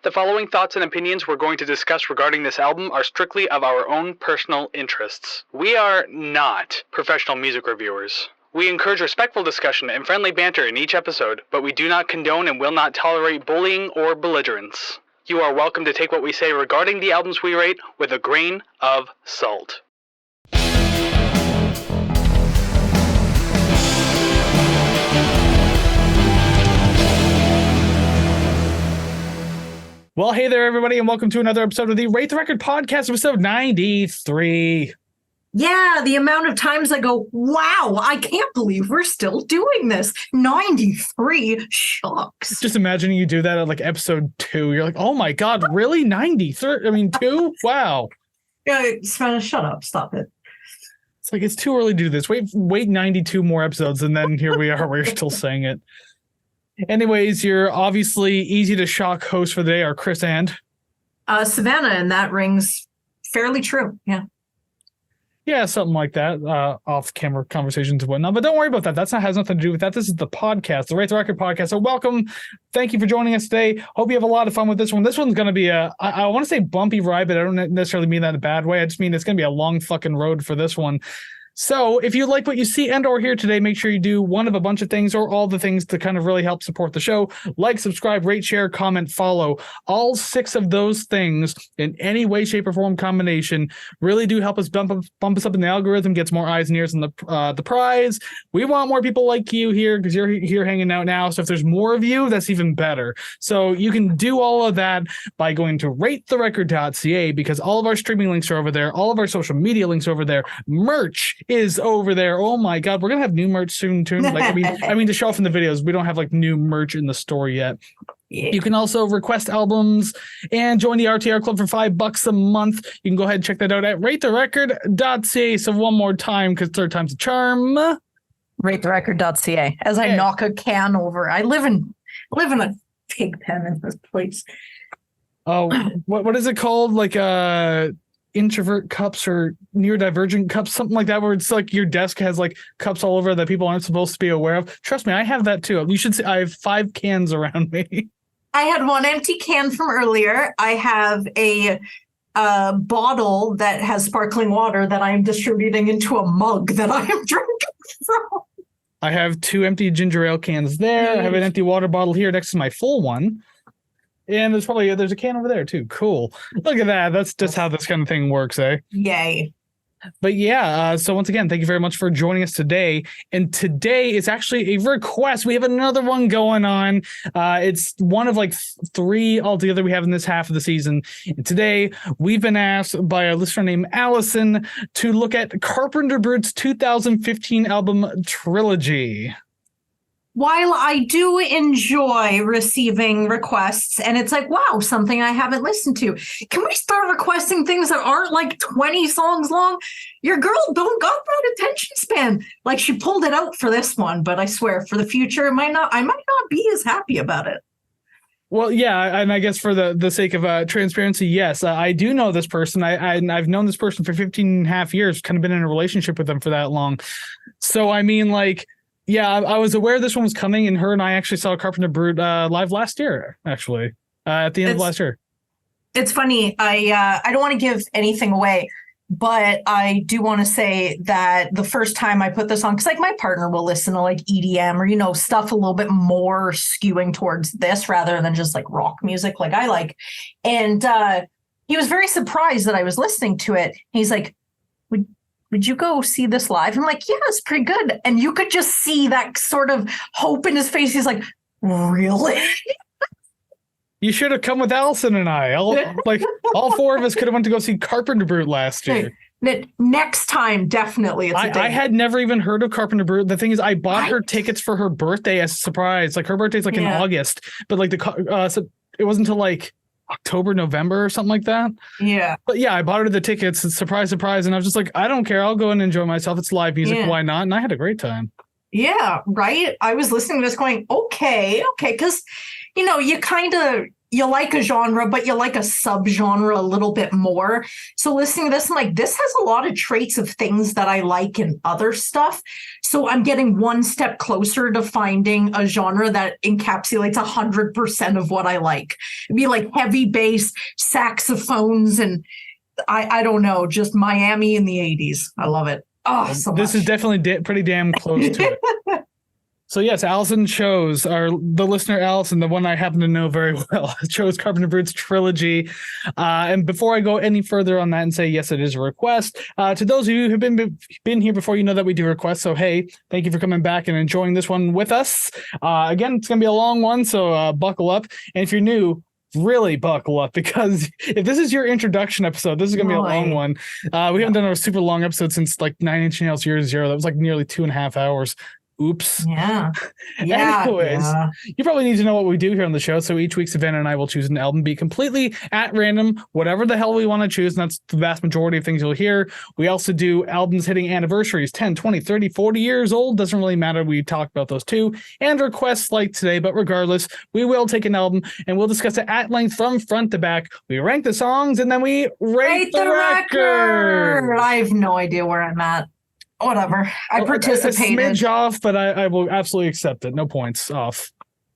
The following thoughts and opinions we're going to discuss regarding this album are strictly of our own personal interests. We are not professional music reviewers. We encourage respectful discussion and friendly banter in each episode, but we do not condone and will not tolerate bullying or belligerence. You are welcome to take what we say regarding the albums we rate with a grain of salt. Well, hey there, everybody, and welcome to another episode of the Rate the Record podcast, episode 93. Yeah, the amount of times I go, wow, I can't believe we're still doing this. 93 shucks. Just imagining you do that at like episode 2. You're like, oh my God, really? 93? I mean, 2? Wow. Yeah, Savannah, shut up. Stop it. It's like, it's too early to do this. Wait 92 more episodes, and then here we are. We're still saying it. Anyways, your obviously easy to shock hosts for the day are Kris and Savannah, and that rings fairly true. Yeah, something like that. Off-camera conversations and whatnot. But don't worry about that. That has nothing to do with that. This is the podcast, the Rate the Record podcast. So welcome. Thank you for joining us today. Hope you have a lot of fun with this one. This one's going to be I want to say bumpy ride, but I don't necessarily mean that in a bad way. I just mean it's going to be a long fucking road for this one. So if you like what you see and or hear today, make sure you do one of a bunch of things or all the things to kind of really help support the show. Like, subscribe, rate, share, comment, follow. All 6 of those things in any way, shape, or form combination really do help us bump us up in the algorithm, gets more eyes and ears on the prize. We want more people like you here because you're here hanging out now. So if there's more of you, that's even better. So you can do all of that by going to ratetherecord.ca because all of our streaming links are over there. All of our social media links are over there. Merch is over there. Oh my God, we're gonna have new merch soon too. Like I mean to show off in the videos, we don't have like new merch in the store yet. Yeah. You can also request albums and join the RTR club for $5 a month. You can go ahead and check that out at ratetherecord.ca. So one more time, because third time's a charm. Ratetherecord.ca. As I knock a can over. I live in a pig pen in this place. Oh, what is it called? Like introvert cups or neurodivergent cups, something like that, where it's like your desk has like cups all over that people aren't supposed to be aware of. Trust me, I have that too. You should see I have 5 cans around me. I had one empty can from earlier. I have a bottle that has sparkling water that I am distributing into a mug that I am drinking from. I have 2 empty ginger ale cans there. I have an empty water bottle here next to my full one. And there's a can over there too. Cool. Look at that. That's just how this kind of thing works, eh? Yay. But yeah, so once again, thank you very much for joining us today. And today is actually a request. We have another one going on. It's one of like 3 altogether we have in this half of the season. And today we've been asked by a listener named Allison to look at Carpenter Brut's 2015 album Trilogy. While I do enjoy receiving requests, and it's like, wow, something I haven't listened to. Can we start requesting things that aren't like 20 songs long? Your girl don't got that attention span. Like, she pulled it out for this one, but I swear for the future, I might not be as happy about it. Well, yeah, and I guess for the sake of transparency, yes, I do know this person. I've known this person for 15 and a half years, kind of been in a relationship with them for that long. So, I mean, like, yeah, I was aware this one was coming, and her and I actually saw Carpenter Brut live last year, actually, at the end of last year. It's funny. I don't want to give anything away, but I do want to say that the first time I put this on, because like my partner will listen to like EDM or, stuff a little bit more skewing towards this rather than just like rock music like I like. And he was very surprised that I was listening to it. He's like, would you go see this live? I'm like, yeah, it's pretty good. And you could just see that sort of hope in his face. He's like, really? You should have come with Allison and I. All 4 of us could have went to go see Carpenter Brut last year. Next time, definitely. I had never even heard of Carpenter Brut. The thing is, I bought her tickets for her birthday as a surprise. Like, her birthday's like in August, but like so it wasn't until like October, November or something like that. Yeah. But yeah, I bought her the tickets. Surprise. And I was just like, I don't care. I'll go and enjoy myself. It's live music. Yeah. Why not? And I had a great time. Yeah, right. I was listening to this going, okay. Because, you you like a genre, but you like a subgenre a little bit more. So listening to this, I'm like, this has a lot of traits of things that I like in other stuff. So I'm getting one step closer to finding a genre that encapsulates 100% of what I like. It'd be like heavy bass, saxophones, and I don't know, just Miami in the 80s. I love it. Oh, so this much. is definitely pretty damn close to it. So yes, Allison chose, the listener Allison, the one I happen to know very well, chose Carpenter Brut's Trilogy. And before I go any further on that and say, yes, it is a request, to those of you who've been here before, you know that we do requests. So, hey, thank you for coming back and enjoying this one with us. Again, it's going to be a long one, so buckle up. And if you're new, really buckle up, because if this is your introduction episode, this is going to be a long one. We haven't done a super long episode since like 9 Inch Nails Year Zero. That was like nearly 2.5 hours. Oops. Yeah. Anyways, you probably need to know what we do here on the show. So each week, Savannah and I will choose an album, be completely at random, whatever the hell we want to choose. And that's the vast majority of things you'll hear. We also do albums hitting anniversaries, 10, 20, 30, 40 years old. Doesn't really matter. We talk about those too. And requests like today. But regardless, we will take an album and we'll discuss it at length from front to back. We rank the songs and then we rate the record. I have no idea where I'm at. Whatever. I participated. A smidge off, but I will absolutely accept it. No points off.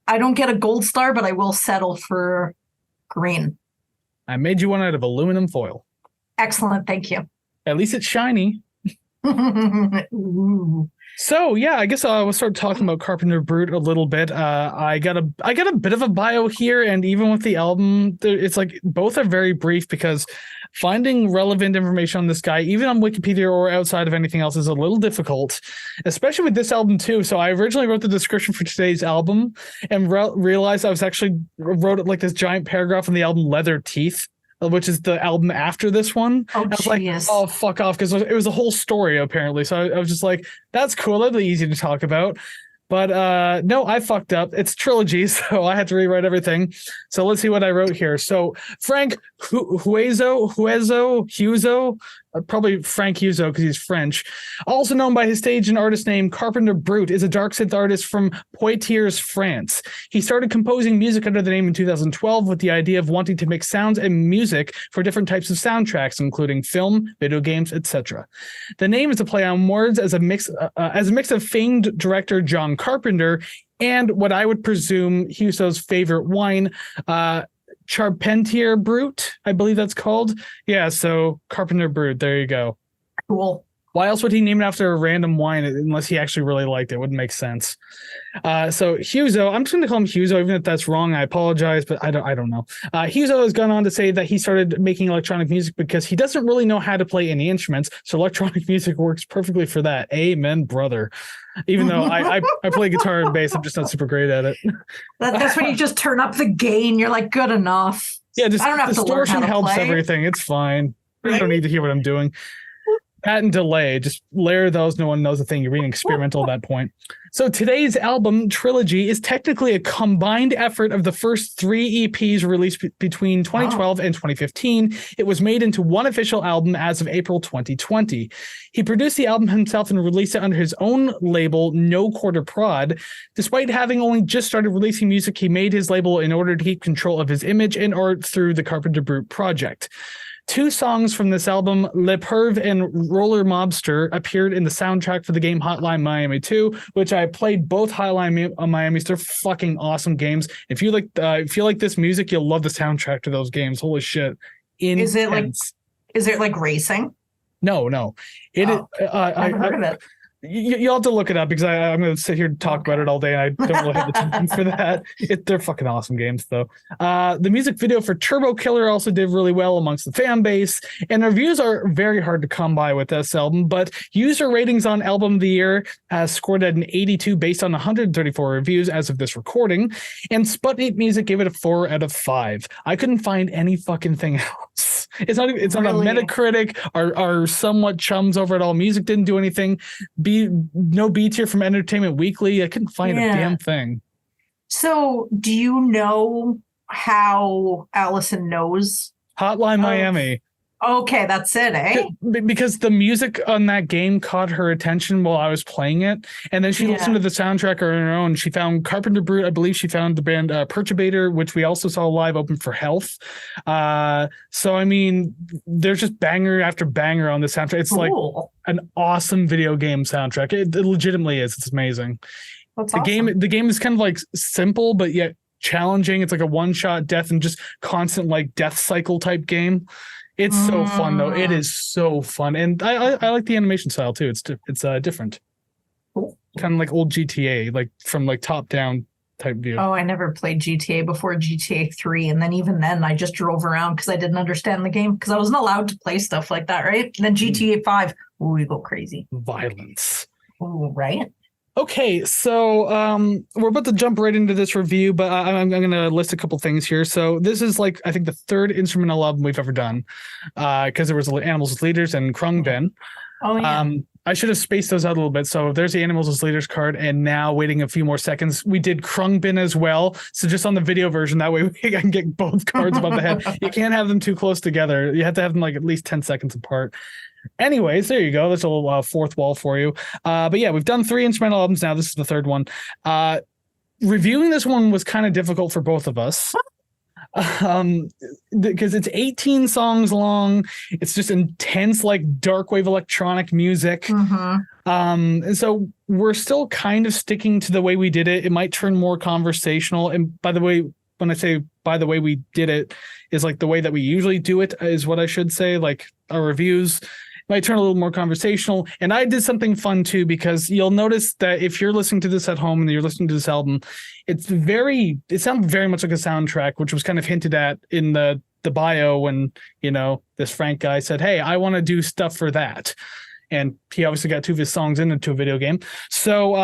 I don't get a gold star, but I will settle for green. I made you one out of aluminum foil. Excellent. Thank you. At least it's shiny. Ooh. So yeah, I guess we'll start talking about Carpenter Brut a little bit. I got a bit of a bio here, and even with the album, it's like both are very brief because finding relevant information on this guy, even on Wikipedia or outside of anything else, is a little difficult, especially with this album too. So I originally wrote the description for today's album and realized I was actually wrote it like this giant paragraph on the album Leather Teeth, which is the album after this one. Oh, I was like, oh, fuck off, because it was a whole story, apparently. So I was just like, that's cool. That'd be easy to talk about. But no, I fucked up. It's Trilogy, so I had to rewrite everything. So let's see what I wrote here. So Frank Huezo, probably Frank Huezo because he's French, also known by his stage and artist name Carpenter Brut, is a dark synth artist from Poitiers, France. He started composing music under the name in 2012 with the idea of wanting to mix sounds and music for different types of soundtracks, including film, video games, etc. The name is a play on words as a mix of famed director John Carpenter and what I would presume Huezo's favorite wine, Carpenter Brut, I believe that's called. Yeah, so Carpenter Brut, there you go. Cool. Why else would he name it after a random wine unless he actually really liked it? Wouldn't make sense. So Huezo, I'm just going to call him Huezo, even if that's wrong. I apologize, but I don't know. Huezo has gone on to say that he started making electronic music because he doesn't really know how to play any instruments. So electronic music works perfectly for that. Amen, brother. Even though I play guitar and bass, I'm just not super great at it. That's when you just turn up the gain. You're like, good enough. Yeah, just I don't have distortion to learn how to helps play. everything. It's fine. Right? You don't need to hear what I'm doing. Patent delay, just layer those. No one knows a thing. You're being experimental at that point. So today's album, Trilogy, is technically a combined effort of the first 3 EPs released between 2012 and 2015. It was made into one official album as of April 2020. He produced the album himself and released it under his own label, No Quarter Prod. Despite having only just started releasing music, he made his label in order to keep control of his image and art through the Carpenter Brut project. 2 songs from this album, Le Perv and Roller Mobster, appeared in the soundtrack for the game Hotline Miami 2, which I played both Hotline Miami's. They're fucking awesome games. If you like this music, you'll love the soundtrack to those games. Holy shit. Is it like racing? No. I've heard of it. You'll have to look it up because I'm going to sit here and talk about it all day, and I don't really have the time for that. They're fucking awesome games, though. The music video for Turbo Killer also did really well amongst the fan base, and the reviews are very hard to come by with this album, but user ratings on Album of the Year scored at an 82 based on 134 reviews as of this recording, and Sputnik Music gave it a 4 out of 5. I couldn't find any fucking thing else. It's not a Metacritic. Our somewhat chums over at All Music didn't do anything. No B tier from Entertainment Weekly. I couldn't find a damn thing. So, do you know how Allison knows? Hotline Miami. Okay, that's it, eh? Because the music on that game caught her attention while I was playing it, and then she listened to the soundtrack on her own. She found Carpenter Brut. I believe she found the band Perturbator, which we also saw live open for Health. So I mean, there's just banger after banger on the soundtrack. It's like an awesome video game soundtrack. It legitimately is. It's amazing. That's the awesome. game is kind of like simple, but yet challenging. It's like a one-shot death and just constant like death cycle type game. It's so fun though. It is so fun, and I like the animation style too. It's different, kind of like old GTA, like from like top down type view. Oh, I never played GTA before GTA 3, and then even then I just drove around because I didn't understand the game because I wasn't allowed to play stuff like that, right? And then GTA 5, we go crazy. Violence. Ooh, right? Okay, so we're about to jump right into this review, but I'm going to list a couple things here. So this is like, I think, the third instrumental album we've ever done, because there was Animals as Leaders and Krungbin. Oh, yeah. I should have spaced those out a little bit. So there's the Animals as Leaders card, and now waiting a few more seconds, we did Krungbin as well. So just on the video version, that way I can get both cards above the head. You can't have them too close together. You have to have them like at least 10 seconds apart. Anyways, there you go. That's a little fourth wall for you. But yeah, we've done 3 instrumental albums now. This is the third one. Reviewing this one was kind of difficult for both of us. Because it's 18 songs long. It's just intense, like darkwave electronic music. And so we're still kind of sticking to the way we did it. It might turn more conversational. And by the way, when I say by the way we did it, is like the way that we usually do it is what I should say. Like our reviews might turn a little more conversational. And I did something fun too, because you'll notice that if you're listening to this at home and you're listening to this album, it sounds very much like a soundtrack, which was kind of hinted at in the bio when, you know, this Frank guy said, hey, I want to do stuff for that. And he obviously got 2 of his songs into a video game. So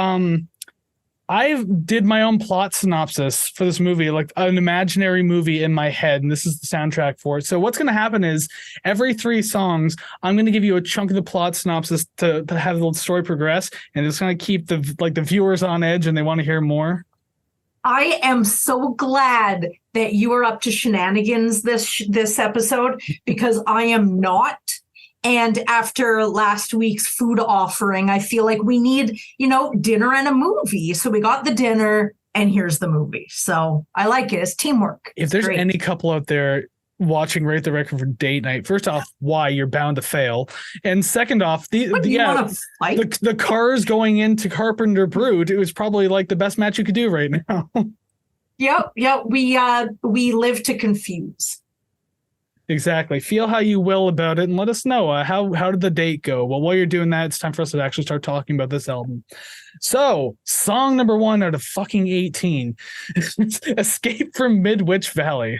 I did my own plot synopsis for this movie, like an imaginary movie in my head, and this is the soundtrack for it. So what's going to happen is every 3 songs, I'm going to give you a chunk of the plot synopsis to have the story progress, and it's going to keep the viewers on edge, and they want to hear more. I am so glad that you are up to shenanigans this episode, because I am not. And after last week's food offering, I feel like we need, dinner and a movie. So we got the dinner and here's the movie. So I like it. It's teamwork. If there's any couple out there watching Rate the Record for date night, first off, why? You're bound to fail. And second off, the cars going into Carpenter Brut, it was probably like the best match you could do right now. Yep. We live to confuse. Exactly. Feel how you will about it and let us know how did the date go. Well, while you're doing that, it's time for us to actually start talking about this album. So, song number 1 out of fucking 18, Escape from Midwich Valley.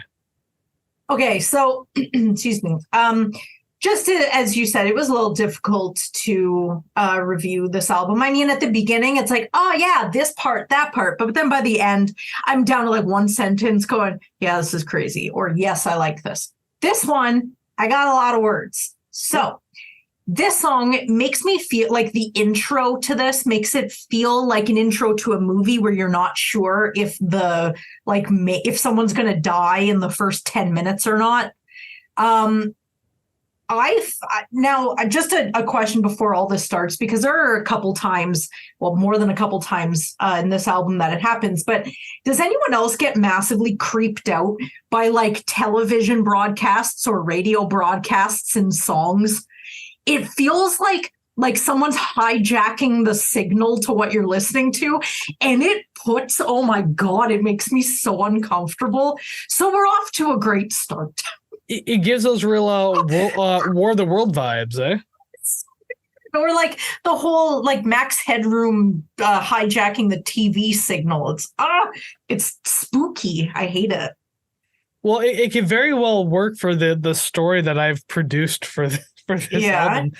Okay, so excuse me. Just as you said, it was a little difficult to review this album. I mean, at the beginning, it's like, oh yeah, this part, that part. But then by the end, I'm down to like one sentence going, yeah, this is crazy. Or yes, I like this. This one, I got a lot of words. So this song makes me feel like the intro to this makes it feel like an intro to a movie where you're not sure if if someone's going to die in the first 10 minutes or not. Now just a question before all this starts, because there are a couple times, well, more than a couple times in this album that it happens, but does anyone else get massively creeped out by like television broadcasts or radio broadcasts and songs? It feels like someone's hijacking the signal to what you're listening to, and oh my God, it makes me so uncomfortable. So we're off to a great start. It gives those real War of the World vibes, eh? Or like the whole like Max Headroom hijacking the TV signal. It's spooky. I hate it. Well, it could very well work for the story that I've produced for this album.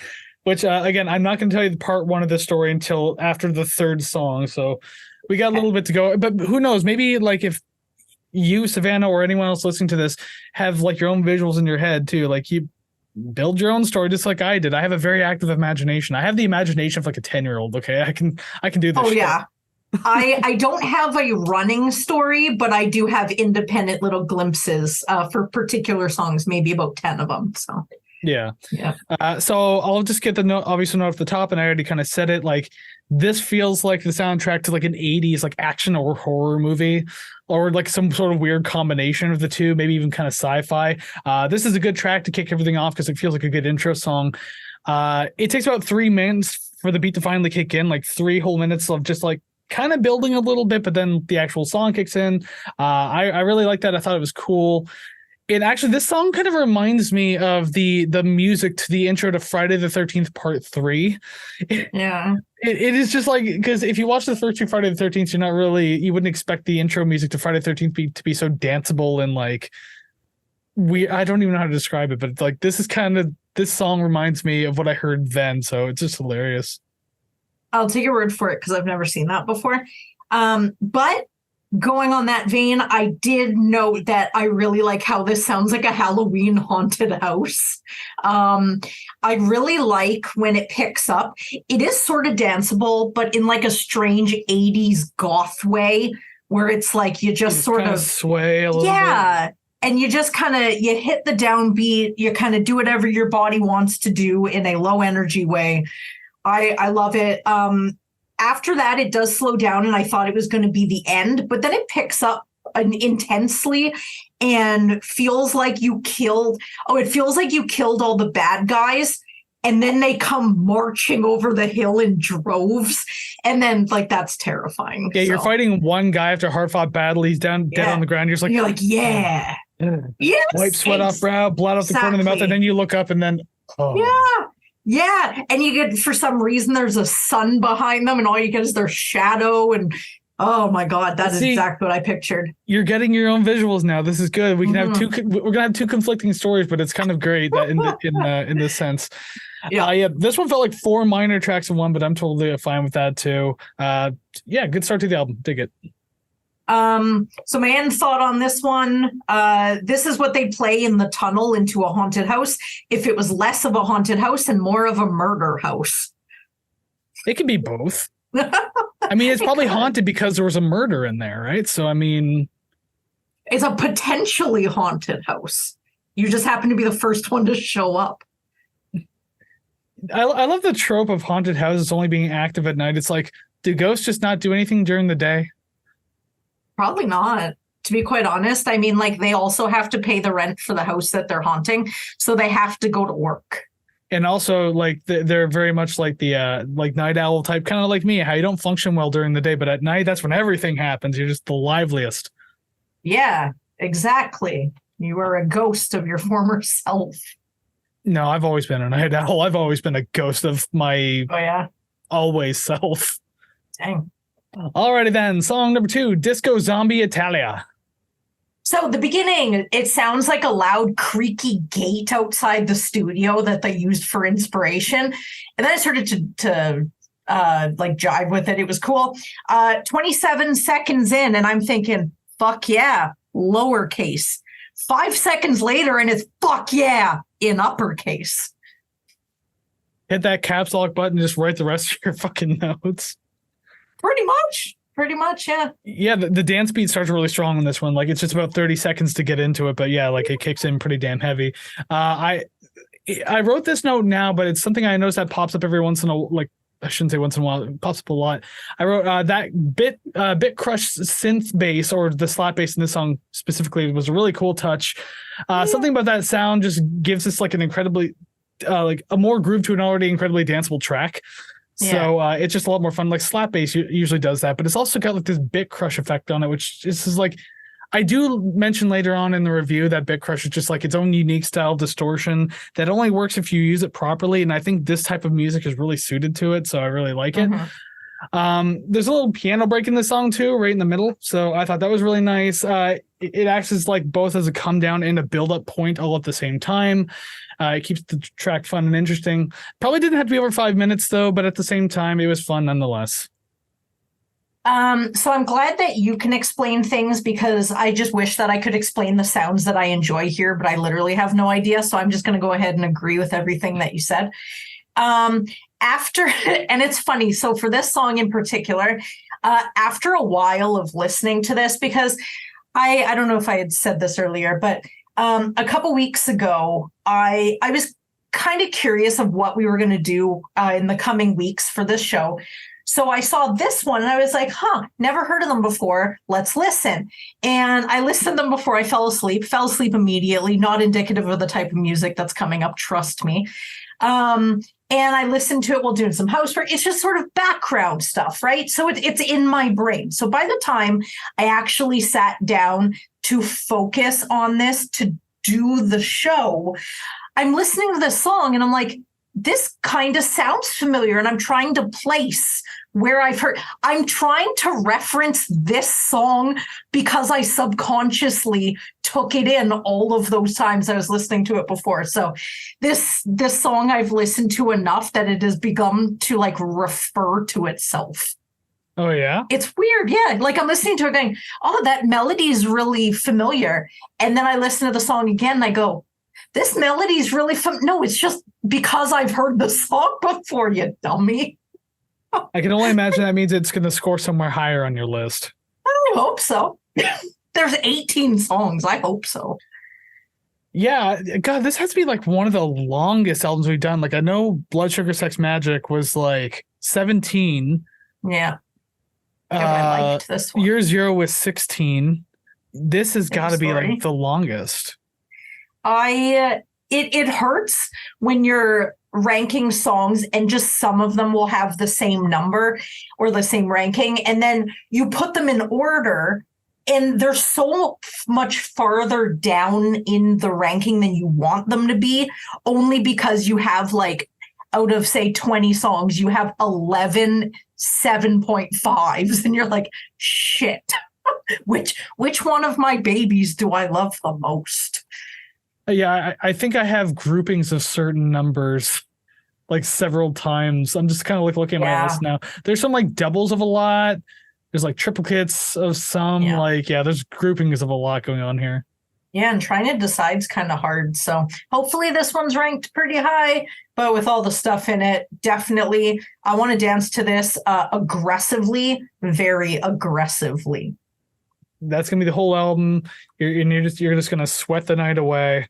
Which again, I'm not going to tell you the part 1 of the story until after the 3rd song. So we got a little bit to go. But who knows? Maybe like if you, Savannah, or anyone else listening to this have like your own visuals in your head too. Like you build your own story just like I did. I have a very active imagination. I have the imagination of like a 10-year-old. Okay. I can do this. Oh, shit. Yeah. I don't have a running story, but I do have independent little glimpses for particular songs, maybe about 10 of them. So Yeah. Yeah. So I'll just get the note, obviously note at the top, and I already kind of said it. Like, this feels like the soundtrack to like an 80s like action or horror movie, or like some sort of weird combination of the two, maybe even kind of sci-fi. This is a good track to kick everything off because it feels like a good intro song. It takes about 3 minutes for the beat to finally kick in, like 3 whole minutes of just like kind of building a little bit, but then the actual song kicks in. I really like that. I thought it was cool. It actually, this song kind of reminds me of the music to the intro to Friday the 13th Part 3. Yeah. It is just like, because if you watch the first 2 Friday the 13th, you wouldn't expect the intro music to Friday the 13th to be so danceable and like I don't even know how to describe it, but it's like this song reminds me of what I heard then, so it's just hilarious. I'll take your word for it because I've never seen that before. But going on that vein, I did note that I really like how this sounds like a Halloween haunted house. I really like when it picks up. It is sort of danceable, but in like a strange 80s goth way, where it's like you just sort of sway a little bit. And you just kind of, you hit the downbeat, you kind of do whatever your body wants to do in a low energy way. I love it. After that, it does slow down, and I thought it was going to be the end, but then it picks up intensely and feels like you killed all the bad guys, and then they come marching over the hill in droves, and then like that's terrifying. Yeah, you're fighting one guy after a hard-fought battle. He's dead on the ground. You're like, yeah. Yes, wipe sweat off brow, blood off the corner of the mouth, and then you look up, and then Yeah, and you get, for some reason, there's a sun behind them, and all you get is their shadow, and oh my god, that is exactly what I pictured. You're getting your own visuals now. This is good. We can have we're gonna have 2 conflicting stories, but it's kind of great that in this sense. Yeah, this one felt like 4 minor tracks in one, but I'm totally fine with that too. Good start to the album. Dig it. So my end thought on this one, this is what they play in the tunnel into a haunted house if it was less of a haunted house and more of a murder house. It could be both. I mean, it's probably haunted because there was a murder in there, right? So I mean, it's a potentially haunted house. You just happen to be the first one to show up. I love the trope of haunted houses only being active at night. It's like, do ghosts just not do anything during the day? Probably not, to be quite honest. I mean, like, they also have to pay the rent for the house that they're haunting, so they have to go to work. And also, like, they're very much like the like night owl type, kind of like me, how you don't function well during the day, but at night, that's when everything happens. You're just the liveliest. Yeah, exactly. You are a ghost of your former self. No, I've always been a night owl. I've always been a ghost of my always self. Dang. Alrighty then, song number 2, Disco Zombie Italia. So the beginning, it sounds like a loud, creaky gate outside the studio that they used for inspiration. And then I started to like jive with it. It was cool. 27 seconds in, and I'm thinking, fuck yeah, lowercase. 5 seconds later, and it's fuck yeah in uppercase. Hit that caps lock button, just write the rest of your fucking notes. Pretty much, yeah. Yeah, the dance beat starts really strong on this one. Like, it's just about 30 seconds to get into it, but yeah, like, it kicks in pretty damn heavy. I wrote this note now, but it's something I noticed that pops up every once in a, like, I shouldn't say once in a while, it pops up a lot. I wrote that bit crush synth bass, or the slap bass in this song specifically, was a really cool touch. Something about that sound just gives us like an incredibly like a more groove to an already incredibly danceable track. So it's just a lot more fun. Like, slap bass usually does that, but it's also got like this bit crush effect on it, which is like, I do mention later on in the review that bit crush is just like its own unique style of distortion that only works if you use it properly. And I think this type of music is really suited to it. So I really like it. There's a little piano break in the song too, right in the middle. So I thought that was really nice. It acts as like both as a come down and a build up point all at the same time. It keeps the track fun and interesting. Probably didn't have to be over 5 minutes though, but at the same time, it was fun nonetheless. So I'm glad that you can explain things, because I just wish that I could explain the sounds that I enjoy here, but I literally have no idea. So I'm just going to go ahead and agree with everything that you said. After, and it's funny. So for this song in particular, after a while of listening to this, because I don't know if I had said this earlier, but a couple weeks ago, I was kind of curious of what we were going to do in the coming weeks for this show. So I saw this one and I was like, never heard of them before. Let's listen. And I listened to them before I fell asleep immediately, not indicative of the type of music that's coming up. Trust me. And I listened to it while doing some housework. It's just sort of background stuff, right? So it's in my brain. So by the time I actually sat down to focus on this, to do the show, I'm listening to this song and I'm like, this kind of sounds familiar. And I'm trying to place where I'm trying to reference this song because I subconsciously took it in all of those times I was listening to it before. So this song I've listened to enough that it has begun to like refer to itself. Oh, yeah? It's weird. Yeah. Like I'm listening to it going, oh, that melody is really familiar. And then I listen to the song again and I go, this melody is really no, it's just because I've heard the song before, you dummy. I can only imagine that means it's going to score somewhere higher on your list. I hope so. There's 18 songs. I hope so. Yeah. God, this has to be like one of the longest albums we've done. Like I know Blood Sugar Sex Magic was like 17. Yeah. I liked this one. Year Zero was 16. This has got to be like the longest. It hurts when you're ranking songs and just some of them will have the same number or the same ranking, and then you put them in order and they're so much farther down in the ranking than you want them to be, only because you have like out of say 20 songs you have 11 7.5s and you're like, shit, which one of my babies do I love the most? Yeah, I think I have groupings of certain numbers like several times. I'm just kind of like looking at my list now. There's some like doubles of a lot. There's like triplicates of some. There's groupings of a lot going on here. Yeah, and trying to decide's kind of hard. So hopefully this one's ranked pretty high, but with all the stuff in it, definitely I want to dance to this aggressively, very aggressively. That's gonna be the whole album. You're just gonna sweat the night away.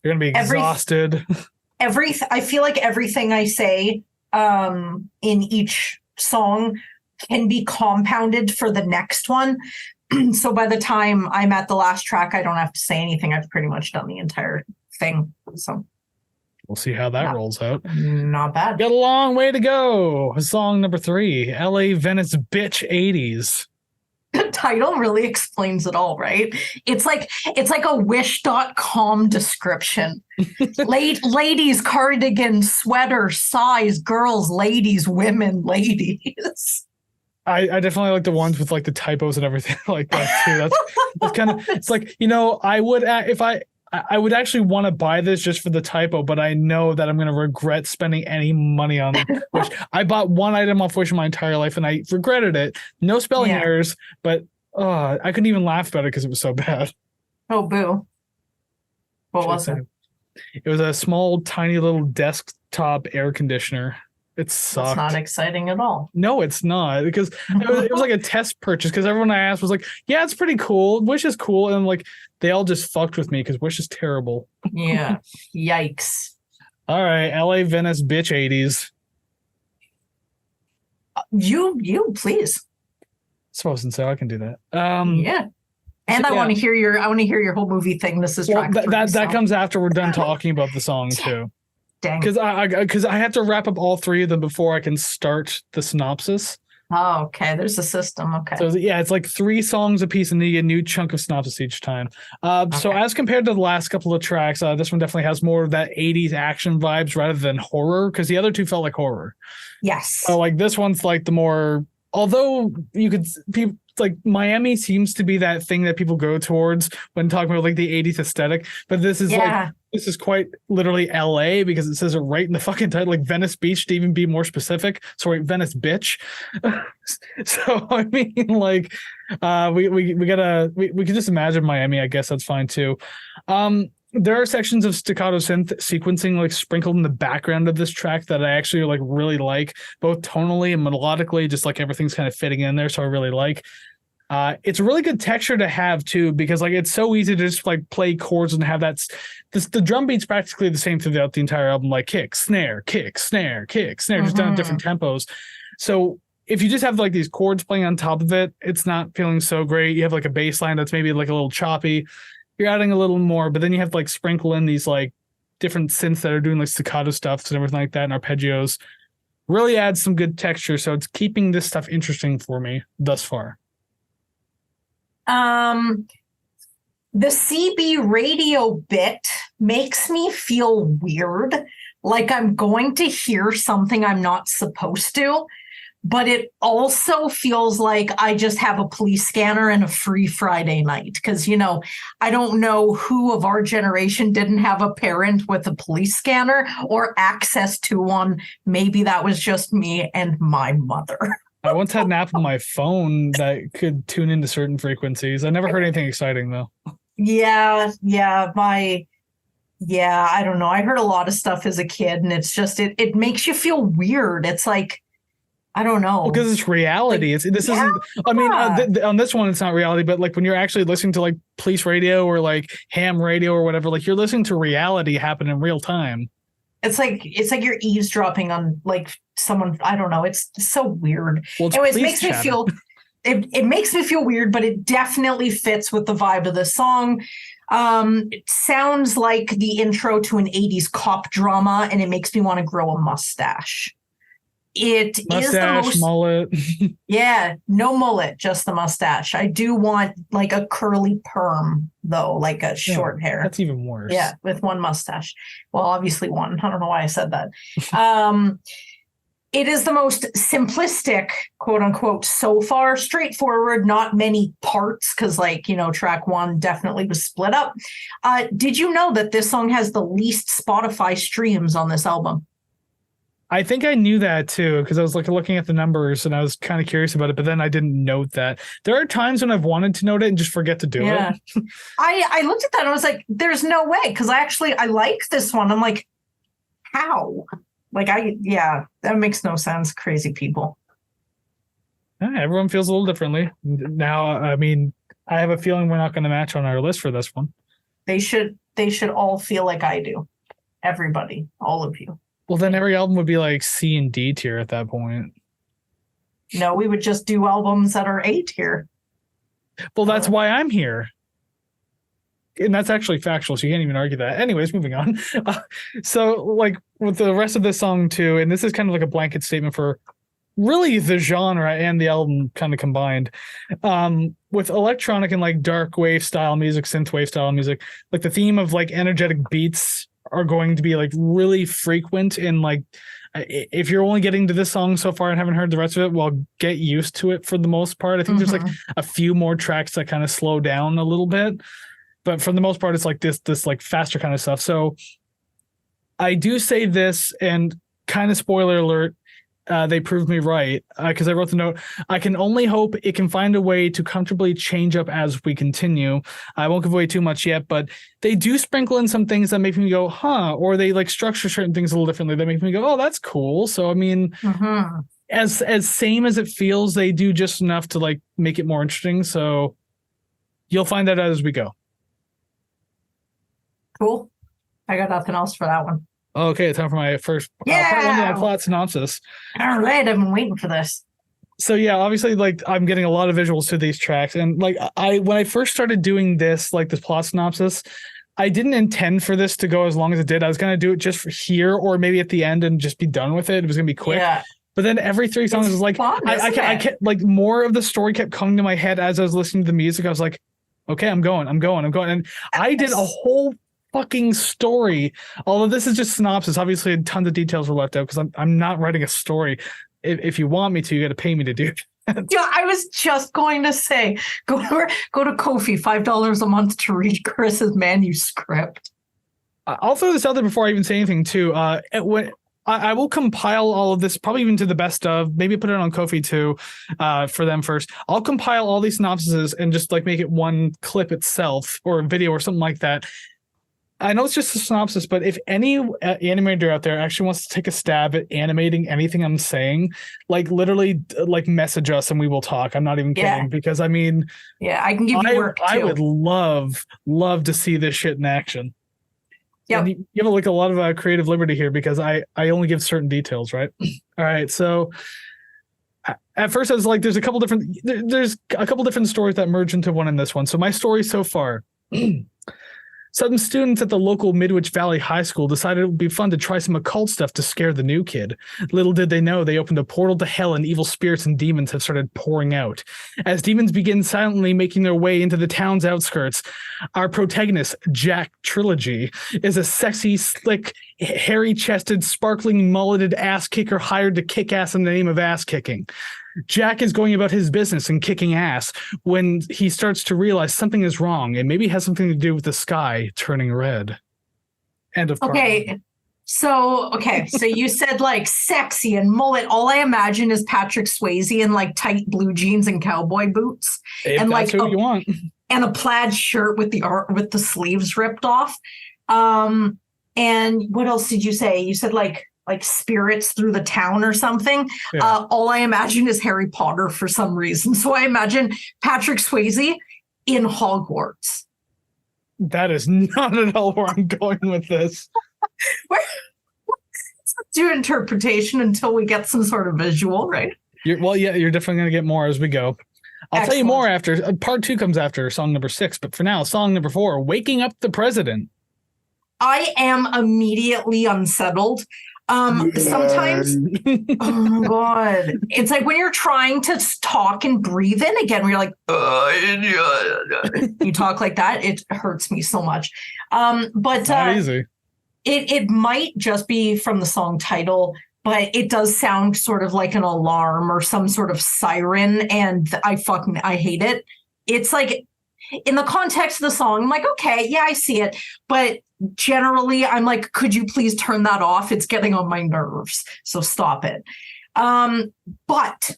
You're gonna be exhausted. I feel like everything I say in each song can be compounded for the next one. So by the time I'm at the last track, I don't have to say anything. I've pretty much done the entire thing. So we'll see how that rolls out. Not bad. Got a long way to go. Song number 3, LA Venice Bitch 80s. The title really explains it all, right? It's like a wish.com description. Ladies, cardigan, sweater, size, girls, ladies, women, ladies. I definitely like the ones with like the typos and everything like that too. That's kind of, it's like, I would, if I would actually want to buy this just for the typo, but I know that I'm going to regret spending any money on it. Wish. I bought one item off Wish my entire life and I regretted it. No spelling errors, but I couldn't even laugh about it because it was so bad. Oh, boo. What was it? It was a small, tiny little desktop air conditioner. It sucked. It's not exciting at all. No, it's not, because it was like a test purchase, because everyone I asked was like, yeah, it's pretty cool. Wish is cool. And like, they all just fucked with me because Wish is terrible. Yeah. Yikes. All right. LA Venice Bitch 80s. You please. Suppose and so I can do that. Yeah. And I want to hear your whole movie thing. This is track 3, that comes after we're done talking about the song too. Dang. Because I have to wrap up all 3 of them before I can start the synopsis. Oh, okay. There's a system. Okay. So yeah, it's like 3 songs a piece, and then you get a new chunk of synopsis each time. So as compared to the last couple of tracks, this one definitely has more of that 80s action vibes rather than horror, because the other 2 felt like horror. Yes. So like this one's like the more, although you could people like Miami seems to be that thing that people go towards when talking about like the 80s aesthetic, but this is this is quite literally LA, because it says it right in the fucking title, like Venice Beach, to even be more specific. Sorry, Venice Bitch. So I mean, like we can just imagine Miami. I guess that's fine too. There are sections of staccato synth sequencing like sprinkled in the background of this track that I actually like really like, both tonally and melodically, just like everything's kind of fitting in there. So I really like. It's a really good texture to have too, because like it's so easy to just like play chords and have the drum beat's practically the same throughout the entire album, like kick, snare, kick, snare, kick, snare, just done at different tempos. So if you just have like these chords playing on top of it, it's not feeling so great. You have like a bass line that's maybe like a little choppy. You're adding a little more, but then you have to like sprinkle in these like different synths that are doing like staccato stuff and everything like that, and arpeggios. Really adds some good texture, so it's keeping this stuff interesting for me thus far. The CB radio bit makes me feel weird, like I'm going to hear something I'm not supposed to, but it also feels like I just have a police scanner and a free Friday night. Because, I don't know who of our generation didn't have a parent with a police scanner or access to one. Maybe that was just me and my mother. I once had an app on my phone that could tune into certain frequencies. I never heard anything exciting though. Yeah, I don't know. I heard a lot of stuff as a kid, and it's just it makes you feel weird. It's like, I don't know. Because it's reality. Like, isn't. I mean, on this one, it's not reality, but like when you're actually listening to like police radio or like ham radio or whatever, like you're listening to reality happen in real time. It's like you're eavesdropping on like someone. I don't know. It's so weird. Well, anyways, it makes me feel. It makes me feel weird, but it definitely fits with the vibe of the song. It sounds like the intro to an 80s cop drama, and it makes me want to grow a mustache. It is the most mullet. Yeah, no mullet, just the mustache. I do want like a curly perm though, like a short hair. That's even worse. Yeah, with one mustache. Well, obviously one. I don't know why I said that. It is the most simplistic, quote unquote, so far. Straightforward, not many parts, because track one definitely was split up. Did you know that this song has the least Spotify streams on this album? I think I knew that too, because I was looking at the numbers and I was kind of curious about it, but then I didn't note that. There are times when I've wanted to note it and just forget to do it. I looked at that and I was like, there's no way, because I like this one. I'm like, how? That makes no sense. Crazy people. Everyone feels a little differently. Now, I mean, I have a feeling we're not going to match on our list for this one. They should all feel like I do. Everybody, all of you. Well, then every album would be like C and D tier at that point. No, we would just do albums that are A tier. Well, that's why I'm here. And that's actually factual, so you can't even argue that. Anyways, moving on. So, like, with the rest of this song, too, and this is kind of like a blanket statement for really the genre and the album kind of combined. With electronic and, like, dark wave style music, synth wave style music, like, the theme of, like, energetic beats are going to be, like, really frequent in, like, if you're only getting to this song so far and haven't heard the rest of it, well, get used to it for the most part. I think there's, like, a few more tracks that kind of slow down a little bit. But for the most part, it's like this like faster kind of stuff. So I do say this, and kind of spoiler alert, they proved me right, because I wrote the note. I can only hope it can find a way to comfortably change up as we continue. I won't give away too much yet, but they do sprinkle in some things that make me go, huh, or they like structure certain things a little differently. They make me go, oh, that's cool. So, I mean, as same as it feels, they do just enough to like make it more interesting. So you'll find that out as we go. Cool. I got nothing else for that one. Okay, time for my first part one of my plot synopsis. All right, I've been waiting for this. So yeah, obviously, like I'm getting a lot of visuals to these tracks, and like when I first started doing this, like this plot synopsis, I didn't intend for this to go as long as it did. I was gonna do it just for here, or maybe at the end, and just be done with it. It was gonna be quick. Yeah. But then every 3 songs was like, fun, I kept like more of the story kept coming to my head as I was listening to the music. I was like, okay, I'm going, and I did a whole fucking story. Although this is just synopsis, obviously tons of details were left out because I'm not writing a story. If you want me to, you got to pay me to do it. Yeah, I was just going to say, go to Ko-fi, $5 a month to read Kris's manuscript. I'll throw this out there before I even say anything too. When I will compile all of this, probably even to the best of, maybe put it on Ko-fi too, for them first. I'll compile all these synopsises and just like make it one clip itself or a video or something like that. I know it's just a synopsis, but if any animator out there actually wants to take a stab at animating anything I'm saying, like literally, like message us and we will talk. I'm not even kidding, because I mean, I can give you work too. I would love to see this shit in action. Yeah, you have like a lot of creative liberty here because I only give certain details, right? All right, so at first I was like, there's a couple different stories that merge into one in this one. So my story so far. Some students at the local Midwich Valley High School decided it would be fun to try some occult stuff to scare the new kid. Little did they know, they opened a portal to hell and evil spirits and demons have started pouring out. As demons begin silently making their way into the town's outskirts, our protagonist, Jack Trilogy, is a sexy, slick, hairy-chested, sparkling, mulleted ass kicker hired to kick ass in the name of ass kicking. Jack is going about his business and kicking ass when he starts to realize something is wrong and maybe has something to do with the sky turning red. End of part. So you said like sexy and mullet. All I imagine is Patrick Swayze in like tight blue jeans and cowboy boots, if and that's like who you want, and a plaid shirt with the sleeves ripped off. And what else did you say? You said like spirits through the town or something. Yeah. All I imagine is Harry Potter for some reason. So I imagine Patrick Swayze in Hogwarts. That is not at all where I'm going with this. Let's do interpretation until we get some sort of visual, right? You're definitely going to get more as we go. I'll tell you more after. Part 2 comes after song number 6. But for now, song number 4, Waking Up the President. I am immediately unsettled. Sometimes, oh my God, it's like when you're trying to talk and breathe in again, where you're like, you talk like that. It hurts me so much. But it's not easy. It might just be from the song title, but it does sound sort of like an alarm or some sort of siren. And I hate it. It's like in the context of the song, I'm like, okay, yeah, I see it. But generally, I'm like, could you please turn that off? It's getting on my nerves. So stop it. But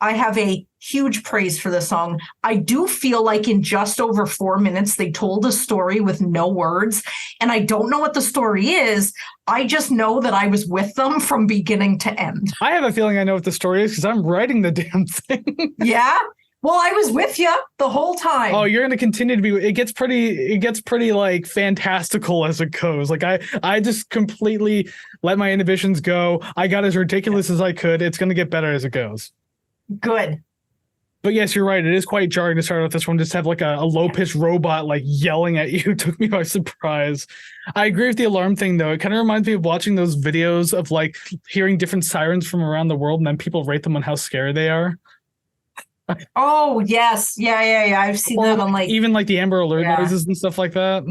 I have a huge praise for the song. I do feel like in just over 4 minutes, they told a story with no words. And I don't know what the story is. I just know that I was with them from beginning to end. I have a feeling I know what the story is because I'm writing the damn thing. Yeah? Well, I was with you the whole time. Oh, you're going to continue to be. It gets pretty like fantastical as it goes. Like I just completely let my inhibitions go. I got as ridiculous as I could. It's going to get better as it goes. Good. But yes, you're right. It is quite jarring to start with this one. Just have like a low-pitched robot like yelling at you. Took me by surprise. I agree with the alarm thing, though. It kind of reminds me of watching those videos of like hearing different sirens from around the world and then people rate them on how scary they are. Oh, yes. Yeah. I've seen that on like... Even like the Amber Alert noises and stuff like that.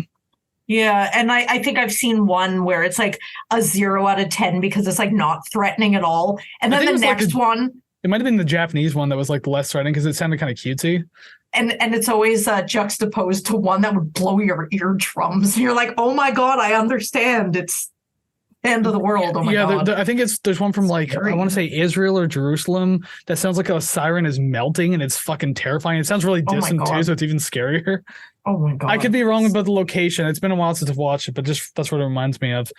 Yeah, and I think I've seen one where it's like a 0 out of 10 because it's like not threatening at all. And then the next one... It might have been the Japanese one that was like less threatening because it sounded kind of cutesy. And it's always juxtaposed to one that would blow your eardrums. And you're like, oh my God, I understand. It's the end of the world. Oh my God. I think there's one from like, I want to say Israel or Jerusalem that sounds like a siren is melting and it's fucking terrifying. It sounds really distant too, so it's even scarier. Oh my God. I could be wrong about the location. It's been a while since I've watched it, but just that's what it reminds me of.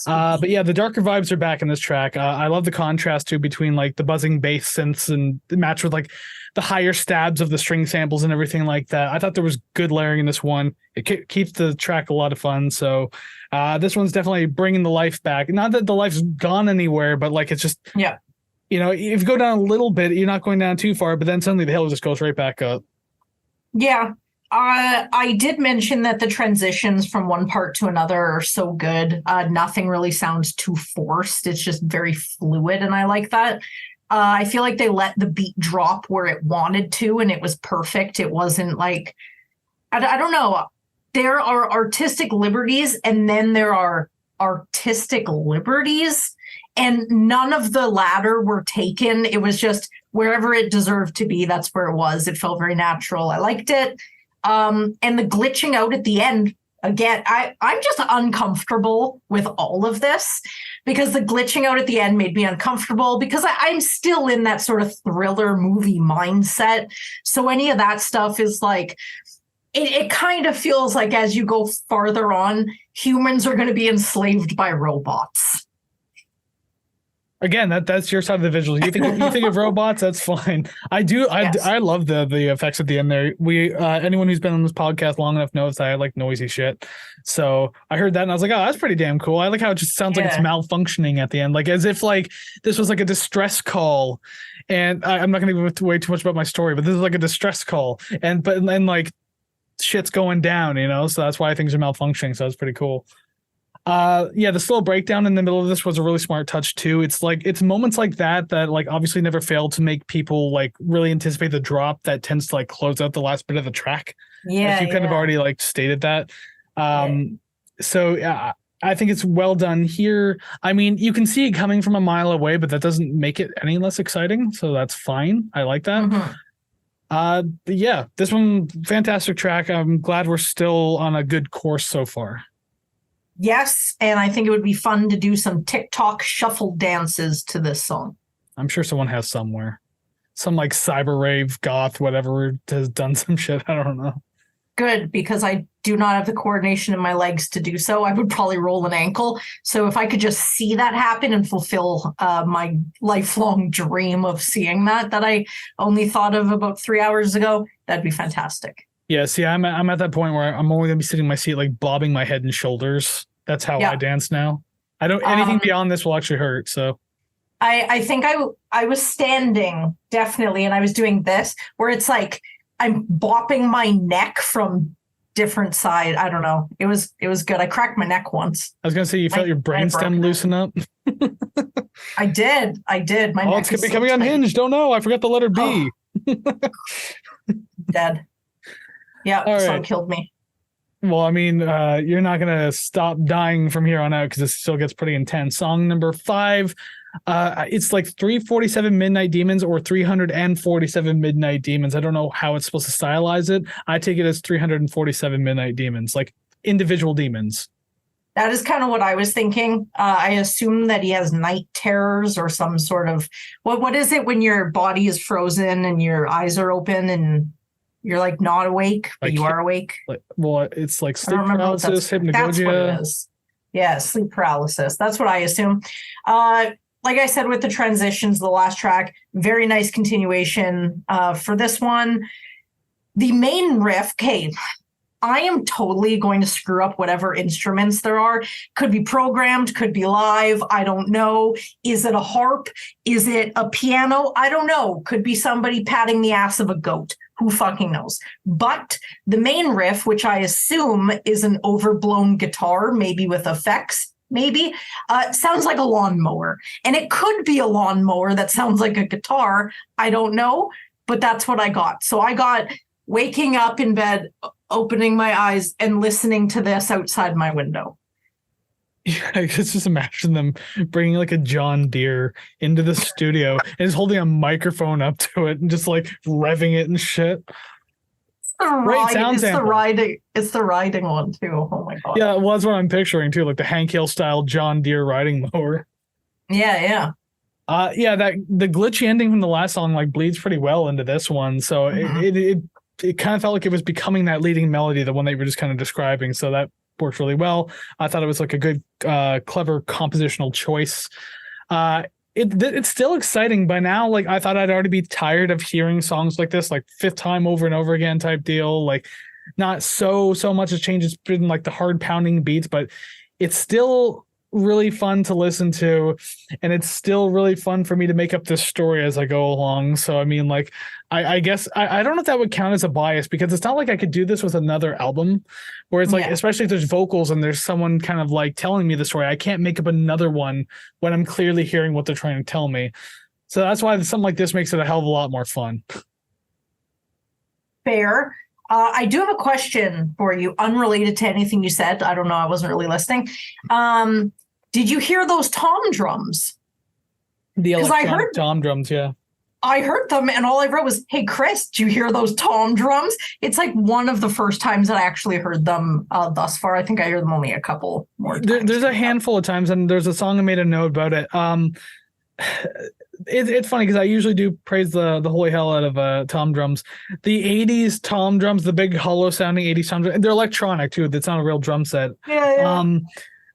But yeah, the darker vibes are back in this track. I love the contrast too between like the buzzing bass synths and the match with like the higher stabs of the string samples and everything like that. I thought there was good layering in this one. It keeps the track a lot of fun. So this one's definitely bringing the life back. Not that the life's gone anywhere, but like it's just, yeah, you know, if you go down a little bit, you're not going down too far, but then suddenly the hill just goes right back up. Yeah. I did mention that the transitions from one part to another are so good. Nothing really sounds too forced. It's just very fluid, and I like that. I feel like they let the beat drop where it wanted to, and it was perfect. It wasn't like, I don't know. There are artistic liberties, and then there are artistic liberties, and none of the latter were taken. It was just wherever it deserved to be, that's where it was. It felt very natural. I liked it. And the glitching out at the end, again, I'm just uncomfortable with all of this because the glitching out at the end made me uncomfortable because I'm still in that sort of thriller movie mindset. So any of that stuff is like, it kind of feels like as you go farther on, humans are going to be enslaved by robots. Again, that's your side of the visual. You think of robots, that's fine. I do. Yes. I love the effects at the end there. We anyone who's been on this podcast long enough knows that I like noisy shit. So I heard that and I was like, oh, that's pretty damn cool. I like how it just sounds like it's malfunctioning at the end, like as if like this was like a distress call. And I'm not going to give away too much about my story, but this is like a distress call, and like shit's going down, you know. So that's why things are malfunctioning. So that's pretty cool. The slow breakdown in the middle of this was a really smart touch too. It's moments like that like obviously never fail to make people like really anticipate the drop that tends to like close out the last bit of the track. Yeah, you kind of already like stated that. So yeah, I think it's well done here. I mean, you can see it coming from a mile away, but that doesn't make it any less exciting. So that's fine. I like that. But yeah, this one, fantastic track. I'm glad we're still on a good course so far. Yes, and I think it would be fun to do some TikTok shuffle dances to this song. I'm sure someone has somewhere. Some like cyber rave goth, whatever, has done some shit. I don't know. Good, because I do not have the coordination in my legs to do so. I would probably roll an ankle. So if I could just see that happen and fulfill my lifelong dream of seeing that I only thought of about 3 hours ago, that'd be fantastic. Yeah, see, I'm at that point where I'm only going to be sitting in my seat, like bobbing my head and shoulders. That's how I dance now. I don't, anything beyond this will actually hurt. So I think I was standing, definitely, and I was doing this, where it's like I'm bopping my neck from different side. I don't know. It was good. I cracked my neck once. I was going to say, you felt your brainstem loosen up? I did. My neck it's becoming unhinged. Don't know. I forgot the letter B. Dead. Yeah, right. Song killed me. Well, I mean, you're not going to stop dying from here on out because it still gets pretty intense. Song number 5, it's like 347 Midnight Demons or 347 Midnight Demons. I don't know how it's supposed to stylize it. I take it as 347 Midnight Demons, like individual demons. That is kind of what I was thinking. I assume that he has night terrors or some sort of... What is it when your body is frozen and your eyes are open and... You're like not awake, but you are awake. It's like sleep paralysis, hypnagogia. That's what it is. Yeah, sleep paralysis. That's what I assume. Like I said, with the transitions, the last track, very nice continuation for this one. The main riff, okay, I am totally going to screw up whatever instruments there are. Could be programmed, could be live. I don't know. Is it a harp? Is it a piano? I don't know. Could be somebody patting the ass of a goat. Who fucking knows? But the main riff, which I assume is an overblown guitar, maybe with effects, sounds like a lawnmower. And it could be a lawnmower that sounds like a guitar. I don't know, but that's what I got. So I got waking up in bed, opening my eyes, and listening to this outside my window. Yeah, I just imagine them bringing like a John Deere into the studio and just holding a microphone up to it and just like revving it and shit. It's the riding one too. Oh my god. Yeah, well, that's what I'm picturing too, like the Hank Hill style John Deere riding mower. Yeah. That the glitchy ending from the last song like bleeds pretty well into this one. So it kind of felt like it was becoming that leading melody, the one that you were just kind of describing. So that worked really well. I thought it was like a good, clever compositional choice. It's still exciting by now. Like I thought I'd already be tired of hearing songs like this, like fifth time over and over again type deal. Like not so much has changed. It's been like the hard pounding beats, but it's still really fun to listen to, and it's still really fun for me to make up this story as I go along. So I mean, like I guess I don't know if that would count as a bias, because it's not like I could do this with another album where it's like, especially if there's vocals and there's someone kind of like telling me the story, I can't make up another one when I'm clearly hearing what they're trying to tell me. So that's why something like this makes it a hell of a lot more fun. Fair. I do have a question for you, unrelated to anything you said. I don't know. I wasn't really listening. Did you hear those tom drums? The electronic tom drums, yeah. I heard them, and all I wrote was, "Hey, Kris, did you hear those tom drums?" It's like one of the first times that I actually heard them thus far. I think I heard them only a couple more times. There's a handful of times, and there's a song I made a note about it. it's funny because I usually do praise the holy hell out of tom drums. The 80s tom drums, the big hollow sounding 80s tom drums, and they're electronic too. That's not a real drum set. Yeah.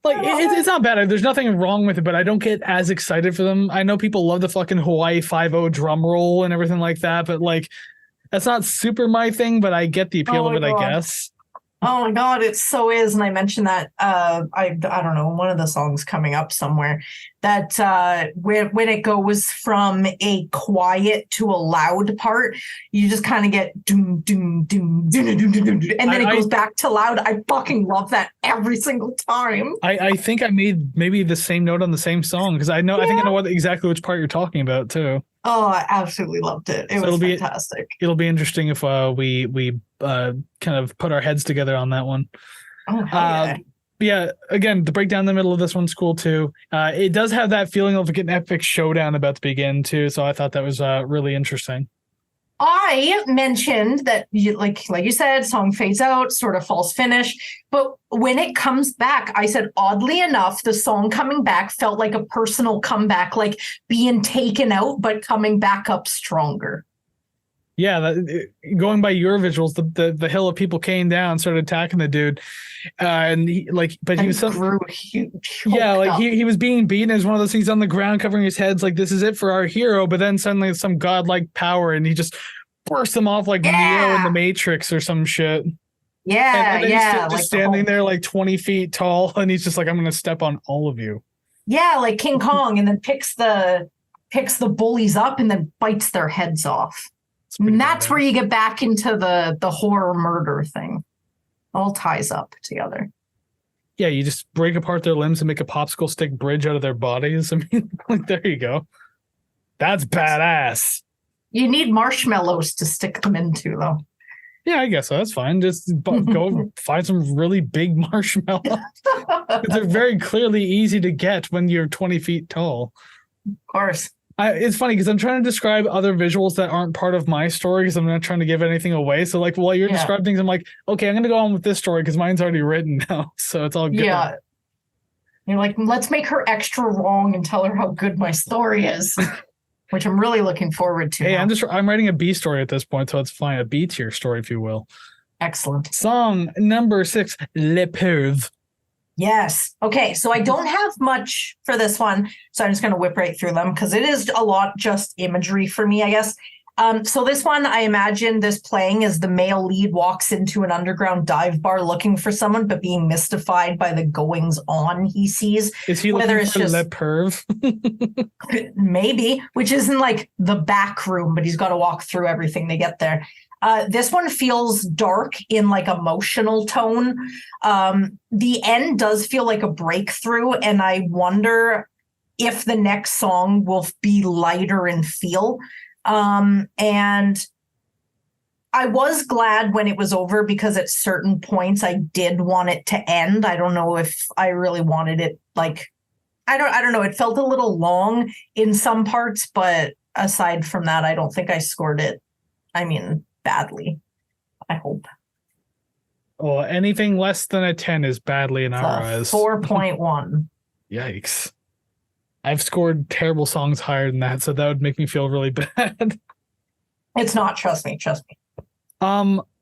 It's not bad. There's nothing wrong with it, but I don't get as excited for them. I know people love the fucking Hawaii 5/0 drum roll and everything like that, but like that's not super my thing, but I get the appeal of it, I guess. Oh my God, it so is. And I mentioned that I don't know, one of the songs coming up somewhere that when it goes from a quiet to a loud part, you just kind of get doom, doom, doom, doom, doom, doom, doom, and then it goes back to loud. I fucking love that every single time. I think I made maybe the same note on the same song because I think I know exactly which part you're talking about too. Oh, I absolutely loved it. It was fantastic. It'll be interesting if we kind of put our heads together on that one. Oh, yeah, again, the breakdown in the middle of this one's cool too. It does have that feeling of like an epic showdown about to begin too, so I thought that was really interesting. I mentioned that, like you said, song fades out, sort of false finish. But when it comes back, I said, oddly enough, the song coming back felt like a personal comeback, like being taken out, but coming back up stronger. Yeah, going by your visuals, the hill of people came down, started attacking the dude, and he was grew huge. Yeah, like he was being beaten as one of those things on the ground, covering his heads, like this is it for our hero. But then suddenly some godlike power, and he just burst them off like Neo in the Matrix or some shit. Yeah, and he's just standing there like 20 feet tall, and he's just like, I'm gonna step on all of you. Yeah, like King Kong, and then picks the bullies up and then bites their heads off. And that's where you get back into the horror murder thing. All ties up together. Yeah, you just break apart their limbs and make a popsicle stick bridge out of their bodies. I mean, like, there you go. That's badass. You need marshmallows to stick them into, though. Yeah, I guess so. That's fine. Just go find some really big marshmallows. They're very clearly easy to get when you're 20 feet tall. Of course. It's funny because I'm trying to describe other visuals that aren't part of my story because I'm not trying to give anything away. So like while you're describing things, I'm like, okay, I'm going to go on with this story because mine's already written now. So it's all good. Yeah. You're like, let's make her extra wrong and tell her how good my story is, which I'm really looking forward to. Hey, I'm writing a B story at this point, so it's fine. A B tier story, if you will. Excellent. Song number 6, Le Perve. Yes. Okay. So I don't have much for this one. So I'm just going to whip right through them because it is a lot just imagery for me, I guess. So this one, I imagine this playing as the male lead walks into an underground dive bar looking for someone, but being mystified by the goings on he sees. Is he looking for Le Perve? Maybe, which isn't like the back room, but he's got to walk through everything to get there. This one feels dark in like emotional tone. The end does feel like a breakthrough, and I wonder if the next song will be lighter in feel. And I was glad when it was over because at certain points I did want it to end. I don't know if I really wanted it like I don't know. It felt a little long in some parts, but aside from that, I don't think I scored it. I mean, badly, I hope. Oh, anything less than a 10 is badly in our eyes. 4.1. Yikes. I've scored terrible songs higher than that, so that would make me feel really bad. It's not, trust me.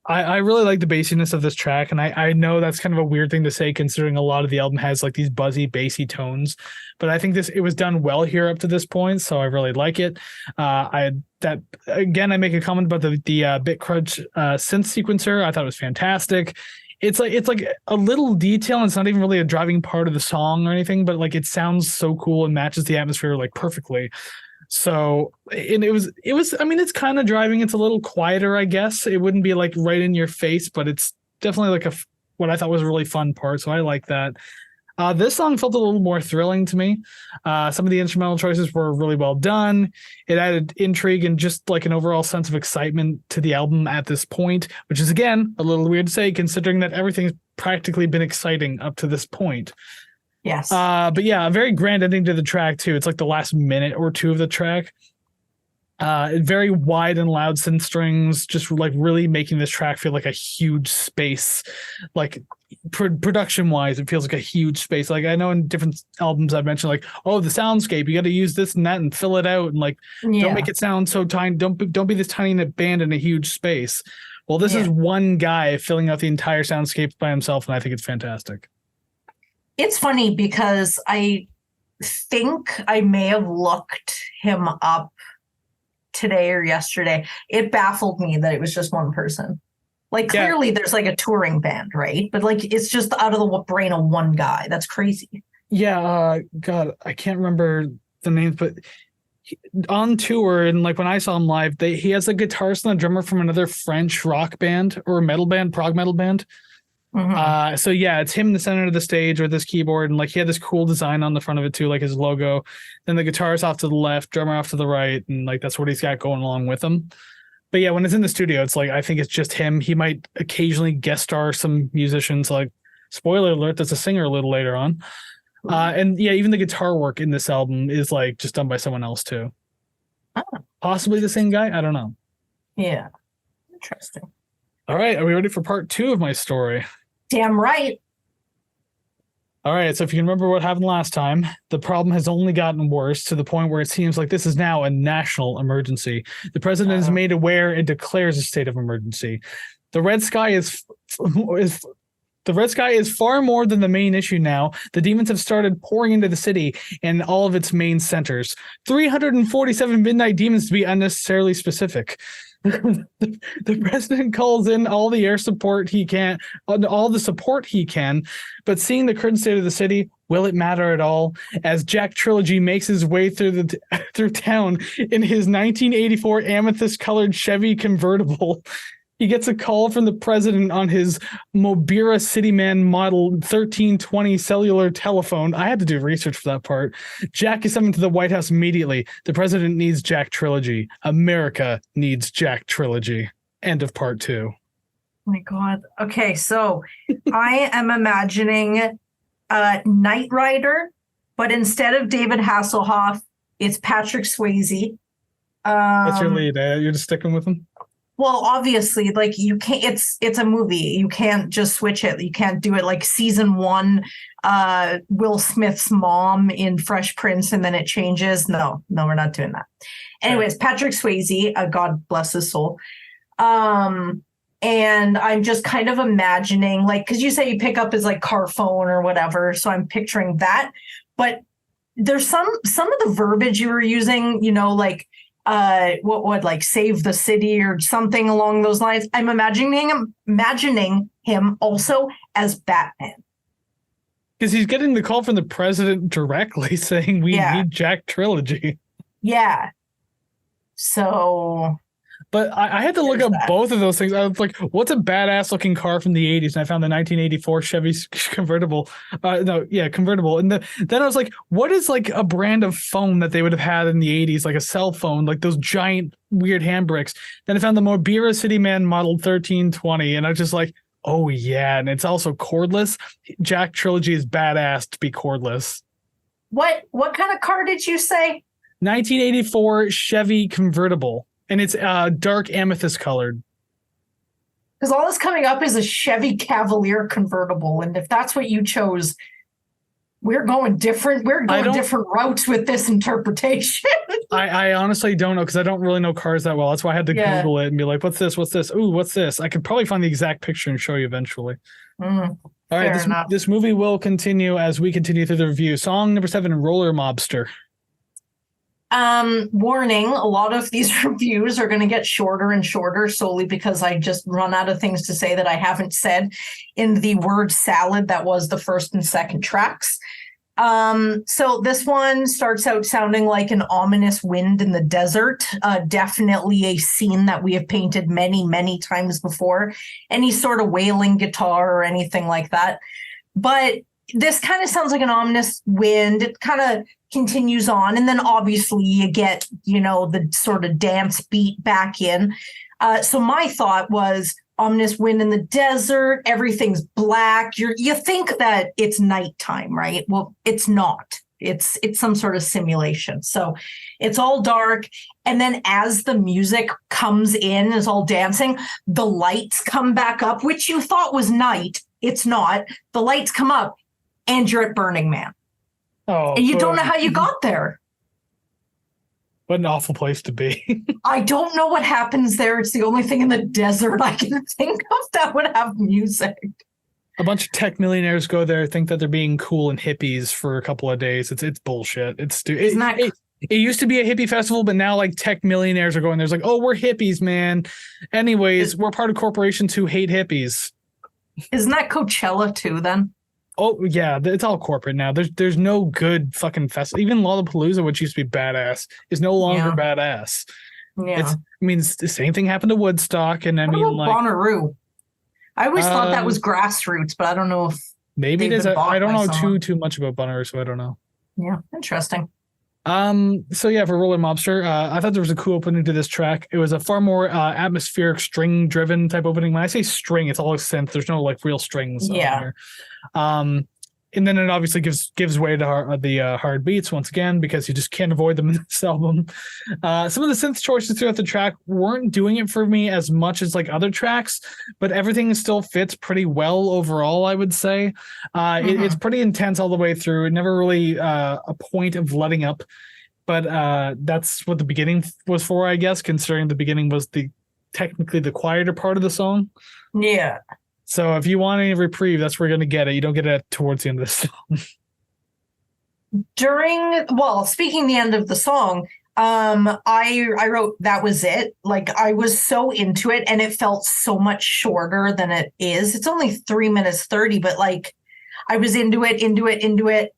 I really like the bassiness of this track, and I know that's kind of a weird thing to say considering a lot of the album has like these buzzy, bassy tones, but I think it was done well here up to this point, so I really like it. I make a comment about the Bit Crunch synth sequencer. I thought it was fantastic. It's like a little detail, and it's not even really a driving part of the song or anything, but like it sounds so cool and matches the atmosphere like perfectly. So, and it was, I mean, it's kind of driving. It's a little quieter, I guess. It wouldn't be like right in your face, but it's definitely like what I thought was a really fun part. So I like that. This song felt a little more thrilling to me. Some of the instrumental choices were really well done. It added intrigue and just like an overall sense of excitement to the album at this point, which is again, a little weird to say considering that everything's practically been exciting up to this point. Yes. But yeah, a very grand ending to the track too. It's like the last minute or two of the track. Very wide and loud synth strings, just like really making this track feel like a huge space. Like production wise, it feels like a huge space. Like I know in different albums I've mentioned, like, oh, the soundscape, you got to use this and that and fill it out, and like don't make it sound so tiny. Don't be this tiny band in a huge space. Well, this is one guy filling out the entire soundscape by himself, and I think it's fantastic. It's funny because I think I may have looked him up today or yesterday. It baffled me that it was just one person. Like clearly there's like a touring band, right? But like it's just out of the brain of one guy. That's crazy. Yeah, God, I can't remember the names, but on tour and like when I saw him live, he has a guitarist and a drummer from another French rock band or metal band, prog metal band. Mm-hmm. So yeah, it's him in the center of the stage with this keyboard, and like he had this cool design on the front of it too, like his logo. Then the guitarist off to the left, drummer off to the right, and like that's what he's got going along with him. But yeah, when it's in the studio, it's like I think it's just him. He might occasionally guest star some musicians. Like spoiler alert, there's a singer a little later on. And yeah, even the guitar work in this album is like just done by someone else too. Possibly the same guy. I don't know. Yeah, interesting. All right, are we ready for part 2 of my story? Damn right. All right, so if you can remember what happened last time, the problem has only gotten worse to the point where it seems like this is now a national emergency. The president is made aware and declares a state of emergency. The red sky is far more than the main issue now. The demons have started pouring into the city and all of its main centers. 347 midnight demons to be unnecessarily specific. The president calls in all the air support he can, all the support he can, but seeing the current state of the city, will it matter at all? As Jack Trilogy makes his way through town in his 1984 amethyst-colored Chevy convertible, he gets a call from the president on his Mobira Cityman Model 1320 cellular telephone. I had to do research for that part. Jack is summoned to the White House immediately. The president needs Jack Trilogy. America needs Jack Trilogy. End of part 2. Oh my God. Okay, so I am imagining Knight Rider, but instead of David Hasselhoff, it's Patrick Swayze. That's your lead. You're just sticking with him? Well, obviously, like you can't, it's a movie. You can't just switch it. You can't do it like season 1, Will Smith's mom in Fresh Prince, and then it changes. No, we're not doing that. Anyways, Patrick Swayze, God bless his soul. And I'm just kind of imagining, like, because you say you pick up his like car phone or whatever. So I'm picturing that. But there's some of the verbiage you were using, you know, like, what like save the city or something along those lines. I'm imagining him also as Batman. Because he's getting the call from the president directly saying we need Jack Trilogy. Yeah. So... But I had to look up both of those things. I was like, what's a badass looking car from the 80s? And I found the 1984 Chevy convertible. Convertible. And then I was like, what is like a brand of phone that they would have had in the 80s? Like a cell phone, like those giant weird handbrakes. Then I found the Mobira Cityman Model 1320. And I was just like, oh yeah. And it's also cordless. Jack Trilogy is badass to be cordless. What kind of car did you say? 1984 Chevy convertible. And it's dark amethyst colored. Because all that's coming up is a Chevy Cavalier convertible. And if that's what you chose, we're going different. We're going different routes with this interpretation. I honestly don't know, because I don't really know cars that well. That's why I had to Google it and be like, what's this? What's this? Ooh, what's this? I could probably find the exact picture and show you eventually. All right, this movie will continue as we continue through the review. Song number 7, Roller Mobster. Warning, a lot of these reviews are going to get shorter and shorter solely because I just run out of things to say that I haven't said in the word salad that was the first and second tracks. So this one starts out sounding like an ominous wind in the desert, definitely a scene that we have painted many, many times before, any sort of wailing guitar or anything like that. But this kind of sounds like an ominous wind. It kind of continues on. And then obviously you get, the sort of dance beat back in. So my thought was ominous wind in the desert. Everything's black. You think that it's nighttime, right? Well, it's not. It's some sort of simulation. So it's all dark. And then as the music comes in, is all dancing, the lights come back up, which you thought was night. It's not. The lights come up and you're at Burning Man. Oh, and you don't know how you got there. What an awful place to be. I don't know what happens there. It's the only thing in the desert I can think of that would have music. A bunch of tech millionaires go there, think that they're being cool and hippies for a couple of days. It's bullshit. It used to be a hippie festival, but now like tech millionaires are going there. It's like, oh, we're hippies, man. Anyways, we're part of corporations who hate hippies. Isn't that Coachella too then? Oh yeah, it's all corporate now. There's no good fucking festival. Even Lollapalooza, which used to be badass, is no longer badass. Yeah, it's the same thing happened to Woodstock, and what about Bonnaroo? I always thought that was grassroots, but I don't know if maybe it is. I don't know too much about Bonnaroo, so I don't know. Yeah, interesting. So yeah, for Roller Mobster, I thought there was a cool opening to this track. It was a far more atmospheric string driven type opening. When I say string, it's all synth. There's no like real strings. Yeah. And then it obviously gives way to the hard beats once again, because you just can't avoid them in this album. Some of the synth choices throughout the track weren't doing it for me as much as like other tracks, but everything still fits pretty well overall, I would say. It's pretty intense all the way through. It never really a point of letting up, but that's what the beginning was for, I guess, considering the beginning was technically the quieter part of the song. Yeah. So if you want any reprieve, that's where you're going to get it. You don't get it towards the end of the song. Speaking the end of the song, I wrote that was it. Like I was so into it, and it felt so much shorter than it is. It's only 3 minutes 30, but like I was into it.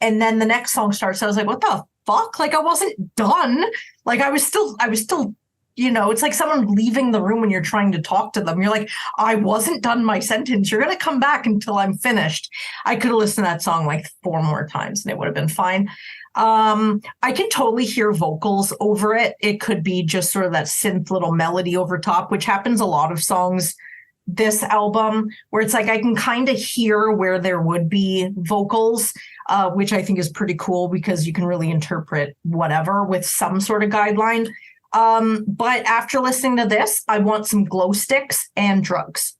And then the next song starts. I was like, what the fuck? Like I wasn't done. Like I was still, it's like someone leaving the room when you're trying to talk to them. You're like, I wasn't done my sentence. You're going to come back until I'm finished. I could have listened to that song like 4 more times and it would have been fine. I can totally hear vocals over it. It could be just sort of that synth little melody over top, which happens a lot of songs this album, where it's like I can kind of hear where there would be vocals, which I think is pretty cool because you can really interpret whatever with some sort of guideline. But after listening to this, I want some glow sticks and drugs.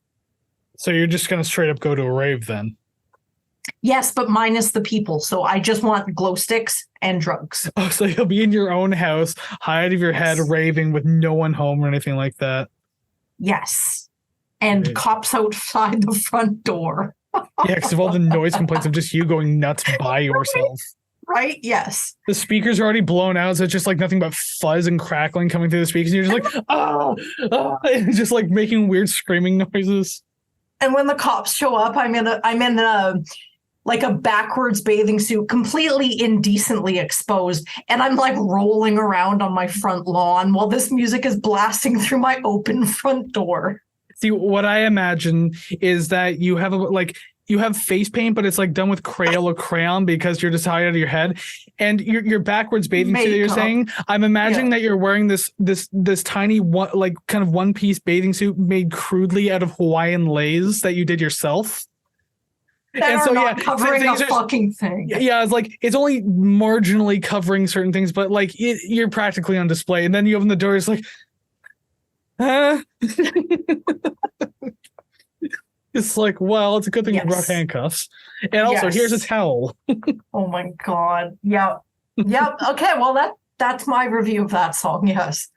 So you're just going to straight up go to a rave then? Yes, but minus the people. So I just want glow sticks and drugs. Oh, so you'll be in your own house, high out of your head, raving with no one home or anything like that? Yes. And Great. Cops outside the front door. Yeah, because of all the noise complaints of just you going nuts by yourself. Right? Yes. The speakers are already blown out, so it's just like nothing but fuzz and crackling coming through the speakers. And you're just like, and just like making weird screaming noises. And when the cops show up, I'm in a backwards bathing suit, completely indecently exposed, and I'm like rolling around on my front lawn while this music is blasting through my open front door. See, what I imagine is that you have face paint, but it's like done with Crayola or crayon because you're just high out of your head, and your backwards bathing suit that you're saying. I'm imagining that you're wearing this tiny one, like kind of one piece bathing suit made crudely out of Hawaiian leis that you did yourself. Covering a fucking thing. Yeah, it's like it's only marginally covering certain things, but like you're practically on display. And then you open the door, it's like, It's like, well, it's a good thing you brought handcuffs. And also, here's a towel. Oh my God. Yep. Okay, well that's my review of that song, yes.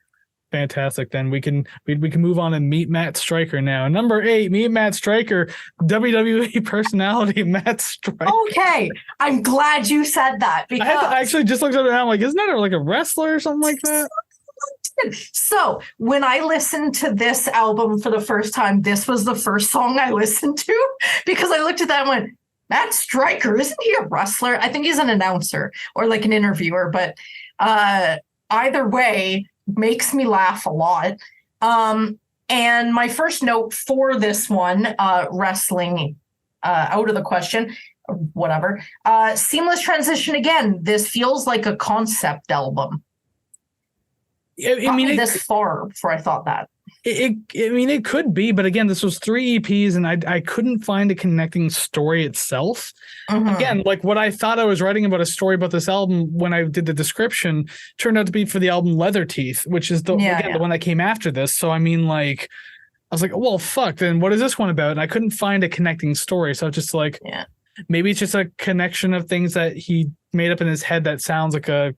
Fantastic. Then we can move on and meet Matt Stryker now. Number 8, meet Matt Stryker, WWE personality Matt Stryker. Okay, I'm glad you said that because I actually just looked at it and I'm like, isn't that like a wrestler or something like that? So when I listened to this album for the first time, this was the first song I listened to because I looked at that and went, Matt Stryker, isn't he a wrestler? I think he's an announcer or like an interviewer, but either way, makes me laugh a lot. And my first note for this one, wrestling out of the question, whatever. Seamless transition again. This feels like a concept album. I mean, this far before I thought that. I mean, it could be, but again, this was 3 EPs, and I couldn't find a connecting story itself. Again, like what I thought I was writing about a story about this album when I did the description turned out to be for the album Leather Teeth, which is the one that came after this. So I mean, like, I was like, well, fuck, then what is this one about? And I couldn't find a connecting story. So I was just like, maybe it's just a connection of things that he made up in his head that sounds like a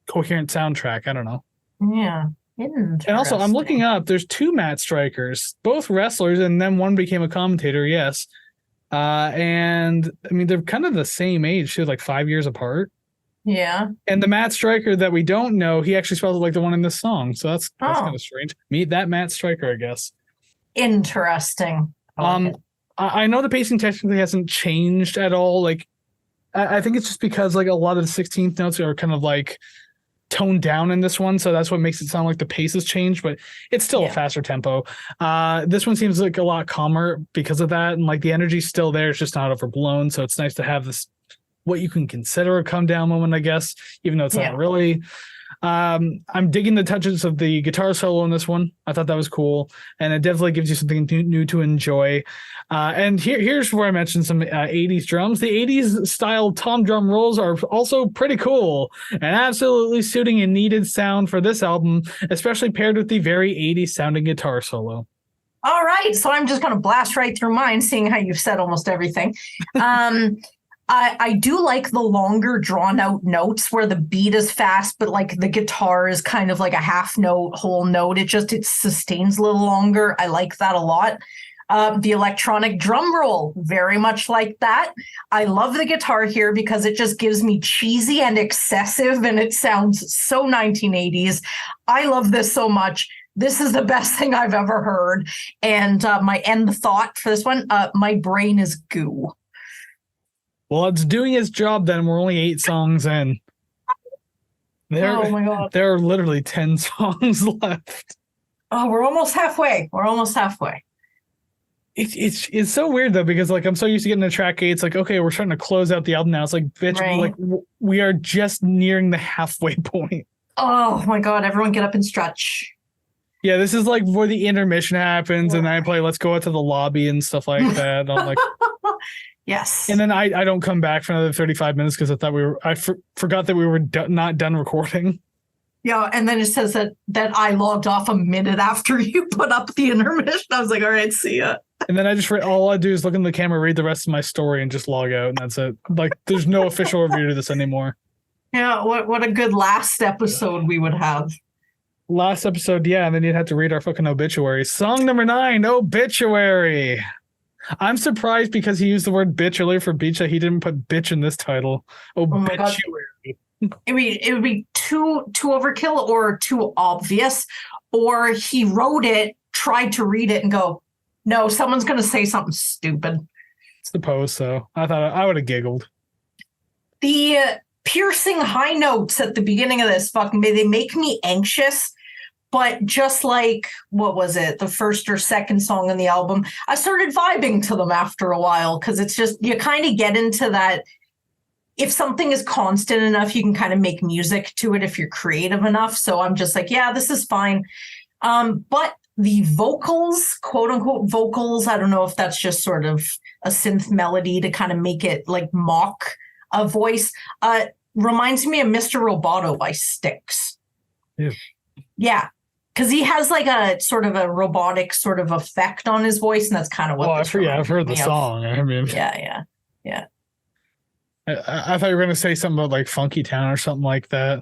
coherent soundtrack. I don't know. Yeah. And also, I'm looking up. There's 2 Matt Strikers, both wrestlers, and then one became a commentator. Yes, and I mean they're kind of the same age too, like 5 years apart. Yeah. And the Matt Striker that we don't know, he actually spells it like the one in this song. So that's kind of strange. Meet that Matt Striker, I guess. Interesting. I know the pacing technically hasn't changed at all. Like, I think it's just because like a lot of the 16th notes are kind of like toned down in this one, so that's what makes it sound like the pace has changed, but it's still a faster tempo. This one seems like a lot calmer because of that, and like the energy's still there, it's just not overblown, so it's nice to have this what you can consider a come down moment, I guess, even though it's not really. I'm digging the touches of the guitar solo in this one. I thought that was cool, and it definitely gives you something new to enjoy. And here's where I mentioned some 80s drums. The 80s style tom drum rolls are also pretty cool and absolutely suiting a needed sound for this album, especially paired with the very 80s sounding guitar solo. All right, so I'm just going to blast right through mine, seeing how you've said almost everything. I do like the longer drawn out notes where the beat is fast, but like the guitar is kind of like a half note, whole note. It sustains a little longer. I like that a lot. The electronic drum roll, very much like that. I love the guitar here because it just gives me cheesy and excessive, and it sounds so 1980s. I love this so much. This is the best thing I've ever heard. And my end thought for this one, my brain is goo. Well, it's doing its job then. We're only 8 songs in. Oh my God. There are literally 10 songs left. Oh, we're almost halfway. It's so weird though, because like I'm so used to getting to track 8. It's like, okay, we're starting to close out the album now. It's like, bitch, like we are just nearing the halfway point. Oh my God, everyone get up and stretch. Yeah, this is like where the intermission happens, and then I play Let's Go Out to the Lobby and stuff like that. I'm like, yes. And then I don't come back for another 35 minutes because I thought I forgot that we were not done recording. Yeah, and then it says that I logged off a minute after you put up the intermission. I was like, all right, see ya. And then all I do is look in the camera, read the rest of my story, and just log out, and that's it. Like, there's no official review to this anymore. Yeah, what a good last episode we would have. Last episode, yeah, and then you'd have to read our fucking obituary. Song number 9, Obituary. I'm surprised because he used the word bitch earlier for beach that he didn't put bitch in this title. Obituary. It would be too overkill or too obvious, or he wrote it, tried to read it, and go, no, someone's going to say something stupid. Suppose so. I thought I would have giggled. The piercing high notes at the beginning of this, they make me anxious. But just like, what was it, the first or second song on the album, I started vibing to them after a while, because it's just, you kind of get into that. If something is constant enough, you can kind of make music to it if you're creative enough. So I'm just like, yeah, this is fine. But the vocals, quote unquote vocals, I don't know if that's just sort of a synth melody to kind of make it like mock a voice, reminds me of Mr. Roboto by Styx. Yeah. Because he has like a sort of a robotic sort of effect on his voice, and that's kind of what. I've heard the song. I mean, yeah. I thought you were going to say something about like Funky Town or something like that.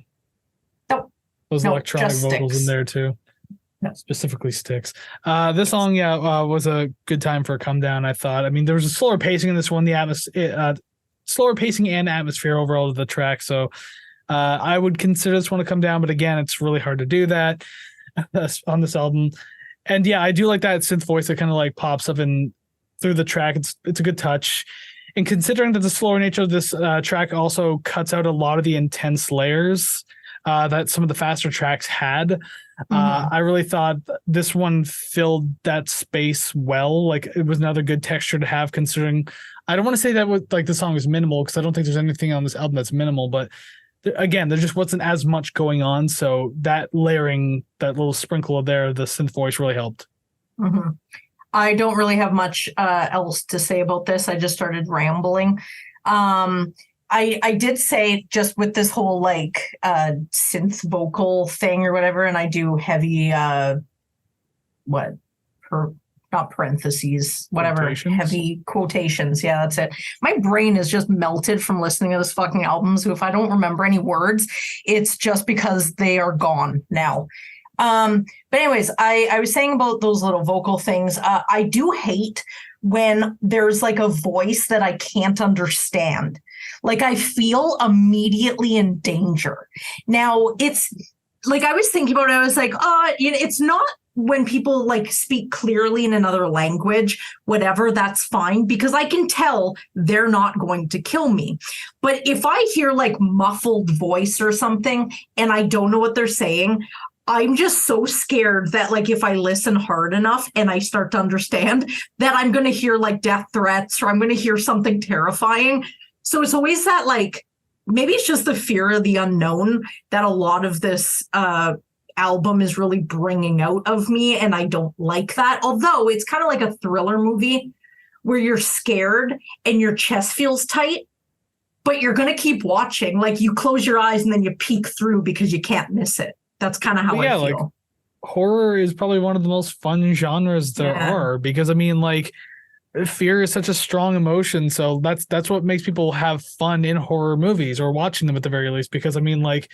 Nope. Those electronic vocals in there too. No. Specifically Styx. This song, was a good time for a come down, I thought. I mean, there was a slower pacing in this one. Slower pacing and atmosphere overall of the track. So I would consider this one to come down, but again, it's really hard to do that on this album. And yeah, I do like that synth voice that kind of like pops up and through the track. It's a good touch. And considering that the slower nature of this track also cuts out a lot of the intense layers that some of the faster tracks had, I really thought this one filled that space well. Like, it was another good texture to have, considering I don't want to say that the song is minimal, because I don't think there's anything on this album that's minimal, but again, there just wasn't as much going on. So that layering, that little sprinkle of there, the synth voice really helped. Mm-hmm. I don't really have much else to say about this. I just started rambling. I did say just with this whole like synth vocal thing or whatever, and I do heavy not parentheses, whatever, Quotations? heavy quotations. Yeah, that's it. My brain is just melted from listening to this fucking album. So if I don't remember any words, it's just because they are gone now. But anyways, I was saying about those little vocal things. I do hate when there's like a voice that I can't understand. Like I feel immediately in danger. Now it's like, I was thinking about it. I was like, it's not when people like speak clearly in another language, whatever, that's fine, because I can tell they're not going to kill me. But if I hear like muffled voice or something and I don't know what they're saying, I'm just so scared that like if I listen hard enough and I start to understand, that I'm going to hear like death threats or I'm going to hear something terrifying. So it's always that like, maybe it's just the fear of the unknown that a lot of this album is really bringing out of me, and I don't like that. Although it's kind of like a thriller movie where you're scared and your chest feels tight, but you're going to keep watching. Like you close your eyes and then you peek through because you can't miss it. That's kind of how I feel. Like, horror is probably one of the most fun genres there are, because I mean, like, fear is such a strong emotion. So that's what makes people have fun in horror movies, or watching them at the very least, because I mean, like,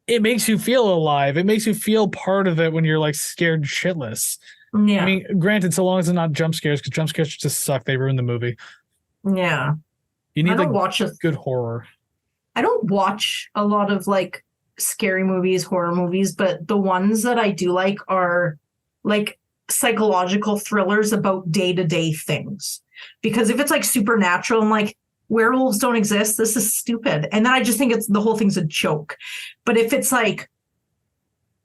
it makes you feel alive. It makes you feel part of it when you're like scared shitless. Yeah. I mean, granted, so long as it's not jump scares, because jump scares just suck. They ruin the movie. Yeah. You need like good horror. I don't watch a lot of like scary movies, horror movies, but the ones that I do like are like psychological thrillers about day-to-day things. Because if it's like supernatural, I'm like, werewolves don't exist, this is stupid. And then I just think it's the whole thing's a joke. But if it's like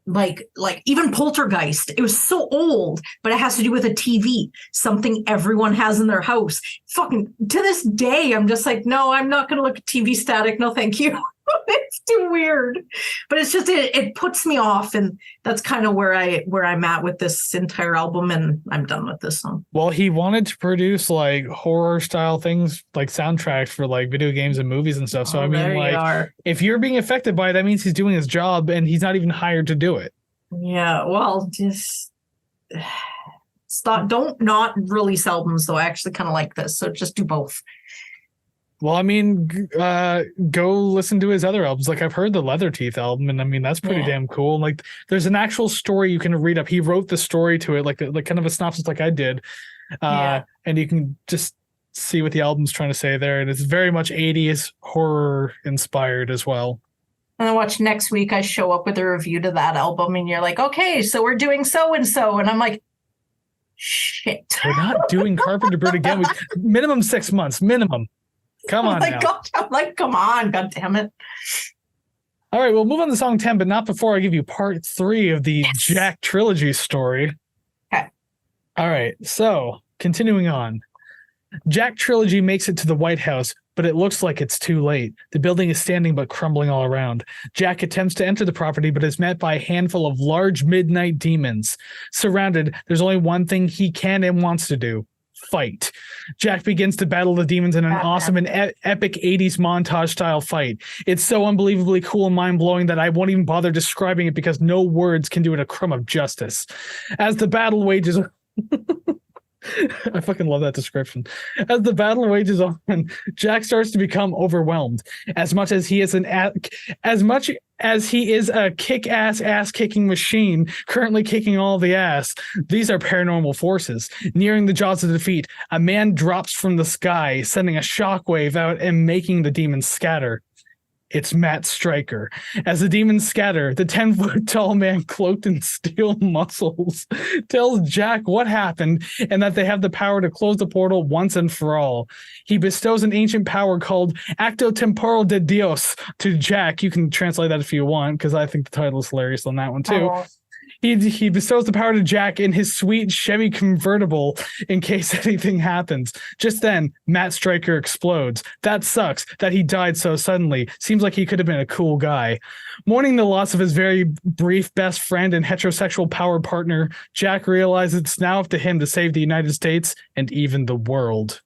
even Poltergeist, it was so old, but it has to do with a TV, something everyone has in their house. Fucking to this day, I'm just like, no, I'm not going to look at TV static. No, thank you. It's too weird. But it's just, it puts me off. And that's kind of where I'm at with this entire album. And I'm done with this song. Well, he wanted to produce like horror style things, like soundtracks for like video games and movies and stuff. So I mean, like, if you're being affected by it, that means he's doing his job, and he's not even hired to do it. Yeah, well, just stop. Don't not release albums though. I actually kind of like this, so just do both. Well, I mean, go listen to his other albums. Like, I've heard the Leather Teeth album, and I mean, that's pretty damn cool. Like, there's an actual story you can read up. He wrote the story to it, like kind of a synopsis, like I did, and you can just see what the album's trying to say there. And it's very much 80s horror inspired as well. And then watch next week, I show up with a review to that album, and you're like, okay, so we're doing so and so, and I'm like, shit, we're not doing Carpenter Brut again. Minimum 6 months, minimum. Come on, I'm like, come on, god damn it. All right, we'll move on to song 10, but not before I give you part 3 of the Jack Trilogy story. Okay. All right, so continuing on. Jack Trilogy makes it to the White House, but it looks like it's too late. The building is standing but crumbling all around. Jack attempts to enter the property, but is met by a handful of large midnight demons. Surrounded, there's only one thing he can and wants to do: fight. Jack begins to battle the demons in an awesome and epic 80s montage style fight. It's so unbelievably cool and mind-blowing that I won't even bother describing it, because no words can do it a crumb of justice. As the battle wages I fucking love that description. As the battle wages on, Jack starts to become overwhelmed. As much as he is a kick-ass ass-kicking machine, currently kicking all the ass, these are paranormal forces. Nearing the jaws of defeat, a man drops from the sky, sending a shockwave out and making the demons scatter. It's Matt Stryker. As the demons scatter, the 10-foot-tall man cloaked in steel muscles tells Jack what happened and that they have the power to close the portal once and for all. He bestows an ancient power called Acto Temporal de Dios to Jack. You can translate that if you want, because I think the title is hilarious on that one too. He bestows the power to Jack in his sweet Chevy convertible in case anything happens. Just then, Matt Stryker explodes. That sucks that he died so suddenly. Seems like he could have been a cool guy. Mourning the loss of his very brief best friend and heterosexual power partner, Jack realizes it's now up to him to save the United States and even the world.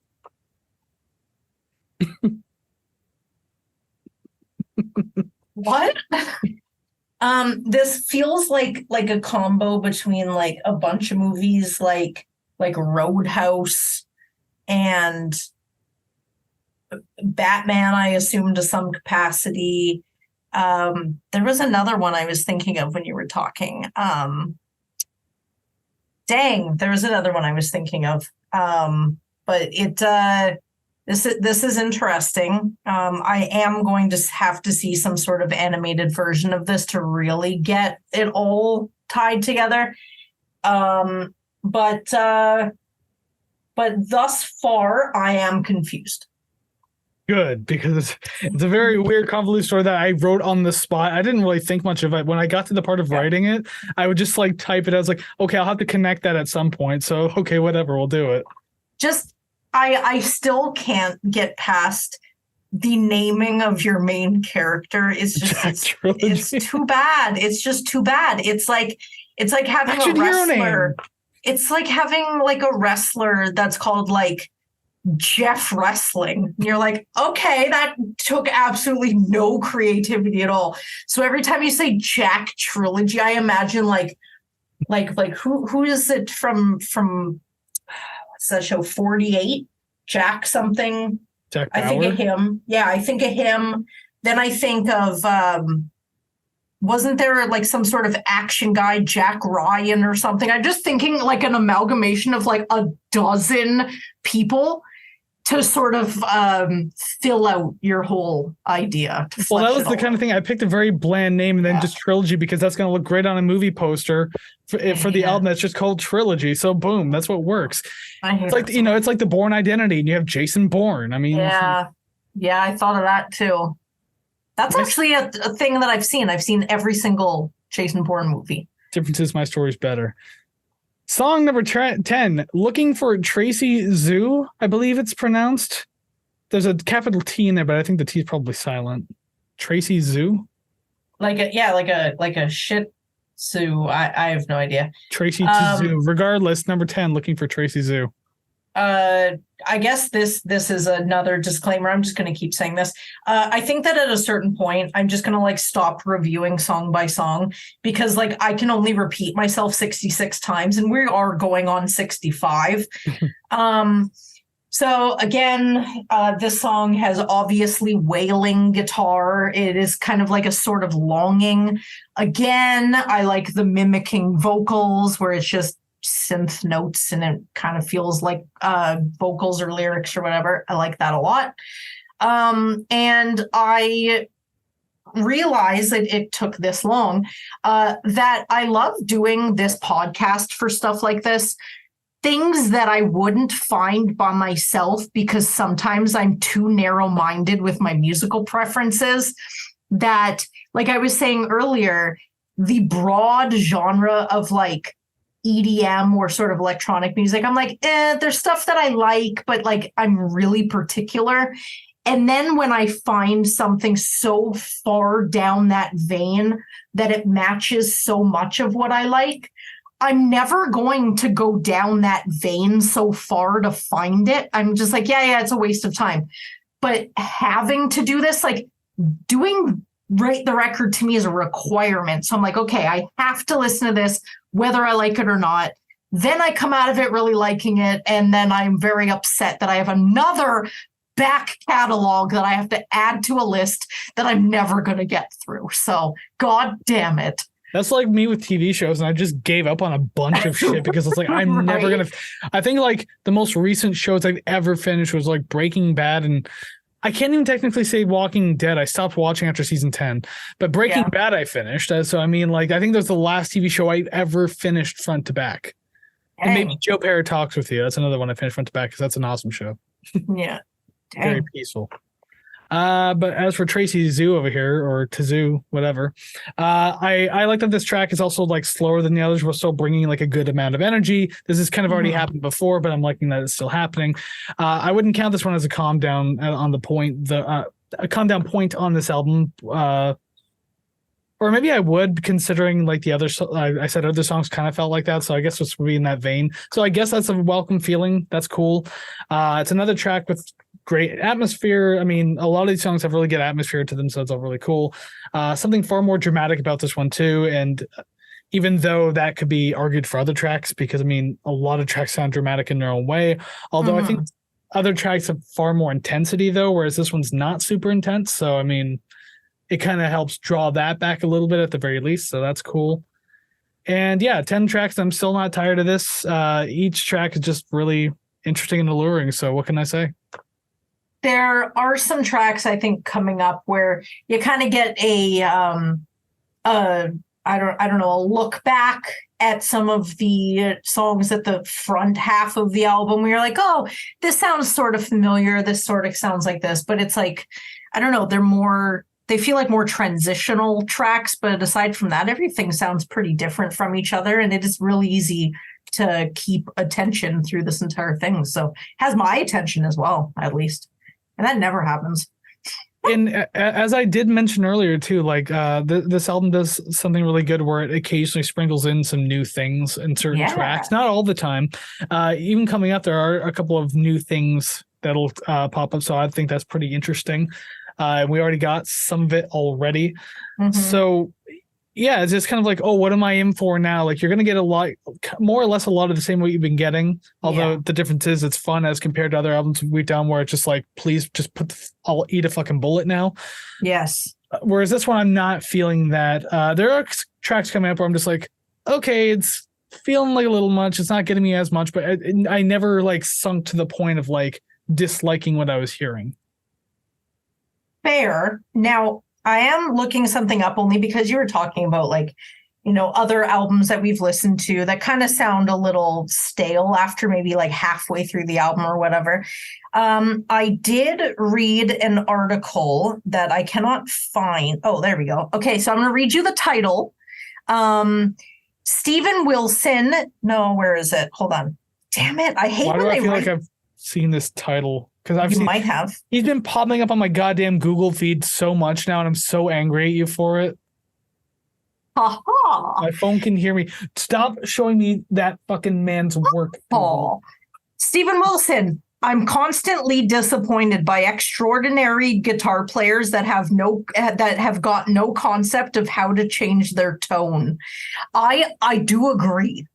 What? This feels like a combo between like a bunch of movies like Roadhouse and Batman, I assume to some capacity. There was another one I was thinking of when you were talking. There was another one I was thinking of. But this is interesting. I am going to have to see some sort of animated version of this to really get it all tied together. But thus far, I am confused. Good, because it's a very weird, convoluted story that I wrote on the spot. I didn't really think much of it. When I got to the part of writing it, I would just like type it. I was like, okay, I'll have to connect that at some point. So, okay, whatever, we'll do it. I still can't get past the naming of your main character. It's just it's too bad. It's just too bad. It's like having a wrestler. It's like having like a wrestler that's called like Jeff Wrestling. And you're like, okay, that took absolutely no creativity at all. So every time you say Jack Trilogy, I imagine like who is it from what's that show, 48? Jack something. Jack I think of him. Yeah, I think of him. Then I think of wasn't there like some sort of action guy, Jack Ryan or something? I'm just thinking like an amalgamation of like a dozen people to sort of fill out your whole idea. Well, that was the kind of thing. I picked a very bland name and then just Trilogy because that's going to look great on a movie poster for the album that's just called Trilogy. So boom, that's what works. It's like, it's like the Bourne Identity and you have Jason Bourne. I mean, yeah, I thought of that too. That's actually a thing that I've seen. I've seen every single Jason Bourne movie. Difference is my story's better. Song number 10, Looking for Tracy Zoo, I believe it's pronounced. There's a capital T in there, but I think the T is probably silent. Tracy Zoo? Like a shih tzu. I have no idea. Tracy Zoo. Regardless, number 10, Looking for Tracy Zoo. I guess this is another disclaimer. I'm just going to keep saying this. I think that at a certain point, I'm just going to like stop reviewing song by song because like I can only repeat myself 66 times and we are going on 65. So again, this song has obviously wailing guitar. It is kind of like a sort of longing. Again, I like the mimicking vocals where it's just synth notes and it kind of feels like vocals or lyrics or whatever. I like that a lot. And I realized that it took this long, that I love doing this podcast for stuff like this. Things that I wouldn't find by myself because sometimes I'm too narrow-minded with my musical preferences that, like I was saying earlier, the broad genre of like EDM or sort of electronic music, I'm like, there's stuff that I like, but like I'm really particular. And then when I find something so far down that vein that it matches so much of what I like, I'm never going to go down that vein so far to find it. I'm just like, yeah, it's a waste of time. But having to do this, like doing Rate the Record to me is a requirement. So I'm like, okay, I have to listen to this, whether I like it or not. Then I come out of it really liking it. And then I'm very upset that I have another back catalog that I have to add to a list that I'm never going to get through. So God damn it. That's like me with TV shows, and I just gave up on a bunch of shit because it's like I'm never gonna. I think like the most recent shows I've ever finished was like Breaking Bad, and I can't even technically say Walking Dead. I stopped watching after season 10, but Breaking Bad I finished. So I mean, like I think that's the last TV show I ever finished front to back. Dang. And maybe Joe Parra Talks with You. That's another one I finished front to back because that's an awesome show. Yeah, very peaceful. But as for Tracy Zoo over here, or Tazoo, whatever, I like that this track is also like slower than the others. We're still bringing like a good amount of energy. This has kind of already happened before, but I'm liking that it's still happening. I wouldn't count this one as a calm down on the point, a calm down point on this album. Or maybe I would, considering like the other, I said other songs kind of felt like that. So I guess it's really in that vein. So I guess that's a welcome feeling. That's cool. It's another track with great atmosphere. I mean, a lot of these songs have really good atmosphere to them, so it's all really cool. Something far more dramatic about this one too. And even though that could be argued for other tracks, because I mean, a lot of tracks sound dramatic in their own way. Although I think other tracks have far more intensity though, whereas this one's not super intense. So I mean, it kind of helps draw that back a little bit at the very least. So that's cool. And yeah, 10 tracks. I'm still not tired of this. Each track is just really interesting and alluring. So what can I say? There are some tracks I think coming up where you kind of get I don't know, a look back at some of the songs at the front half of the album where you're like, oh, this sounds sort of familiar. This sort of sounds like this, but it's like, I don't know, they feel like more transitional tracks, but aside from that, everything sounds pretty different from each other, and it is really easy to keep attention through this entire thing. So it has my attention as well, at least. And that never happens. And as I did mention earlier too, like this album does something really good where it occasionally sprinkles in some new things in certain tracks, not all the time. Even coming up, there are a couple of new things that'll pop up. So I think that's pretty interesting. We already got some of it already. So yeah, it's just kind of like, oh, what am I in for now? Like you're going to get a lot, more or less a lot of the same what you've been getting. Although the difference is it's fun as compared to other albums we've done where it's just like, please just I'll eat a fucking bullet now. Yes. Whereas this one, I'm not feeling that. There are tracks coming up where I'm just like, okay, it's feeling like a little much. It's not getting me as much, but I never like sunk to the point of like disliking what I was hearing. Fair. Now, I am looking something up only because you were talking about like, you know, other albums that we've listened to that kind of sound a little stale after maybe like halfway through the album or whatever. I did read an article that I cannot find. Oh, there we go. Okay, so I'm going to read you the title. Steven Wilson. No, where is it? Hold on. Damn it. I hate Why when do I they feel write. like I've seen this title? Because might have. He's been popping up on my goddamn Google feed so much now, and I'm so angry at you for it. My phone can hear me. Stop showing me that fucking man's work. Oh, Steven Wilson. I'm constantly disappointed by extraordinary guitar players that have got no concept of how to change their tone. I do agree.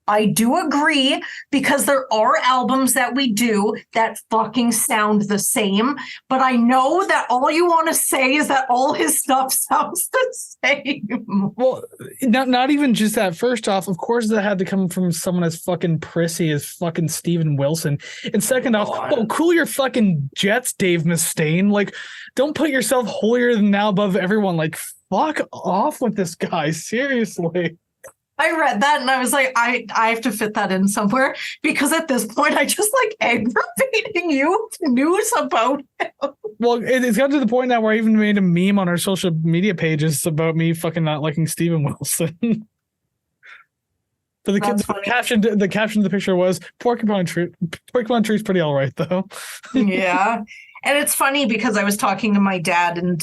I do agree because there are albums that we do that fucking sound the same, but I know that all you want to say is that all his stuff sounds the same. Well, not even just that. First off, of course, that had to come from someone as fucking prissy as fucking Steven Wilson. And second off, cool your fucking jets, Dave Mustaine. Like, don't put yourself holier than thou above everyone. Like, fuck off with this guy. Seriously. I read that and I was like, I have to fit that in somewhere because at this point I just like aggravating you with news about him. Well, it's got to the point now where I even made a meme on our social media pages about me fucking not liking Steven Wilson. But the caption of the picture was Porcupine Tree. Porcupine Tree's pretty all right though. Yeah. And it's funny because I was talking to my dad and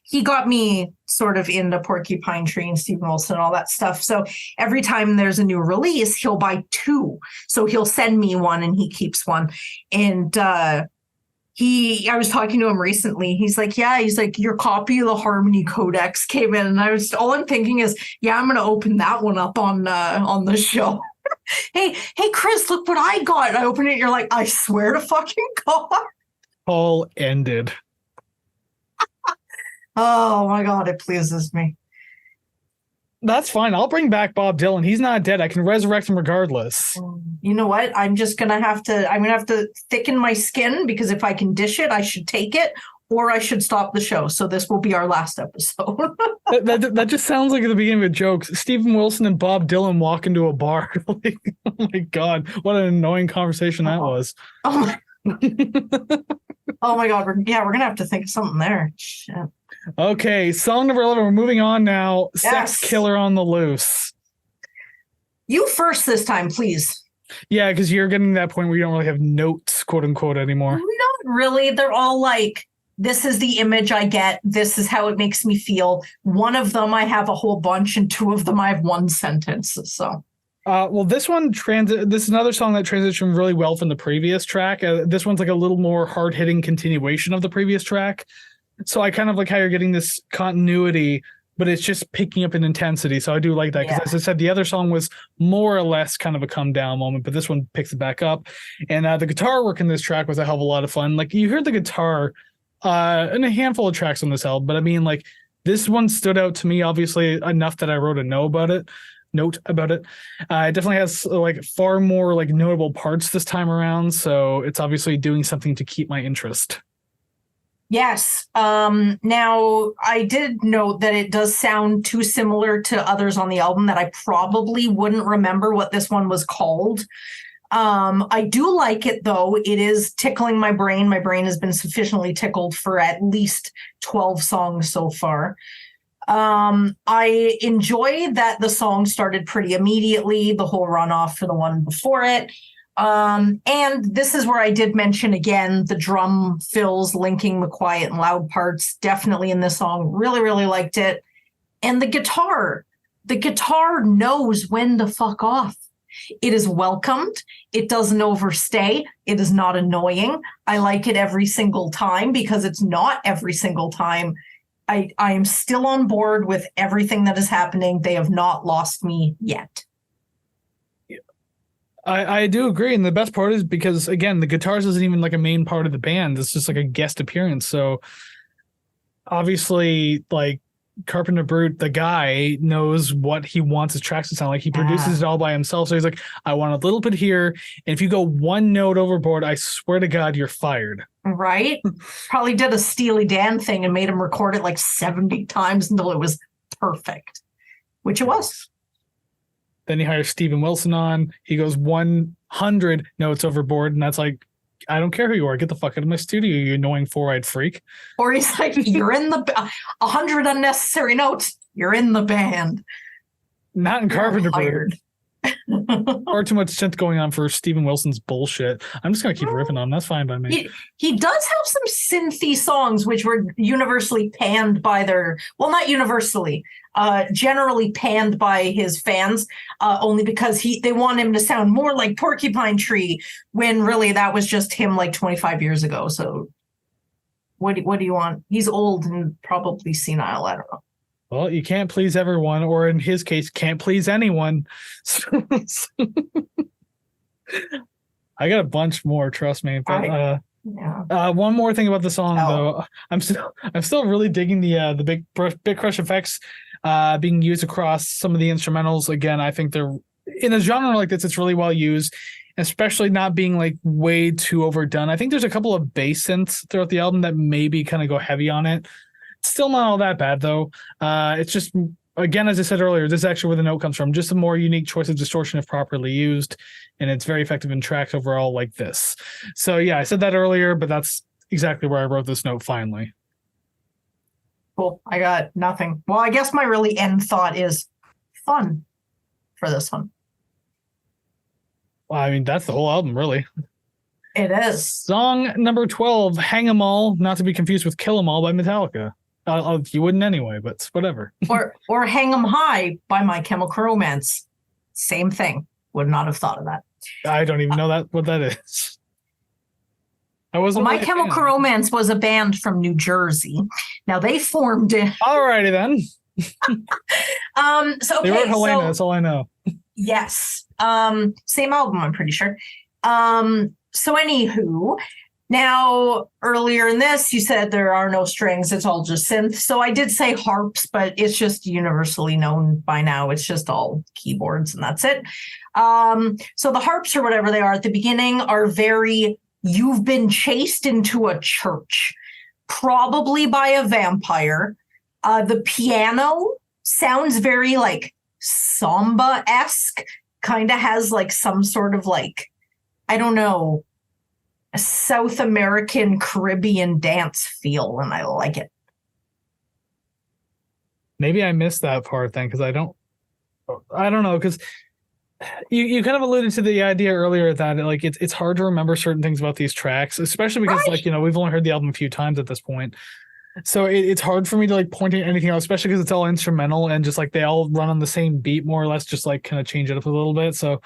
he got me sort of into Porcupine Tree and Steven Wilson and all that stuff. So every time there's a new release, he'll buy two. So he'll send me one and he keeps one. And I was talking to him recently. He's like, your copy of the Harmony Codex came in. And all I'm thinking is, yeah, I'm going to open that one up on the show. Hey, Kris, look what I got. And I open it. And you're like, I swear to fucking God. All ended. Oh my God, it pleases me. That's fine. I'll bring back Bob Dylan. He's not dead. I can resurrect him regardless. You know what? I'm gonna have to thicken my skin because if I can dish it, I should take it or I should stop the show. So this will be our last episode. that just sounds like the beginning of a joke. Steven Wilson and Bob Dylan walk into a bar. Like, oh my God, what an annoying conversation that was. Oh my Oh my God. We're gonna have to think of something there. Shit. Okay, song number 11. We're moving on now. Yes. Sex Killer on the Loose. You first this time, please. Yeah, because you're getting to that point where you don't really have notes, quote unquote, anymore. Not really. They're all like, this is the image I get. This is how it makes me feel. One of them I have a whole bunch, and two of them I have one sentence. So. Well, this one this is another song that transitioned really well from the previous track. This one's like a little more hard-hitting continuation of the previous track. So I kind of like how you're getting this continuity, but it's just picking up in intensity. So I do like that because, as I said, the other song was more or less kind of a come down moment, but this one picks it back up. And the guitar work in this track was a hell of a lot of fun. Like, you heard the guitar in a handful of tracks on this album, but I mean, like, this one stood out to me, obviously, enough that I wrote a note about it. It definitely has like far more like notable parts this time around, so it's obviously doing something to keep my interest. Yes. Now I did note that it does sound too similar to others on the album that I probably wouldn't remember what this one was called. I do like it though. It is tickling my brain. My brain has been sufficiently tickled for at least 12 songs so far. I enjoy that the song started pretty immediately, the whole runoff for the one before it. And this is where I did mention again, the drum fills linking the quiet and loud parts, definitely in this song. Really, really liked it. And the guitar knows when to fuck off. It is welcomed. It doesn't overstay. It is not annoying. I like it every single time because it's not every single time. I am still on board with everything that is happening. They have not lost me yet. I do agree. And the best part is because, again, the guitars isn't even like a main part of the band. It's just like a guest appearance. So obviously, like, Carpenter Brut, the guy, knows what he wants his tracks to sound like. He produces it all by himself. So he's like, I want a little bit here. And if you go one note overboard, I swear to God, you're fired. Right? Probably did a Steely Dan thing and made him record it like 70 times until it was perfect, which it was. Then he hires Steven Wilson on. He goes 100 notes overboard. And that's like, I don't care who you are. Get the fuck out of my studio, you annoying four-eyed freak. Or he's like, you're in the 100 unnecessary notes. You're in the band. Not in Carpenter Brut. Or too much synth going on for Steven Wilson's bullshit. I'm just gonna keep riffing on him. That's fine by me. He does have some synthy songs which were universally panned by not universally, generally panned by his fans, only because they want him to sound more like Porcupine Tree, when really that was just him like 25 years ago. So what do you want? He's old and probably senile. I don't know. Well, you can't please everyone, or in his case, can't please anyone. I got a bunch more, trust me. But one more thing about the song, though, I'm still really digging the big crush effects being used across some of the instrumentals. Again, I think they're in a genre like this. It's really well used, especially not being like way too overdone. I think there's a couple of bass synths throughout the album that maybe kind of go heavy on it. Still not all that bad, though. It's just, again, as I said earlier, this is actually where the note comes from. Just a more unique choice of distortion if properly used, and it's very effective in tracks overall like this. So, yeah, I said that earlier, but that's exactly where I wrote this note finally. Cool. I got nothing. Well, I guess my really end thought is fun for this one. Well, I mean, that's the whole album, really. It is. Song number 12, Hang 'Em All, not to be confused with Kill 'Em All by Metallica. You wouldn't anyway, but whatever. or Hang 'Em High by My Chemical Romance. Same thing. Would not have thought of that. I don't even know what that is. My Chemical Romance was a band from New Jersey. Now they formed it. Alrighty then. They wrote Helena, that's all I know. Yes. Same album, I'm pretty sure. So anywho, now earlier in this, you said there are no strings, it's all just synth. So I did say harps, but it's just universally known by now. It's just all keyboards and that's it. So the harps or whatever they are at the beginning are very, you've been chased into a church, probably by a vampire. The piano sounds very like samba-esque, kind of has like some sort of like, I don't know, South American Caribbean dance feel, and I like it. Maybe I missed that part then, because I don't know, because you kind of alluded to the idea earlier that like it's hard to remember certain things about these tracks, especially because like, you know, we've only heard the album a few times at this point. So it's hard for me to like point at anything else, especially because it's all instrumental and just like they all run on the same beat more or less, just like kind of change it up a little bit. So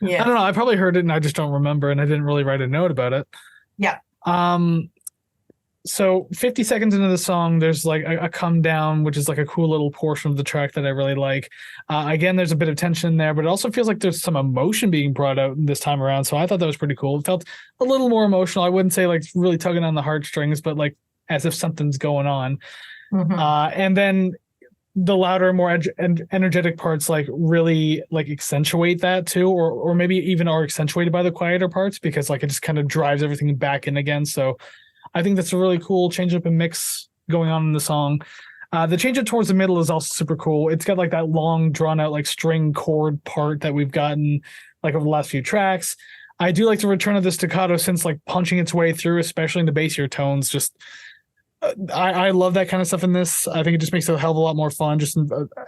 I don't know. I probably heard it and I just don't remember, and I didn't really write a note about it. Yeah. So 50 seconds into the song, there's like a come down, which is like a cool little portion of the track that I really like. Again, there's a bit of tension there, but it also feels like there's some emotion being brought out this time around. So I thought that was pretty cool. It felt a little more emotional. I wouldn't say like really tugging on the heartstrings, but like as if something's going on. Mm-hmm. And then the louder, more energetic parts like really like accentuate that too, or maybe even are accentuated by the quieter parts, because like it just kind of drives everything back in again. So I think that's a really cool change up and mix going on in the song. The change up towards the middle is also super cool. It's got like that long drawn out like string chord part that we've gotten like over the last few tracks. I do like the return of the staccato since like punching its way through, especially in the bassier tones. Just I love that kind of stuff in this. I think it just makes it a hell of a lot more fun. Just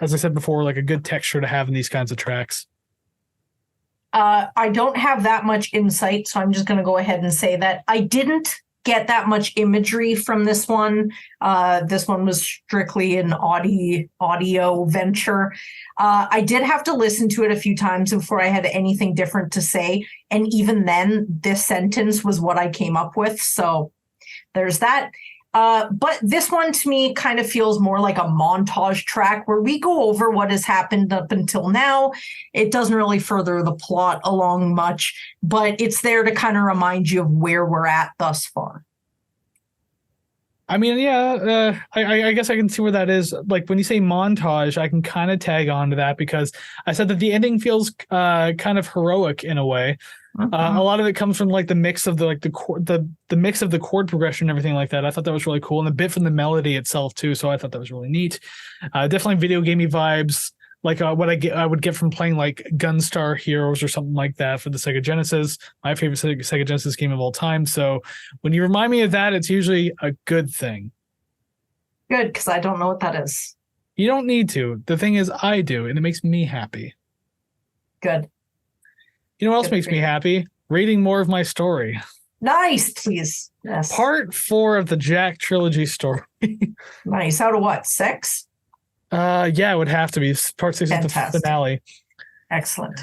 as I said before, like a good texture to have in these kinds of tracks. I don't have that much insight, so I'm just going to go ahead and say that I didn't get that much imagery from this one. This one was strictly an audio venture. I did have to listen to it a few times before I had anything different to say. And even then, this sentence was what I came up with. So there's that. But this one to me kind of feels more like a montage track where we go over what has happened up until now. It doesn't really further the plot along much, but it's there to kind of remind you of where we're at thus far. I mean, yeah, I guess I can see where that is. Like when you say montage, I can kind of tag on to that, because I said that the ending feels kind of heroic in a way. A lot of it comes from like the mix of the mix of the chord progression and everything like that. I thought that was really cool, and a bit from the melody itself too. So I thought that was really neat. Definitely video gamey vibes, like what I would get from playing like Gunstar Heroes or something like that for the Sega Genesis, my favorite Sega Genesis game of all time. So when you remind me of that, it's usually a good thing. Good, because I don't know what that is. You don't need to. The thing is, I do, and it makes me happy. Good. You know what else makes me happy? Reading more of my story. Nice, please. Yes. Part 4 of the Jack trilogy story. Nice. Out of what? 6? Yeah, it would have to be. Part 6 is the finale. Excellent.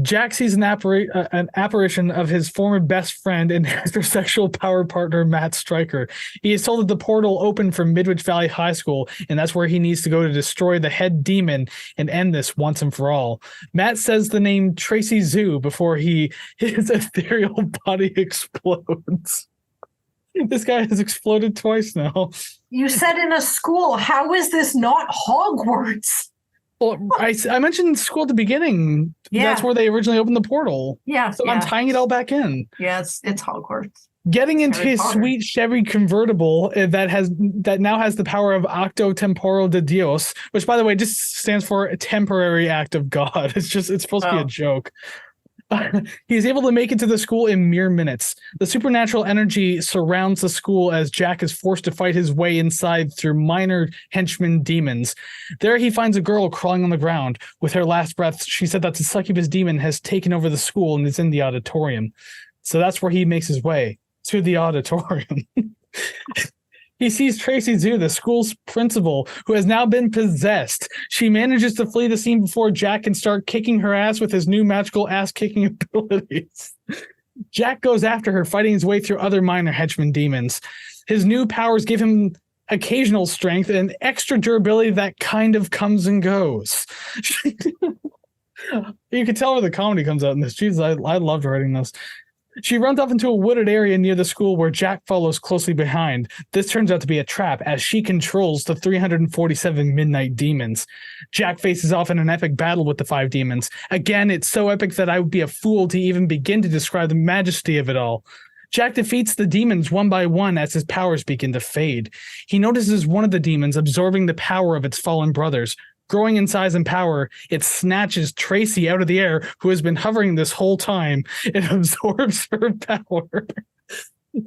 Jack sees an apparition of his former best friend and heterosexual power partner, Matt Stryker. He is told that the portal opened from Midwich Valley High School, and that's where he needs to go to destroy the head demon and end this once and for all. Matt says the name Tracy Zoo before his ethereal body explodes. This guy has exploded twice now. You said in a school. How is this not Hogwarts? Well, I mentioned school at the beginning. Yeah. That's where they originally opened the portal. Yeah. So I'm tying it all back in. Yeah, it's Hogwarts. Getting into his sweet Chevy convertible that now has the power of Acto Temporal de Dios, which, by the way, just stands for a temporary act of God. It's supposed to be a joke. He's able to make it to the school in mere minutes. The supernatural energy surrounds the school as Jack is forced to fight his way inside through minor henchmen demons. There he finds a girl crawling on the ground. With her last breath, she said that the succubus demon has taken over the school and is in the auditorium. So that's where he makes his way, to the auditorium. He sees Tracy Zoo, the school's principal, who has now been possessed. She manages to flee the scene before Jack can start kicking her ass with his new magical ass-kicking abilities. Jack goes after her, fighting his way through other minor henchmen demons. His new powers give him occasional strength and extra durability that kind of comes and goes. You can tell where the comedy comes out in this. Jesus, I loved writing this. She runs off into a wooded area near the school where Jack follows closely behind. This turns out to be a trap as she controls the 347 midnight demons. Jack faces off in an epic battle with the 5 demons. Again, it's so epic that I would be a fool to even begin to describe the majesty of it all. Jack defeats the demons one by one as his powers begin to fade. He notices one of the demons absorbing the power of its fallen brothers. Growing in size and power, it snatches Tracy out of the air, who has been hovering this whole time. It absorbs her power.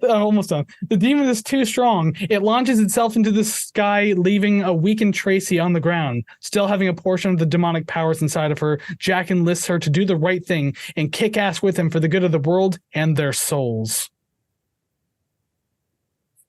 Almost done. The demon is too strong. It launches itself into the sky, leaving a weakened Tracy on the ground. Still having a portion of the demonic powers inside of her, Jack enlists her to do the right thing and kick ass with him for the good of the world and their souls.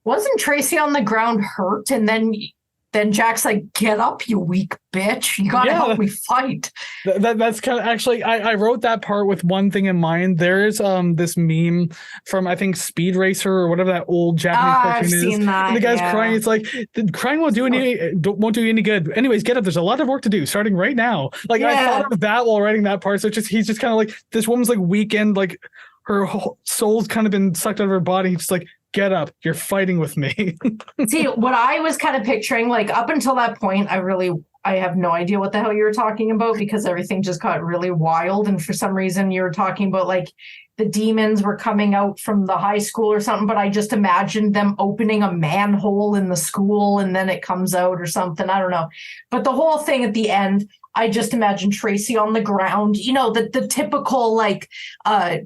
Wasn't Tracy on the ground hurt? And then Jack's like, get up, you weak bitch. You gotta help me fight. That's kind of actually, I wrote that part with one thing in mind. There's this meme from, I think, Speed Racer or whatever that old Japanese cartoon I've is. seen that, and the guy's crying. It's like, the crying won't do you any good. Anyways, get up. There's a lot of work to do starting right now. Like, I thought of that while writing that part. So he's just kind of like, this woman's like weakened, like her whole soul's kind of been sucked out of her body. He's just like, get up, you're fighting with me. See, what I was kind of picturing, like up until that point, I have no idea what the hell you were talking about because everything just got really wild. And for some reason you were talking about like the demons were coming out from the high school or something, but I just imagined them opening a manhole in the school and then it comes out or something. I don't know. But the whole thing at the end, I just imagine Tracy on the ground, you know, the typical like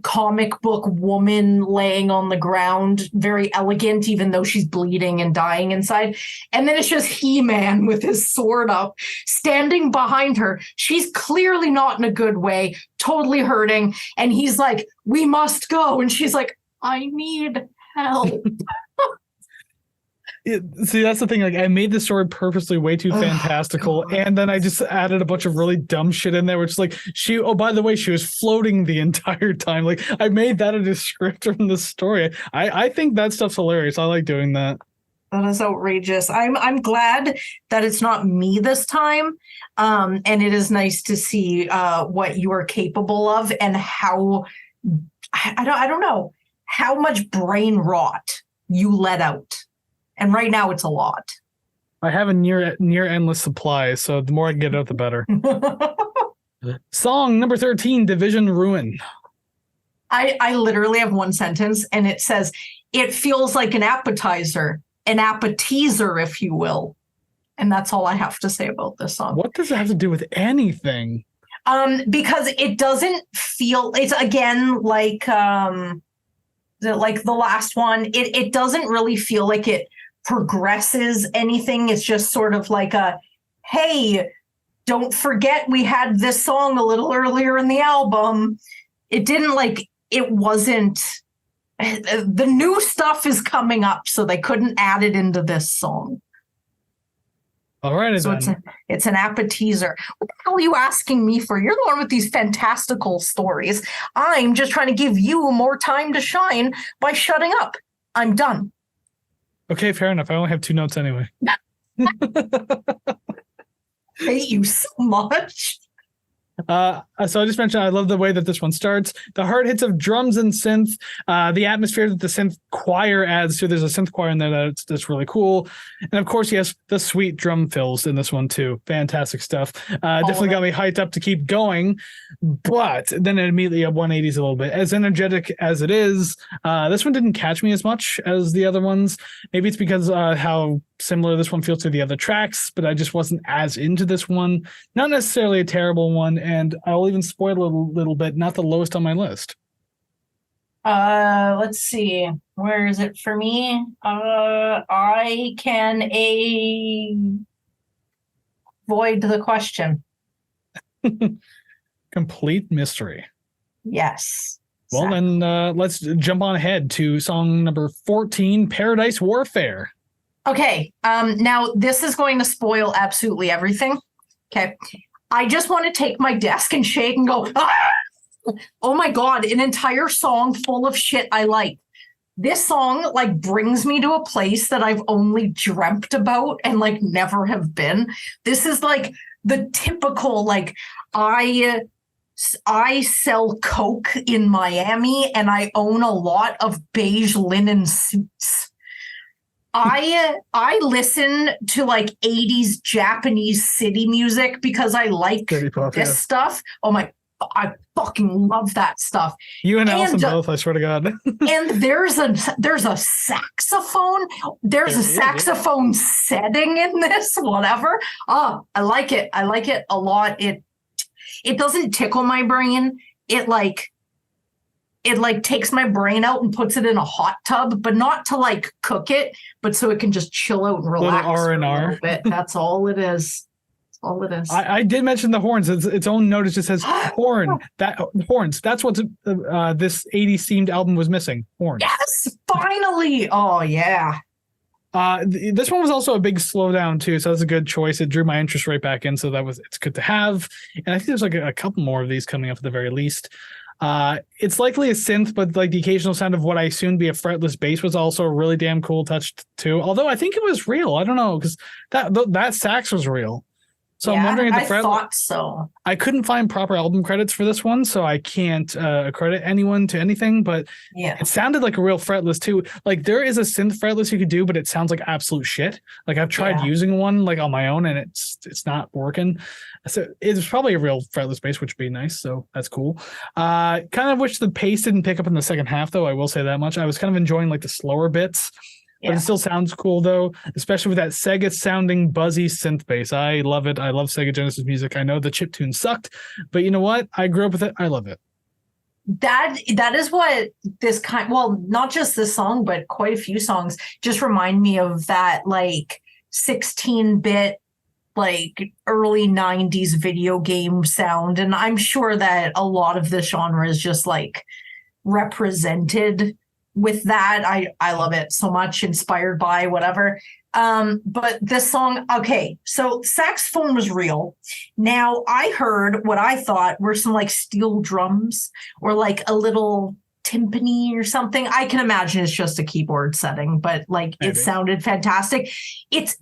comic book woman laying on the ground, very elegant, even though she's bleeding and dying inside. And then it's just He-Man with his sword up, standing behind her. She's clearly not in a good way, totally hurting. And he's like, we must go. And she's like, I need help. See, that's the thing. Like, I made the story purposely way too fantastical, and then I just added a bunch of really dumb shit in there, which is like by the way, she was floating the entire time. Like, I made that a descriptor in the story. I think that stuff's hilarious. I like doing that. That is outrageous. I'm glad that it's not me this time, and it is nice to see what you are capable of and how I don't know how much brain rot you let out. And right now it's a lot. I have a near endless supply, so the more I can get out, the better. Song number 13, Division Ruin. I literally have one sentence, and it says, it feels like an appetizer, if you will. And that's all I have to say about this song. What does it have to do with anything? Because it doesn't feel, it's again like the last one. It doesn't really feel like it progresses anything. It's just sort of like hey, don't forget we had this song a little earlier in the album. It wasn't, the new stuff is coming up, so they couldn't add it into this song. All right, so it's an appetizer. What the hell are you asking me for? You're the one with these fantastical stories. I'm just trying to give you more time to shine by shutting up. I'm done. Okay, fair enough. I only have 2 notes anyway. I hate you so much. So I just mentioned I love the way that this one starts. The hard hits of drums and synth, the atmosphere that the synth choir adds to. There's a synth choir in there that's really cool. And of course, yes, the sweet drum fills in this one too. Fantastic stuff. Definitely got me hyped up to keep going. But then it immediately at 180s a little bit. As energetic as it is, this one didn't catch me as much as the other ones. Maybe it's because how similar this one feels to the other tracks, but I just wasn't as into this one. Not necessarily a terrible one, and I'll even spoil a little bit, not the lowest on my list. Let's see. Where is it for me? I can avoid the question. Complete mystery. Yes. Well, exactly. Then let's jump on ahead to song number 14, Paradise Warfare. Okay. Now this is going to spoil absolutely everything. Okay. I just want to take my desk and shake and go, ah! Oh my God, an entire song full of shit I like. This song like brings me to a place that I've only dreamt about and like never have been. This is like the typical, like I sell coke in Miami and I own a lot of beige linen suits. I listen to like 80s Japanese city music because I like this stuff. Oh my, I fucking love that stuff. You and Allison both, I swear to God. And there's a saxophone. There's a saxophone setting in this, whatever. Oh, I like it. I like it a lot. It doesn't tickle my brain. It like it like takes my brain out and puts it in a hot tub, but not to like cook it, but so it can just chill out and relax for a little bit. That's all it is. That's all it is. I did mention the horns. Its own notice just says horn. Horns. That's what this 80s themed album was missing. Horns. Yes, finally. Oh yeah. This one was also a big slowdown too, so that's a good choice. It drew my interest right back in, so it's good to have. And I think there's like a couple more of these coming up at the very least. It's likely a synth, but like the occasional sound of what I assume to be a fretless bass was also a really damn cool touch too. Although I think it was real. I don't know, because that sax was real. So I'm wondering if I thought so. I couldn't find proper album credits for this one, so I can't credit anyone to anything, but it sounded like a real fretless too. Like there is a synth fretless you could do, but it sounds like absolute shit. Like I've tried using one like on my own and it's not working. So it's probably a real fretless bass, which would be nice. So that's cool. Kind of wish the pace didn't pick up in the second half though. I will say that much. I was kind of enjoying like the slower bits. But it still sounds cool, though, especially with that Sega-sounding buzzy synth bass. I love it. I love Sega Genesis music. I know the chiptune sucked, but you know what? I grew up with it. I love it. That is what this not just this song, but quite a few songs just remind me of that, like, 16-bit, like, early 90s video game sound. And I'm sure that a lot of this genre is just, like, represented with that. I love it so much, inspired by whatever. But this song, okay, so saxophone was real. Now I heard what I thought were some like steel drums or like a little timpani or something. I can imagine it's just a keyboard setting, but like it sounded fantastic. It's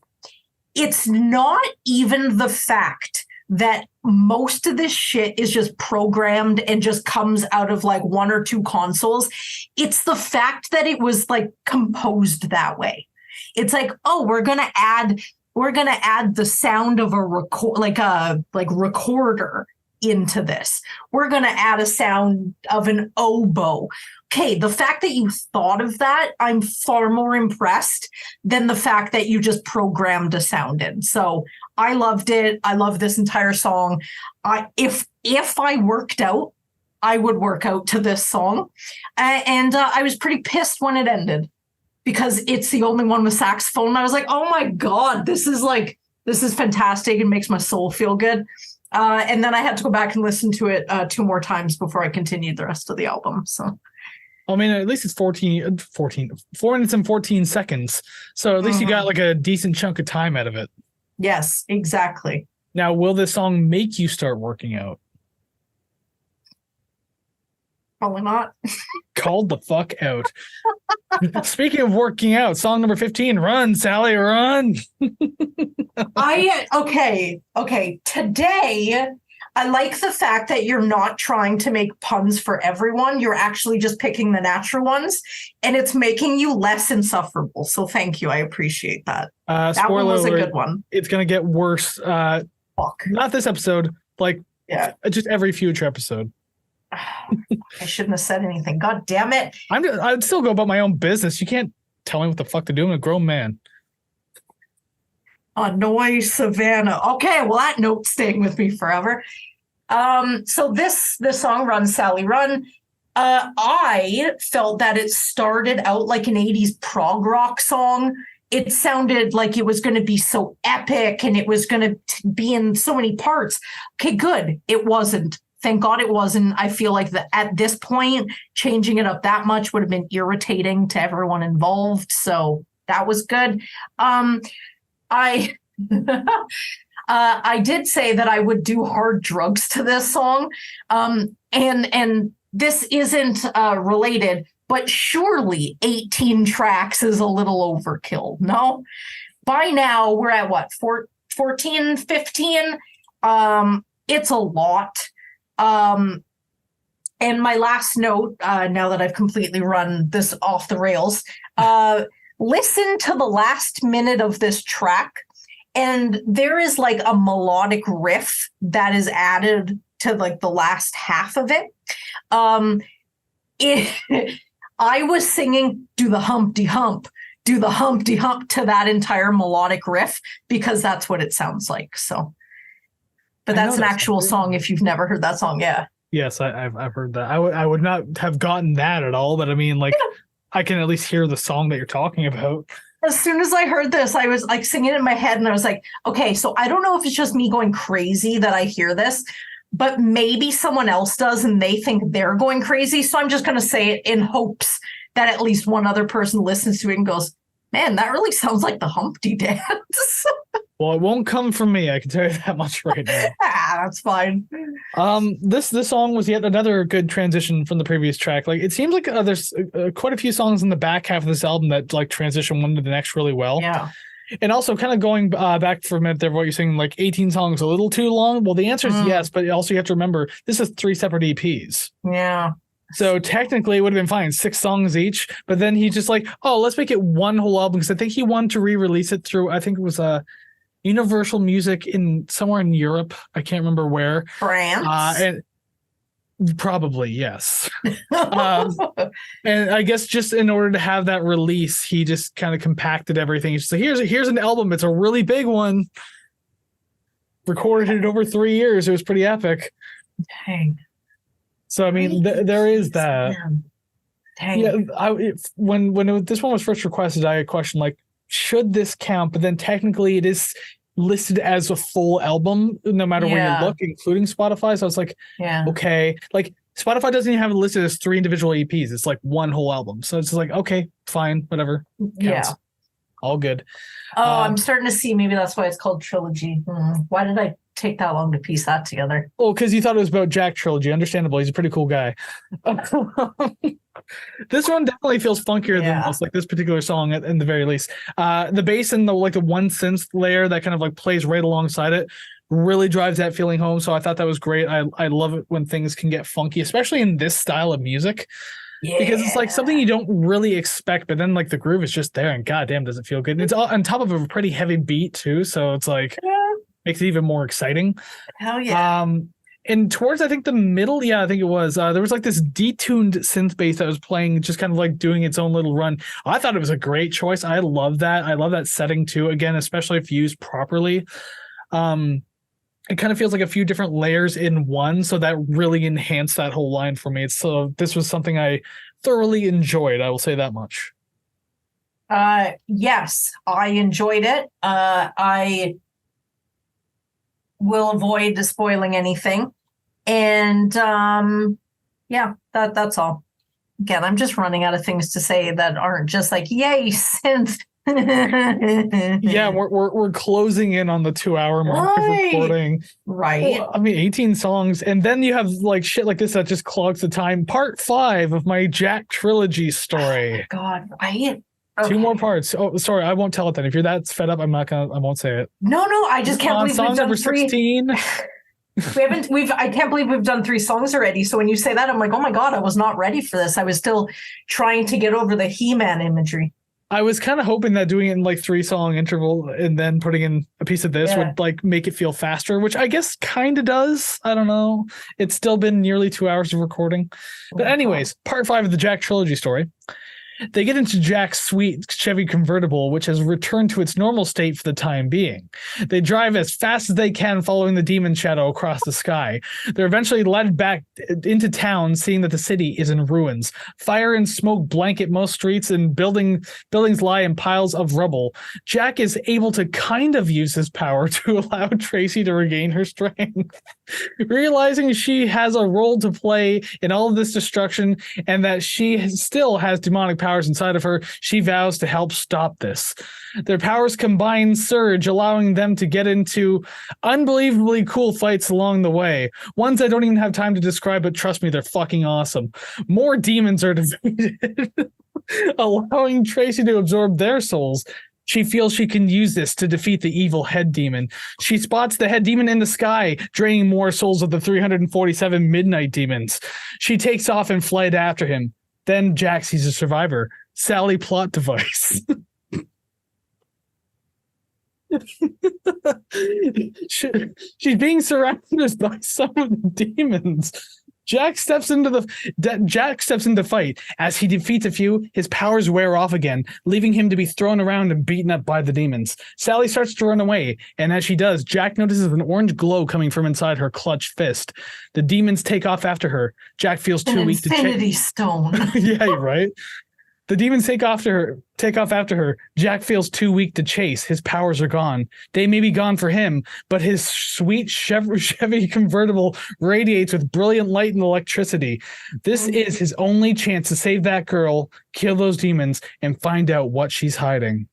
not even the fact that most of this shit is just programmed and just comes out of like one or two consoles. It's the fact that it was like composed that way. It's like, oh, we're gonna add the sound of a recorder into this. We're gonna add a sound of an oboe. Okay, the fact that you thought of that, I'm far more impressed than the fact that you just programmed a sound in. So I loved it. I love this entire song. If I worked out, I would work out to this song. And I was pretty pissed when it ended because it's the only one with saxophone. And I was like, oh my God, this is fantastic. It makes my soul feel good. And then I had to go back and listen to it 2 more times before I continued the rest of the album. So. I mean, at least it's 4 minutes and 14 seconds. So at least you got like a decent chunk of time out of it. Yes, exactly. Now, will this song make you start working out? Probably not. Called the fuck out. Speaking of working out, song number 15, Run, Sally, Run. Okay. Today, I like the fact that you're not trying to make puns for everyone. You're actually just picking the natural ones, and it's making you less insufferable. So thank you. I appreciate that. That one was a good one. It's going to get worse. Fuck. Not this episode. Like, just every future episode. I shouldn't have said anything. God damn it. I'd still go about my own business. You can't tell me what the fuck to do. I'm a grown man. Annoy Savannah. Okay, well, that note's staying with me forever. So this song, Run, Sally, Run, I felt that it started out like an 80s prog rock song. It sounded like it was going to be so epic and it was going to be in so many parts. Okay, good. It wasn't. Thank God it wasn't. I feel like at this point, changing it up that much would have been irritating to everyone involved. So that was good. I did say that I would do hard drugs to this song. And this isn't related, but surely 18 tracks is a little overkill. No? By now we're at what? 14, 15? It's a lot. And my last note, now that I've completely run this off the rails, listen to the last minute of this track, and there is like a melodic riff that is added to like the last half of it. I was singing "Do the Humpty Hump, do the Humpty Hump" to that entire melodic riff because that's what it sounds like. So, but that's an actual song if you've never heard that song. Yeah. Yes, I've heard that. I would not have gotten that at all, but I mean, like, I can at least hear the song that you're talking about. As soon as I heard this, I was like singing it in my head, and I was like, okay, so I don't know if it's just me going crazy that I hear this, but maybe someone else does and they think they're going crazy. So I'm just going to say it in hopes that at least one other person listens to it and goes, man, that really sounds like the Humpty Dance. Well, it won't come from me. I can tell you that much right now. That's fine. This song was yet another good transition from the previous track. Like, it seems like there's quite a few songs in the back half of this album that like transition one to the next really well. Yeah. And also, kind of going back for a minute there, what you're saying, like 18 songs a little too long. Well, the answer is yes, but also you have to remember this is 3 separate EPs. Yeah. So technically, it would have been fine, 6 songs each. But then he just like, oh, let's make it one whole album, because I think he wanted to re-release it through, I think it was Universal Music in somewhere in Europe. I can't remember where. France. And probably yes. And I guess just in order to have that release, he just kind of compacted everything. He's just like, here's an album. It's a really big one. Recorded it over 3 years. It was pretty epic. Dang. So I mean, there is that. Dang. Yeah, when this one was first requested, I had a question like, should this count? But then technically, it is listed as a full album, no matter where you look, including Spotify. So I was like, okay, like Spotify doesn't even have it listed as 3 individual EPs. It's like one whole album. So it's like, okay, fine, whatever. Counts. Yeah. All good. Oh, I'm starting to see. Maybe that's why it's called Trilogy. Why did I take that long to piece that together? Oh, because you thought it was about Jack Trilogy. Understandable. He's a pretty cool guy. This one definitely feels funkier than most, like this particular song in the very least. The bass and the one synth layer that kind of like plays right alongside it really drives that feeling home. So I thought that was great. I love it when things can get funky, especially in this style of music. Yeah. Because it's like something you don't really expect, but then like the groove is just there, and goddamn, does it feel good. And it's all on top of a pretty heavy beat too, so it's like makes it even more exciting. Hell yeah. And towards I think the middle, I think it was there was like this detuned synth bass that was playing, just kind of like doing its own little run. I thought it was a great choice. I love that. I love that setting too. Again, especially if used properly. It kind of feels like a few different layers in one, so that really enhanced that whole line for me. So this was something I thoroughly enjoyed. I will say that much. Yes, I enjoyed it. I will avoid spoiling anything. And that's all. Again, I'm just running out of things to say that aren't just like, yay, synth. Yeah, we're closing in on the 2-hour mark of recording. Right. Well, I mean, 18 songs, and then you have like shit like this that just clogs the time. Part 5 of my Jack Trilogy story. Oh God, right? Okay. 2 more parts. Oh, sorry, I won't tell it then. If you're that fed up, I won't say it. No, I just can't believe song we've done number 3. 16. I can't believe we've done 3 songs already. So when you say that, I'm like, oh my God, I was not ready for this. I was still trying to get over the He-Man imagery. I was kind of hoping that doing it in like 3-song interval and then putting in a piece of this would like make it feel faster, which I guess kind of does. I don't know. It's still been nearly 2 hours of recording. But anyways, part 5 of the Jack Trilogy story. They get into Jack's sweet Chevy convertible, which has returned to its normal state for the time being. They drive as fast as they can, following the demon shadow across the sky. They're eventually led back into town, seeing that the city is in ruins. Fire and smoke blanket most streets, and buildings lie in piles of rubble. Jack is able to kind of use his power to allow Tracy to regain her strength. Realizing she has a role to play in all of this destruction, and that she still has demonic powers inside of her, she vows to help stop this. Their powers combine surge, allowing them to get into unbelievably cool fights along the way. Ones I don't even have time to describe, but trust me, they're fucking awesome. More demons are defeated, allowing Tracy to absorb their souls. She feels she can use this to defeat the evil head demon. She spots the head demon in the sky, draining more souls of the 347 midnight demons. She takes off in flight after him. Then Jack sees a survivor, Sally plot device. She's being surrounded by some of the demons. Jack steps into the fight. As he defeats a few, his powers wear off again, leaving him to be thrown around and beaten up by the demons. Sally starts to run away, and as she does, Jack notices an orange glow coming from inside her clutched fist. The demons take off after her. Jack feels too weak to chase. Infinity Stone. Yeah, you're right. The demons take off after her. Jack feels too weak to chase. His powers are gone. They may be gone for him, but his sweet Chevy convertible radiates with brilliant light and electricity. This is his only chance to save that girl, kill those demons, and find out what she's hiding.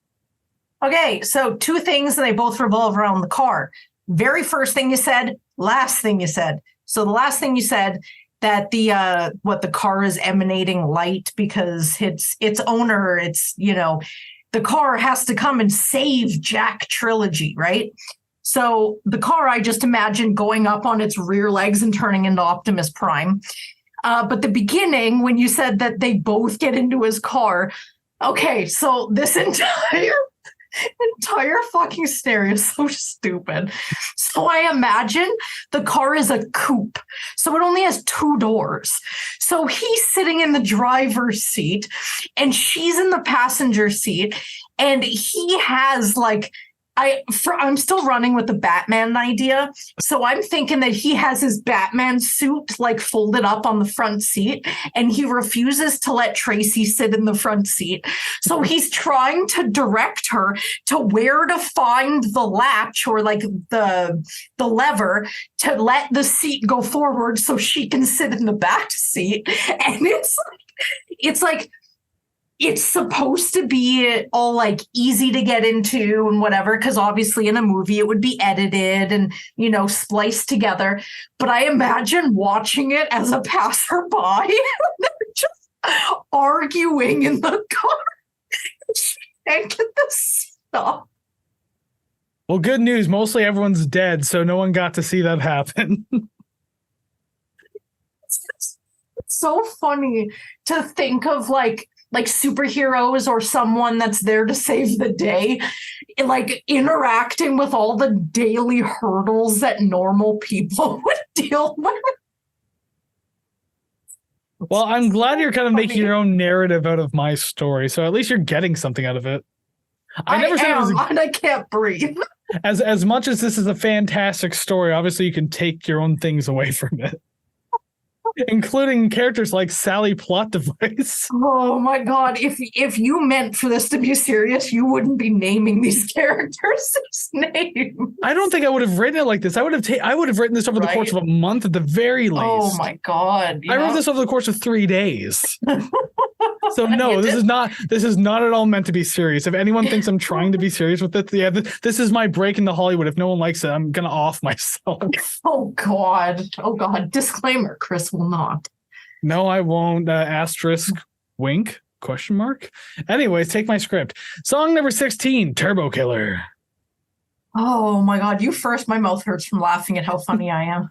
Okay, so two things, and they both revolve around the car. Very first thing you said, last thing you said. So the last thing you said, that the car is emanating light because its owner, the car has to come and save Jack Trilogy, right? So the car, I just imagine going up on its rear legs and turning into Optimus Prime. But the beginning, when you said that they both get into his car, okay, so this entire fucking scenario is so stupid. So I imagine the car is a coupe. So it only has two doors. So he's sitting in the driver's seat and she's in the passenger seat. And he has I'm still running with the Batman idea. So I'm thinking that he has his Batman suit folded up on the front seat and he refuses to let Tracy sit in the front seat. So he's trying to direct her to where to find the latch or the lever to let the seat go forward so she can sit in the back seat. And it's supposed to be all easy to get into and whatever, because obviously in a movie it would be edited and, spliced together. But I imagine watching it as a passerby. They're just arguing in the car. She can't get this stuff. Well, good news. Mostly everyone's dead, so no one got to see that happen. It's so funny to think of superheroes or someone that's there to save the day, interacting with all the daily hurdles that normal people would deal with. Well, I'm glad you're kind of making your own narrative out of my story, so at least you're getting something out of it. I can't breathe. As much as this is a fantastic story, obviously you can take your own things away from it. Including characters like Sally Plot Device. Oh my God. If you meant for this to be serious, you wouldn't be naming these characters names. I don't think I would have written it like this. I would have written this over the course of a month at the very least. Oh my God. I wrote this over the course of 3 days. So no, this is not at all meant to be serious. If anyone thinks I'm trying to be serious with it, yeah, this is my break into Hollywood. If no one likes it, I'm gonna off myself. Oh God. Disclaimer, Kris will not. No, I won't. Asterisk wink question mark. Anyways, take my script. Song number 16, Turbo Killer. Oh my God, you first. My mouth hurts from laughing at how funny I am.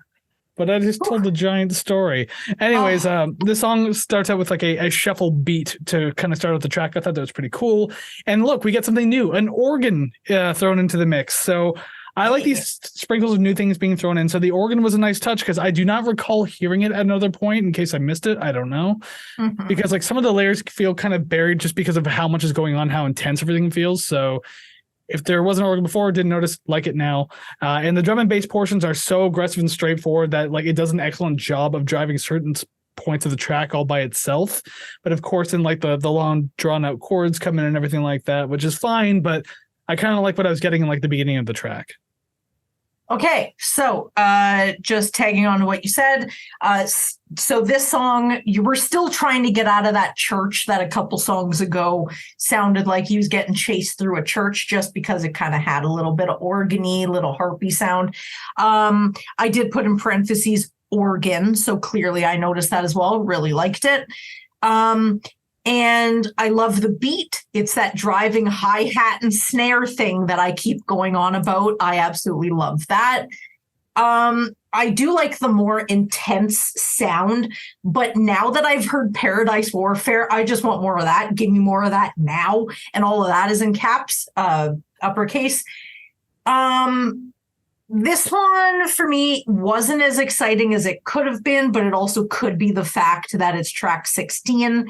But I just told the giant story. Anyways, the song starts out with a shuffle beat to kind of start out the track. I thought that was pretty cool. And look, we get something new, an organ thrown into the mix. So I like these sprinkles of new things being thrown in. So the organ was a nice touch because I do not recall hearing it at another point. In case I missed it, I don't know. Mm-hmm. Because some of the layers feel kind of buried just because of how much is going on, how intense everything feels. So if there wasn't an organ before, didn't notice, like it now. And the drum and bass portions are so aggressive and straightforward that it does an excellent job of driving certain points of the track all by itself. But of course, in the long drawn out chords come in and everything like that, which is fine. But I kind of like what I was getting in the beginning of the track. Okay, so just tagging on to what you said. So this song, you were still trying to get out of that church that a couple songs ago sounded like he was getting chased through a church, just because it kind of had a little bit of organ-y, little harpy sound. I did put in parentheses organ, so clearly I noticed that as well. Really liked it. And I love the beat. It's that driving hi-hat and snare thing that I keep going on about. I absolutely love that. I do like the more intense sound, but now that I've heard Paradise Warfare, I just want more of that. Give me more of that now. And all of that is in caps, uppercase. This one for me wasn't as exciting as it could have been, but it also could be the fact that it's track 16.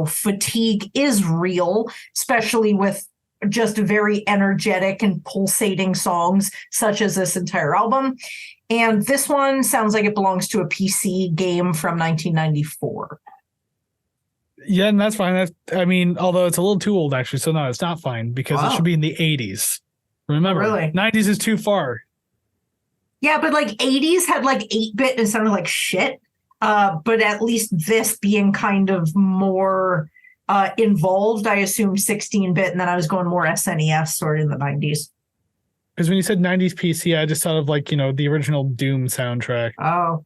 Fatigue is real, especially with just very energetic and pulsating songs such as this entire album. And this one sounds like it belongs to a PC game from 1994. Yeah, and that's fine. Although it's a little too old, actually. So no, it's not fine because it should be in the 80s. Remember, really? 90s is too far. Yeah, but 80s had 8-bit and sounded like shit. But at least this being kind of more involved, I assumed 16-bit, and then I was going more SNES sort of in the 90s. Because when you said 90s PC, I just thought of the original Doom soundtrack. Oh.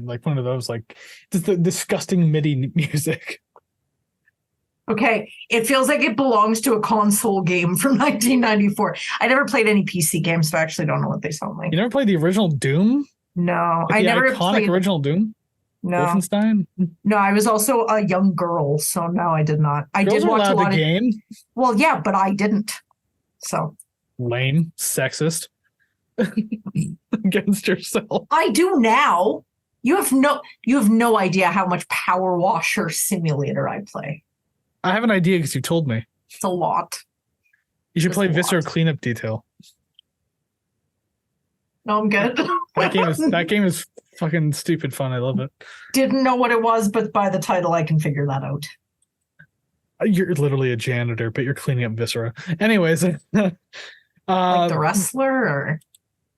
Like one of those, just the disgusting MIDI music. Okay, it feels like it belongs to a console game from 1994. I never played any PC games, so I actually don't know what they sound like. You never played the original Doom? No, I never played original Doom. No, Wolfenstein. No, I was also a young girl, so no, I did not. I Girls did watch a lot of game. Well, yeah, but I didn't. So lame, sexist against yourself. I do now. You have no idea how much Power Washer Simulator I play. I have an idea because you told me. It's a lot. You should play Viscera Cleanup Detail. No, I'm good. That game is fucking stupid fun. I love it. Didn't know what it was, but by the title, I can figure that out. You're literally a janitor, but you're cleaning up Viscera. Anyways. Like the wrestler, or?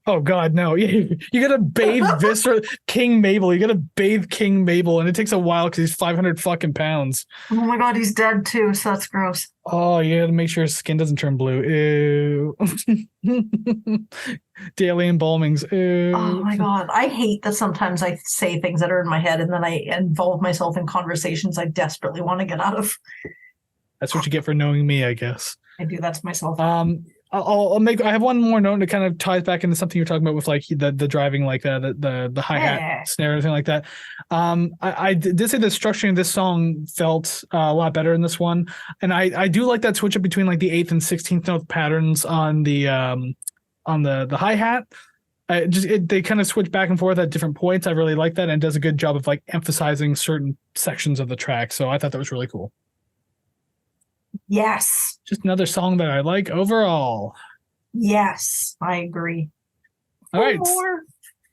Oh God, no! You gotta bathe Viscera, King Mabel. You gotta bathe King Mabel, and it takes a while because he's 500 fucking pounds. Oh my God, he's dead too, so that's gross. Oh, you gotta make sure his skin doesn't turn blue. Ew. Daily embalmings. Ew. Oh my God, I hate that sometimes I say things that are in my head, and then I involve myself in conversations I desperately want to get out of. That's what you get for knowing me, I guess. I do that to myself. I have one more note that kind of ties back into something you're talking about with the driving, the hi-hat snare, everything like that. I did say the structuring of this song felt a lot better in this one, and I do like that switch up between the 8th and 16th note patterns on the hi-hat. They kind of switch back and forth at different points. I really like that, and it does a good job of emphasizing certain sections of the track. So I thought that was really cool. Yes. Just another song that I like overall. Yes, I agree. All right.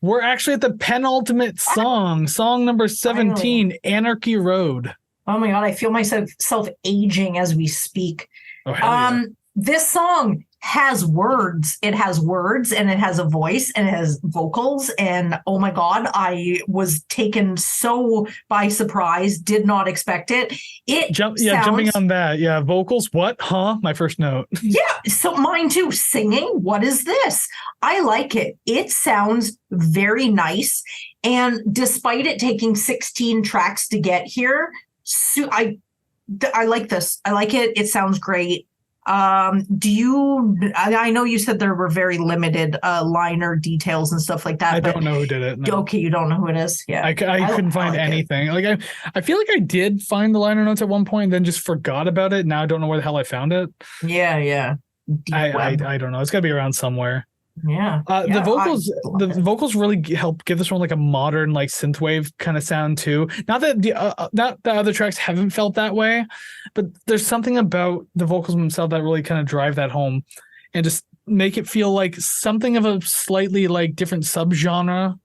We're actually at the penultimate song number 17, Anarchy Road. Oh my God, I feel myself aging as we speak. Oh, hell yeah. This song has words. It has words, and it has a voice, and it has vocals. And oh my God, I was taken so by surprise. Did not expect it. Jumping on that. Yeah, vocals. What? Huh? My first note. Yeah, so mine too. Singing. What is this? I like it. It sounds very nice. And despite it taking 16 tracks to get here, I like this. I like it. It sounds great. I know you said there were very limited liner details and stuff like that. I don't know who did it. No. Okay, you don't know who it is. Yeah, I couldn't find anything. I feel like I did find the liner notes at one point, and then just forgot about it. Now I don't know where the hell I found it. Yeah. I don't know. It's got to be around somewhere. Yeah. The vocals really help give this one a modern synthwave kind of sound too. Not that the other tracks haven't felt that way, but there's something about the vocals themselves that really kind of drive that home and just make it feel like something of a slightly different subgenre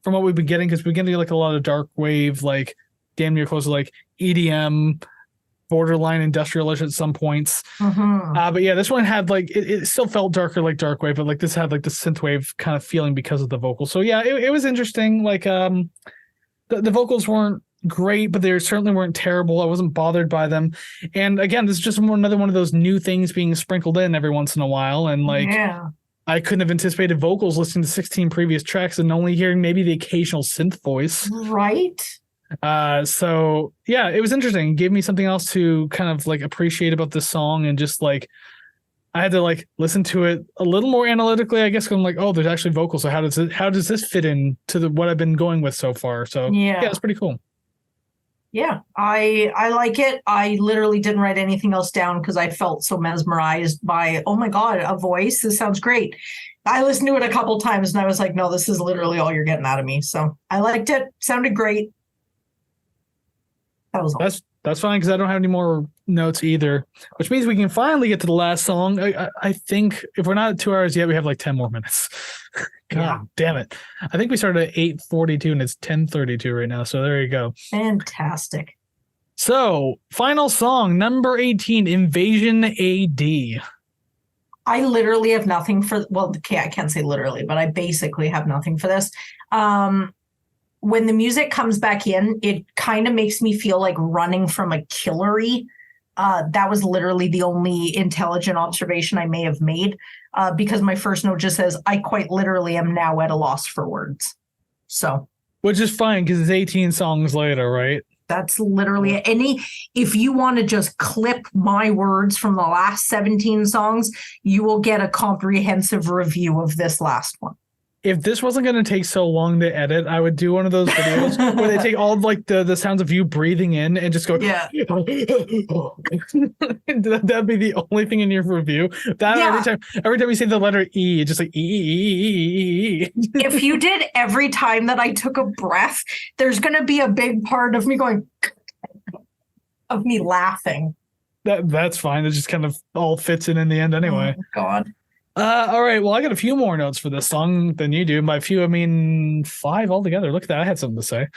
from what we've been getting, because we're getting a lot of dark wave, damn near close to EDM, borderline industrialish at some points. Mm-hmm. But yeah, this one had it still felt darker like darkwave, but this had the synthwave kind of feeling because of the vocals. So yeah, it was interesting. The vocals weren't great, but they certainly weren't terrible. I wasn't bothered by them. And again, this is just another one of those new things being sprinkled in every once in a while. And I couldn't have anticipated vocals listening to 16 previous tracks and only hearing maybe the occasional synth voice. Right. So yeah, it was interesting. It gave me something else to kind of appreciate about this song, and just I had to listen to it a little more analytically, I guess. 'Cause I'm oh, there's actually vocals. So how does this fit in to what I've been going with so far? So yeah, it's pretty cool. Yeah, I like it. I literally didn't write anything else down because I felt so mesmerized by, oh my God, a voice. This sounds great. I listened to it a couple times and I was like, no, this is literally all you're getting out of me. So I liked it. Sounded great. That was all. That's fine because I don't have any more notes either, which means we can finally get to the last song. I think if we're not at 2 hours yet, we have like 10 more minutes. God damn it. I think we started at 8:42 and it's 10:32 right now. So there you go. Fantastic. So final song, number 18, Invasion AD. I literally have nothing for, well, okay, I can't say literally, but I basically have nothing for this. When the music comes back in, it kind of makes me feel like running from a killery. That was literally the only intelligent observation I may have made, because my first note just says, I quite literally am now at a loss for words. So, which is fine because it's 18 songs later, right? That's literally if you want to just clip my words from the last 17 songs, you will get a comprehensive review of this last one. If this wasn't going to take so long to edit, I would do one of those videos where they take all of like the sounds of you breathing in and just go, yeah. That'd be the only thing in your review. Every time you say the letter E, just like E. If you did every time that I took a breath, there's going to be a big part of me going, of me laughing. That's fine. It just kind of all fits in the end anyway. Oh, God. All right. Well, I got a few more notes for this song than you do. By few, I mean 5 altogether. Look at that. I had something to say.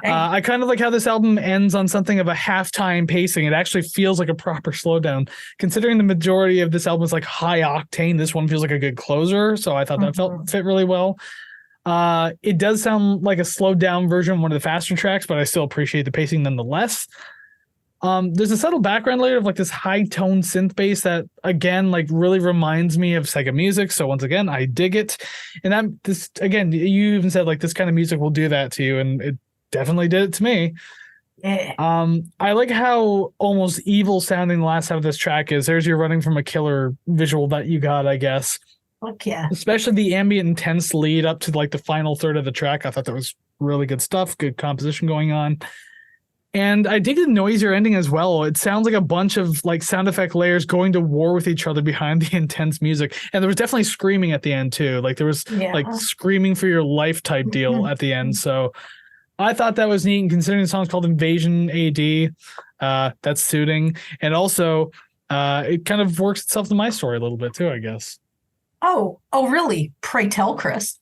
Hey. I kind of like how this album ends on something of a halftime pacing. It actually feels like a proper slowdown. Considering the majority of this album is like high octane, this one feels like a good closer. So I thought that fit really well. It does sound like a slowed down version of one of the faster tracks, but I still appreciate the pacing nonetheless. There's a subtle background layer of like this high tone synth bass that again like really reminds me of Sega music. So once again, I dig it. And you even said like this kind of music will do that to you, and it definitely did it to me. Yeah. I like how almost evil sounding the last half of this track is. There's your running from a killer visual that you got, I guess. Fuck yeah. Especially the ambient intense lead up to like the final third of the track. I thought that was really good stuff, good composition going on. And I dig the noisier ending as well. It sounds like a bunch of like sound effect layers going to war with each other behind the intense music. And there was definitely screaming at the end too. Like there was like screaming for your life type deal at the end. So I thought that was neat. And considering the song's called Invasion AD, that's suiting. And also it kind of works itself to my story a little bit too, I guess. Oh, really? Pray tell, Kris.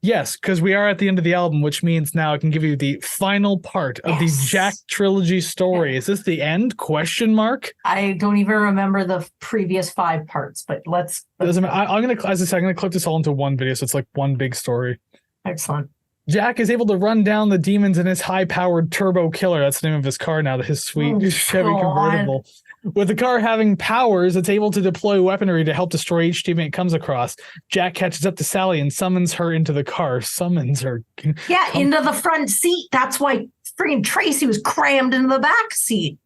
Yes, because we are at the end of the album, which means now I can give you the final part of the Jack trilogy story. Is this the end? Question mark. I don't even remember the previous 5 parts, but let's Doesn't matter. I'm gonna clip this all into one video, so it's like one big story. Excellent. Jack is able to run down the demons in his high-powered turbo killer. That's the name of his car now, his sweet Chevy convertible. With the car having powers, it's able to deploy weaponry to help destroy each teammate it comes across. Jack catches up to Sally and summons her into the car. Summons her. Yeah, into the front seat. That's why freaking Tracy was crammed into the back seat.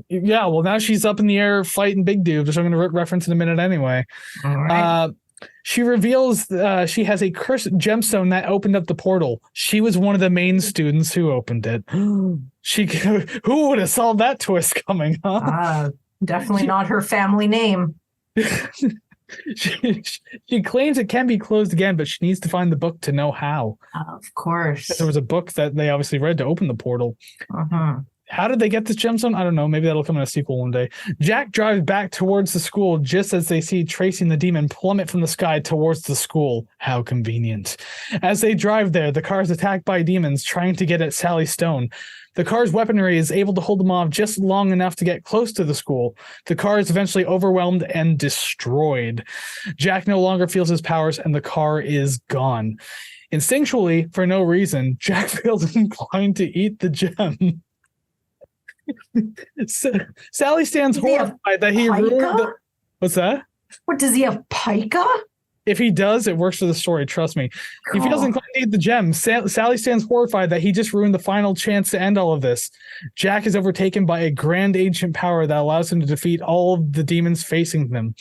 Yeah, well, now she's up in the air fighting big dude, which I'm going to reference in a minute anyway. All right. She reveals she has a cursed gemstone that opened up the portal. She was one of the main students who opened it. Who would have saw that twist coming, huh? Definitely not her family name. She claims it can be closed again, but she needs to find the book to know how. Of course. There was a book that they obviously read to open the portal. Uh-huh. How did they get this gemstone? I don't know. Maybe that'll come in a sequel one day. Jack drives back towards the school just as they see Tracy and the demon plummet from the sky towards the school. How convenient. As they drive there, the car is attacked by demons trying to get at Sally Stone. The car's weaponry is able to hold them off just long enough to get close to the school. The car is eventually overwhelmed and destroyed. Jack no longer feels his powers and the car is gone. Instinctually, for no reason, Jack feels inclined to eat the gem. Sally stands horrified that he ruined the... What's that? What, does he have pica? If he does, it works for the story. Trust me. He feels inclined to eat the gem. Sally stands horrified that he just ruined the final chance to end all of this. Jack is overtaken by a grand ancient power that allows him to defeat all of the demons facing them.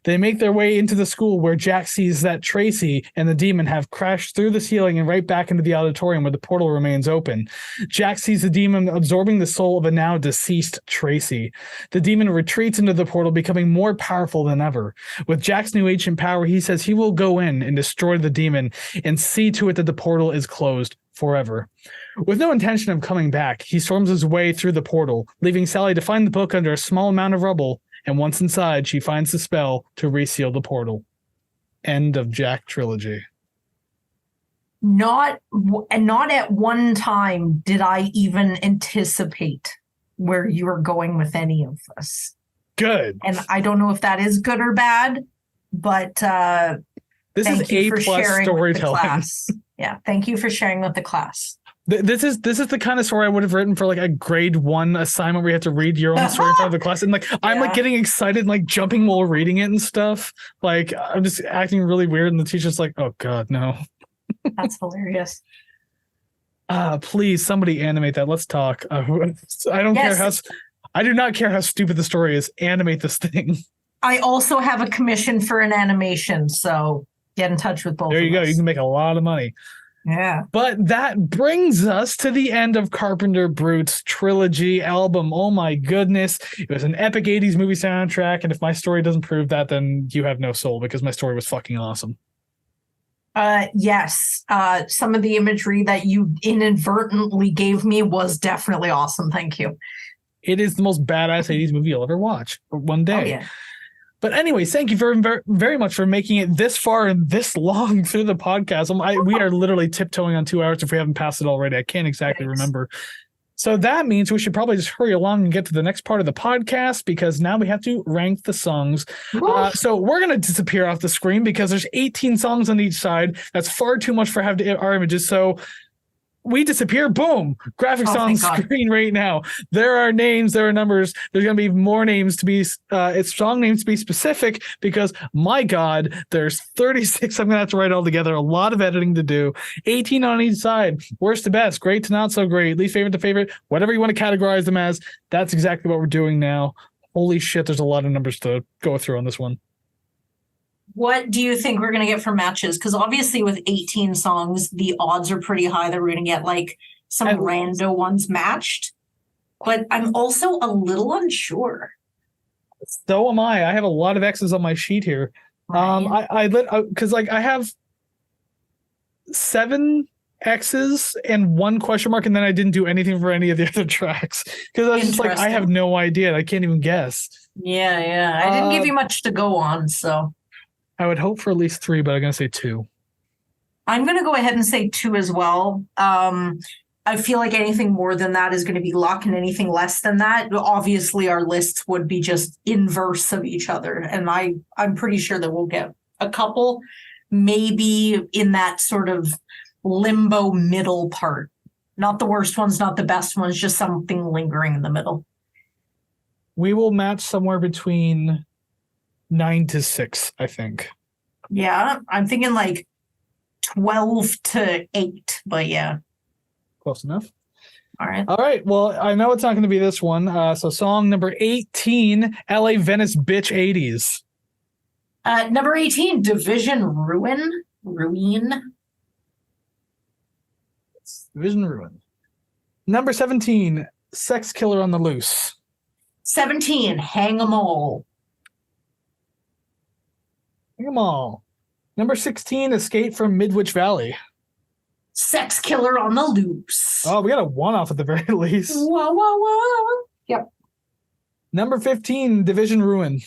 They make their way into the school where Jack sees that Tracy and the demon have crashed through the ceiling and right back into the auditorium where the portal remains open. Jack sees the demon absorbing the soul of a now deceased Tracy. The demon retreats into the portal, becoming more powerful than ever. With Jack's new ancient power, he says he will go in and destroy the demon and see to it that the portal is closed forever. With no intention of coming back, he storms his way through the portal, leaving Sally to find the book under a small amount of rubble, and once inside, she finds the spell to reseal the portal. End of Jack Trilogy. Not at one time did I even anticipate where you were going with any of this. Good. And I don't know if that is good or bad, but this is A+ storytelling. Yeah, thank you for sharing with the class. This is the kind of story I would have written for like a grade 1 assignment where you have to read your own story in front of the class. And like I'm like getting excited and like jumping while reading it and stuff. Like I'm just acting really weird and the teacher's like, oh God, no. That's hilarious. Please, somebody animate that. Let's talk. I don't care how I do not care how stupid the story is. Animate this thing. I also have a commission for an animation, so get in touch with both. There you go. Us. You can make a lot of money. Yeah. But that brings us to the end of Carpenter Brut's Trilogy album. Oh my goodness. It was an epic 80s movie soundtrack. And if my story doesn't prove that, then you have no soul because my story was fucking awesome. Yes. Some of the imagery that you inadvertently gave me was definitely awesome. Thank you. It is the most badass 80s movie you'll ever watch one day. Oh, yeah. But anyways, thank you very, very much for making it this far and this long through the podcast. We are literally tiptoeing on 2 hours if we haven't passed it already. I can't exactly remember. So that means we should probably just hurry along and get to the next part of the podcast because now we have to rank the songs. So we're going to disappear off the screen because there's 18 songs on each side. That's far too much for our images. So we disappear. Boom. Graphics on screen right now. There are names. There are numbers. There's going to be more names to be it's song names to be specific because my God, there's 36. I'm going to have to write all together. A lot of editing to do. 18 on each side. Worst to best. Great to not so great. Least favorite to favorite. Whatever you want to categorize them as. That's exactly what we're doing now. Holy shit. There's a lot of numbers to go through on this one. What do you think we're going to get for matches? Because obviously with 18 songs, the odds are pretty high that we're going to get like some rando ones matched. But I'm also a little unsure. So am I. I have a lot of X's on my sheet here. Right. Because like I have 7 X's and 1 question mark, and then I didn't do anything for any of the other tracks because I was just like, I have no idea. I can't even guess. Yeah. I didn't give you much to go on, so. I would hope for at least 3, but I'm going to say 2. I'm going to go ahead and say 2 as well. I feel like anything more than that is going to be luck, and anything less than that, obviously our lists would be just inverse of each other. And I'm pretty sure that we'll get a couple, maybe in that sort of limbo middle part. Not the worst ones, not the best ones, just something lingering in the middle. We will match somewhere between 9 to 6, I think. Yeah, I'm thinking like 12 to 8, but yeah. Close enough. All right. Well, I know it's not going to be this one. So song number 18, LA Venice Bitch 80s. Number 18, Division Ruin. Division Ruin. Number 17, Sex Killer on the Loose. 17, Hang 'Em All. Number 16, Escape from Midwich Valley. Sex Killer on the Loose. Oh, we got a 1 off at the very least. Whoa. Yep. Number 15, Division Ruin.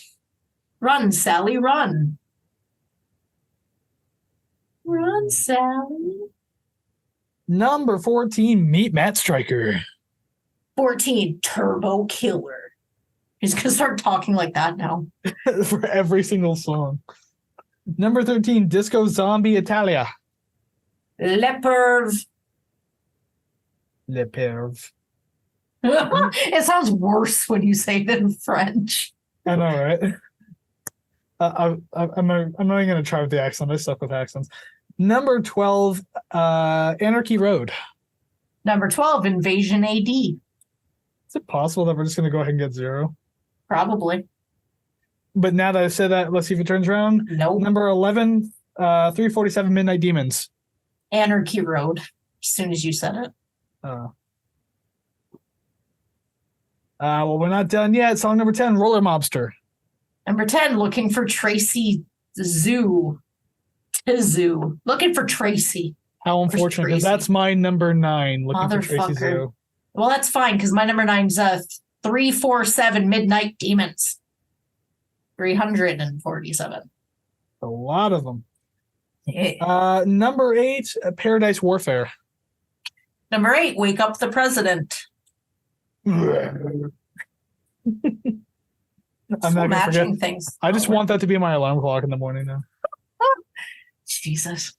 Run, Sally, run. Run, Sally. Number 14, Meet Matt Stryker. 14, Turbo Killer. He's going to start talking like that now. For every single song. Number 13, Disco Zombie Italia. Le Perv. It sounds worse when you say it in French. I know, right? I'm not even going to try with the accent. I suck with accents. Number 12, Anarchy Road. Number 12, Invasion AD. Is it possible that we're just going to go ahead and get 0? Probably. But now that I said that, let's see if it turns around. Nope. Number 11, 347 Midnight Demons. Anarchy Road. As soon as you said it. Well, we're not done yet. Song number 10, Roller Mobster. Number 10, Looking for Tracy Zoo. Tizu. Looking for Tracy. How unfortunate, because that's my number 9, Looking for Tracy Motherfucker. Zoo. Well, that's fine, because my number 9's 347 Midnight Demons. 347. A lot of them. Yeah. Number 8, Paradise Warfare. Number 8, Wake Up the President. I'm I'm not gonna matching forget. things. I just want that to be my alarm clock in the morning now. Jesus.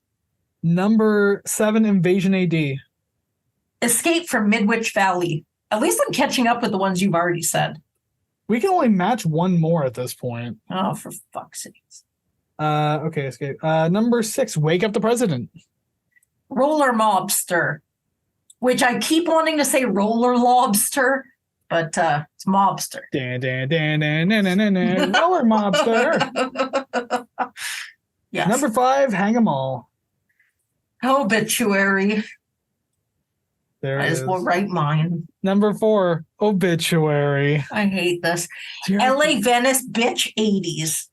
Number 7, Invasion AD. Escape from Midwich Valley. At least I'm catching up with the ones you've already said. We can only match one more at this point. Oh, for fuck's sake. Okay, Escape. Number 6, Wake Up the President. Roller Mobster. Which I keep wanting to say Roller Lobster, but it's Mobster. Roller Mobster. Yes. Number 5, Hang 'em All. Obituary. There I it just is. will write mine. Number 4, Obituary. I hate this. LA Venice Bitch 80s.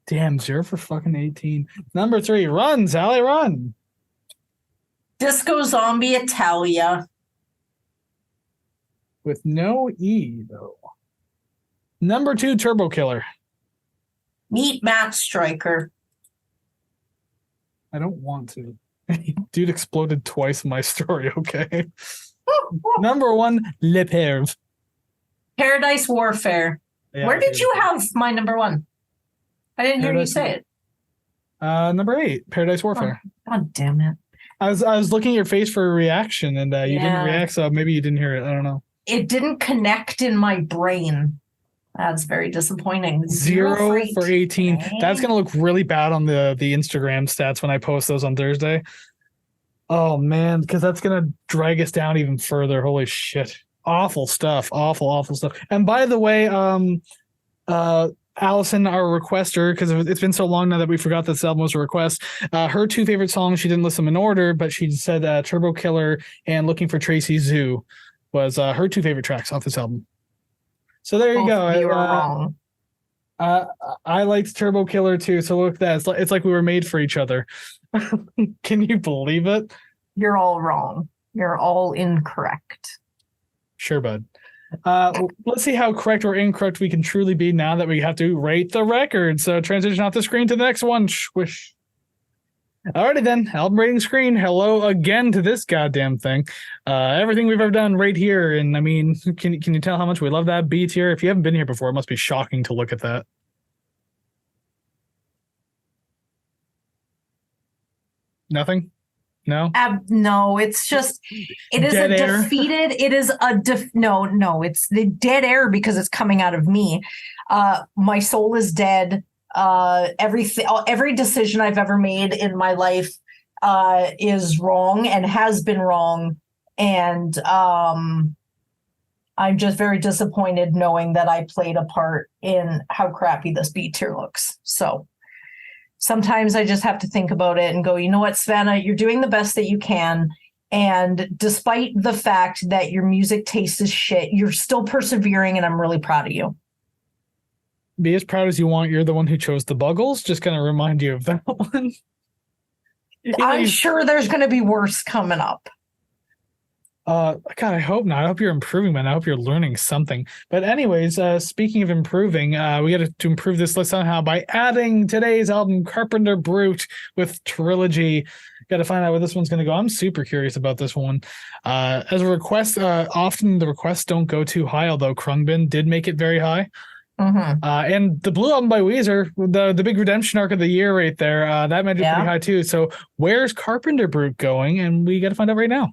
Damn, 0 for fucking 18. Number 3, Run, Sally, Run. Disco Zombie Italia. With no E, though. Number 2, Turbo Killer. Meet Matt Stryker. I don't want to. Dude exploded twice in my story, okay? Number 1, Le Perve. Paradise Warfare. Yeah, Where did okay. you have my number 1? I didn't hear you Paradise- say it. Number 8, Paradise Warfare. God damn it. I was looking at your face for a reaction, and you didn't Yeah. react, so maybe you didn't hear it. I don't know. It didn't connect in my brain. That's very disappointing. 0 for 18. Okay. That's gonna look really bad on the Instagram stats when I post those on Thursday. Oh man, because that's gonna drag us down even further. Holy shit. Awful stuff. Awful stuff. And by the way, Allison, our requester, because it's been so long now that we forgot this album was a request. Her 2 favorite songs, she didn't list them in order, but she said Turbo Killer and Looking for Tracy Zoo was her 2 favorite tracks off this album. So there you Both go. of you are wrong. I liked Turbo Killer too. So look at that. It's like we were made for each other. Can you believe it? You're all wrong. You're all incorrect. Sure, bud. Let's see how correct or incorrect we can truly be now that we have to rate the record. So transition off the screen to the next one. Swish. Alrighty then, album rating screen. Hello again to this goddamn thing. Everything we've ever done right here. And I mean, can you tell how much we love that beat here? If you haven't been here before, it must be shocking to look at that. Nothing? No? No, it's just, it is Dead a air? defeated, it is a, no, it's the dead air because it's coming out of me. My soul is dead. Every decision I've ever made in my life is wrong and has been wrong. And I'm just very disappointed knowing that I played a part in how crappy this beat tier looks. So sometimes I just have to think about it and go, you know what, Savannah, you're doing the best that you can. And despite the fact that your music taste is shit, you're still persevering, and I'm really proud of you. Be as proud as you want. You're the one who chose the Buggles. Just gonna remind you of that one. I'm sure there's going to be worse coming up. God, I hope not. I hope you're improving, man. I hope you're learning something. But anyways, speaking of improving, we got to improve this list somehow by adding today's album, Carpenter Brut, with Trilogy. Got to find out where this one's going to go. I'm super curious about this one. As a request, often the requests don't go too high, although Krungbin did make it very high. Mm-hmm. And the Blue Album by Weezer, the big redemption arc of the year right there, that made it pretty high too. So where's Carpenter Brut going? And we got to find out right now.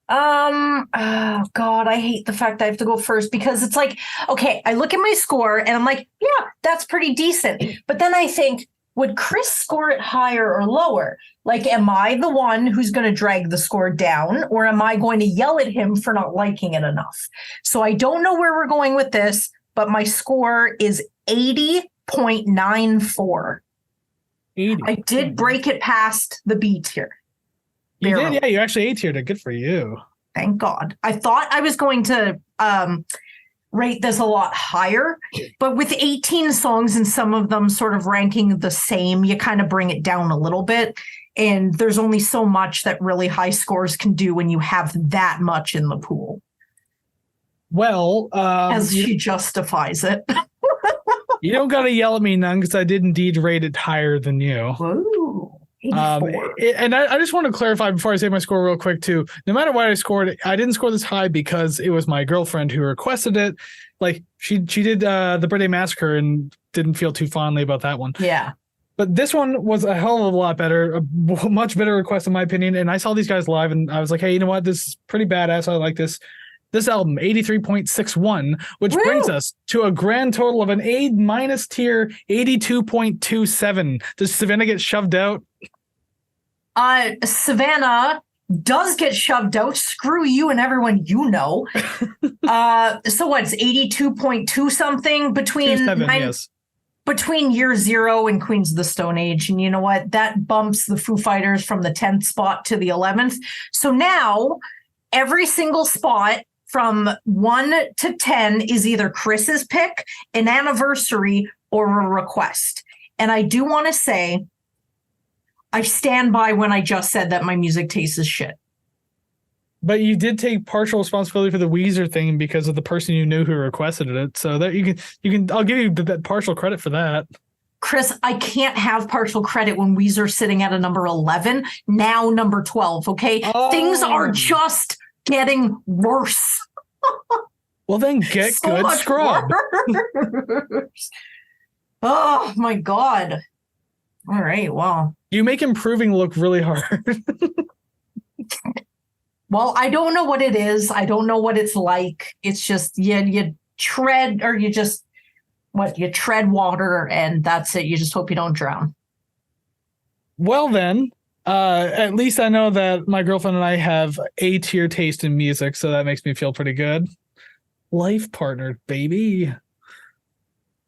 Oh God, I hate the fact I have to go first because it's like, okay, I look at my score and I'm like, yeah, that's pretty decent. But then I think, would Kris score it higher or lower? Like, am I the one who's going to drag the score down, or am I going to yell at him for not liking it enough? So I don't know where we're going with this, but my score is 80.94. 80. I did break it past the B tier. You did? Yeah, you actually A-tiered it. Good for you. Thank God. I thought I was going to rate this a lot higher, but with 18 songs and some of them sort of ranking the same, you kind of bring it down a little bit. And there's only so much that really high scores can do when you have that much in the pool. Well, as she justifies it. You don't got to yell at me, none, because I did indeed rate it higher than you. Whoa. And I just want to clarify before I say my score real quick too. No matter what I scored, I didn't score this high because it was my girlfriend who requested it. Like she did the Birthday Massacre and didn't feel too fondly about that one. Yeah. But this one was a hell of a lot better, a much better request in my opinion. And I saw these guys live and I was like, hey, you know what? This is pretty badass. I like this. This album, 83.61, which brings us to a grand total of an A- tier, 82.27. Does Savannah get shoved out? Savannah does get shoved out. Screw you and everyone you know. So what's 82.2 something between year 0 and Queens of the Stone Age. And you know what? That bumps the Foo Fighters from the 10th spot to the 11th. So now every single spot from 1 to 10 is either Kris's pick, an anniversary, or a request. And I do want to say, I stand by when I just said that my music taste is shit. But you did take partial responsibility for the Weezer thing because of the person you knew who requested it. So that you can I'll give you that partial credit for that. Kris, I can't have partial credit when Weezer's sitting at a number 11, now number 12, okay? Oh. Things are just getting worse. Well, then get so good scrub. Oh, my God. All right, well. You make improving look really hard. Well, I don't know what it is. I don't know what it's like. It's just you tread or you tread water and that's it. You just hope you don't drown. Well, then, at least I know that my girlfriend and I have A-tier taste in music, so that makes me feel pretty good. Life partner, baby.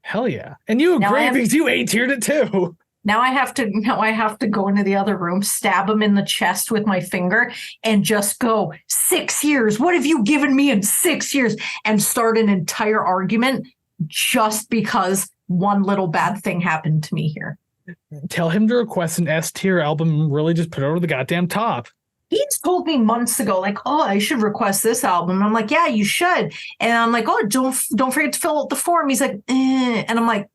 Hell yeah. And you agree because you A-tiered it too. Now I have to go into the other room, stab him in the chest with my finger, and just go, 6 years. What have you given me in 6 years? And start an entire argument just because one little bad thing happened to me here. Tell him to request an S-tier album and really just put it over the goddamn top. He's told me months ago, like, oh, I should request this album. I'm like, yeah, you should. And I'm like, oh, don't forget to fill out the form. He's like, eh. And I'm like,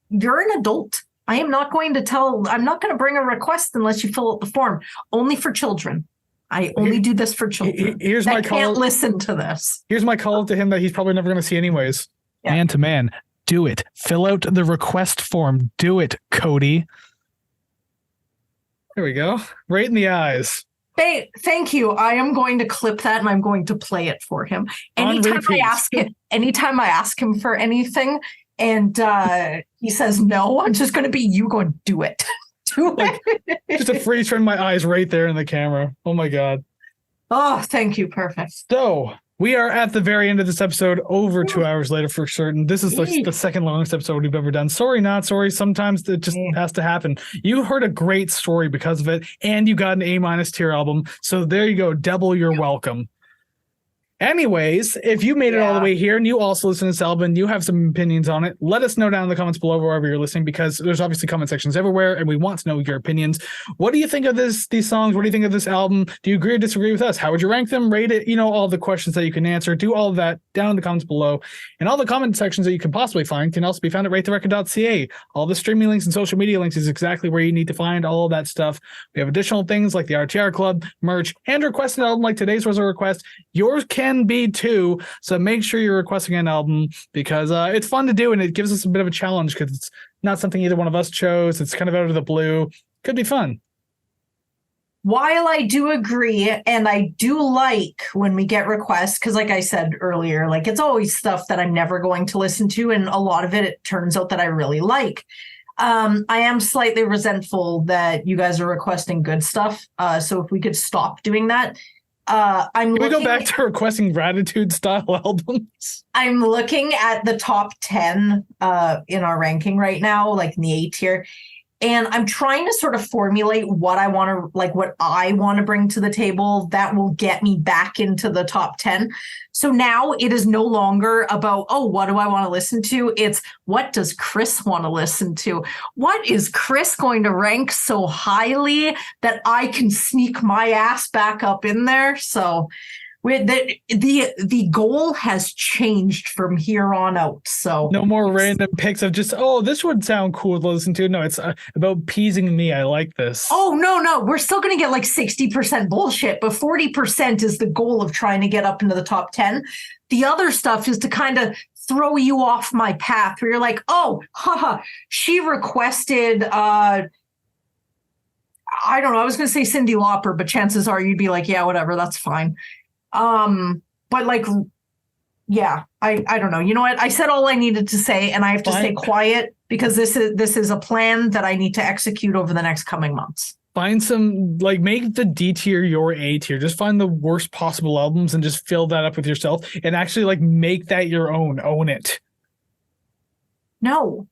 you're an adult. I'm not going to bring a request unless you fill out the form. Only for children. I only do this for children. Here's my call. Can't listen to this. Here's my call to him that he's probably never going to see anyways. Yeah. Man to man, do it. Fill out the request form. Do it, Cody. There we go. Right in the eyes. Thank you. I am going to clip that and I'm going to play it for him. Anytime I ask him for anything, and he says no, I'm just going to be you going, do it. Do it. Just a freeze from my eyes right there in the camera. Oh, my God. Oh, thank you. Perfect. So we are at the very end of this episode, over 2 hours later for certain. This is the second longest episode we've ever done. Sorry, not sorry. Sometimes it just has to happen. You heard a great story because of it, and you got an A- tier album. So there you go. Double your welcome. Anyways, if you made it all the way here and you also listen to this album and you have some opinions on it, let us know down in the comments below wherever you're listening, because there's obviously comment sections everywhere and we want to know your opinions. What do you think of these songs? What do you think of this album? Do you agree or disagree with us? How would you rank them? Rate it? All the questions that you can answer. Do all of that down in the comments below. And all the comment sections that you can possibly find can also be found at ratetherecord.ca. All the streaming links and social media links is exactly where you need to find all of that stuff. We have additional things like the RTR Club, merch, and request an album like today's was a request. Yours can be too, so make sure you're requesting an album because it's fun to do and it gives us a bit of a challenge because it's not something either one of us chose. It's kind of out of the blue. Could be fun. while I do agree and I do like when we get requests, because like I said earlier, like it's always stuff that I'm never going to listen to, and a lot of it turns out that I really like. I am slightly resentful that you guys are requesting good stuff. So if we could stop doing that. Can we go back to requesting gratitude style albums? I'm looking at the top 10 in our ranking right now, like in the A tier. And I'm trying to sort of formulate what I want to bring to the table that will get me back into the top 10. So now it is no longer about, oh, what do I want to listen to? It's what does Kris want to listen to? What is Kris going to rank so highly that I can sneak my ass back up in there? So the goal has changed from here on out. So no more random picks of just, oh, this would sound cool to listen to. No, it's about appeasing me. I like this. Oh, no. We're still going to get like 60% bullshit, but 40% is the goal of trying to get up into the top 10. The other stuff is to kind of throw you off my path where you're like, oh, haha, she requested, I don't know. I was going to say Cyndi Lauper, but chances are you'd be like, yeah, whatever. That's fine. But like, yeah, I don't know. You know what? I said all I needed to say, and I have to stay quiet because this is a plan that I need to execute over the next coming months. Find some, like, make the D tier your A tier. Just find the worst possible albums and just fill that up with yourself and actually like make that your own. Own it. No.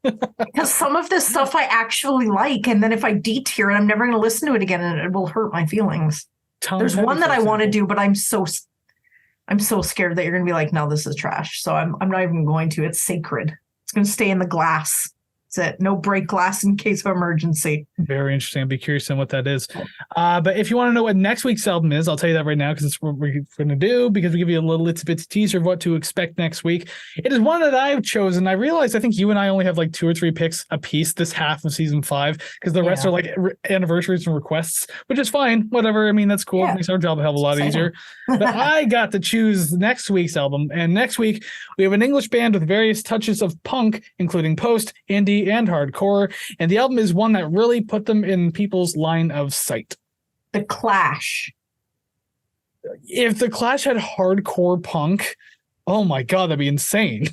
Because some of this stuff I actually like, and then if I D tier it, I'm never going to listen to it again, and it will hurt my feelings. There's one that I want to do, but I'm so scared that you're going to be like, no, this is trash. So I'm not even going to. It's sacred. It's going to stay in the glass. That's it. No break glass in case of emergency. Very interesting. I'd be curious on what that is. But if you want to know what next week's album is, I'll tell you that right now because it's what we're going to do, because we give you a little bit of teaser of what to expect next week. It is one that I've chosen. I realized I think you and I only have like 2 or 3 picks a piece this half of season 5 because the rest are like anniversaries and requests, which is fine. Whatever. I mean, that's cool. It makes our job a hell of a lot easier. But I got to choose next week's album. And next week, we have an English band with various touches of punk, including post, indie, and hardcore, and the album is one that really put them in people's line of sight. The Clash. If the Clash had hardcore punk, oh my god, that'd be insane.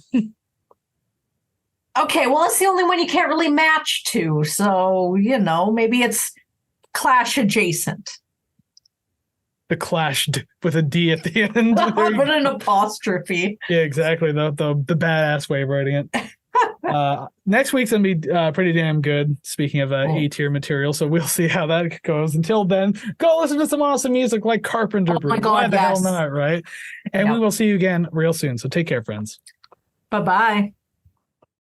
Okay, well, it's the only one you can't really match to, so maybe it's Clash adjacent. The Clash with a D at the end. But an apostrophe. Yeah, exactly. The badass way of writing it. Next week's gonna be pretty damn good. Speaking of A-tier material, so we'll see how that goes. Until then, go listen to some awesome music like Carpenter Brut. Why the hell not, right? And we will see you again real soon. So take care, friends. Bye-bye.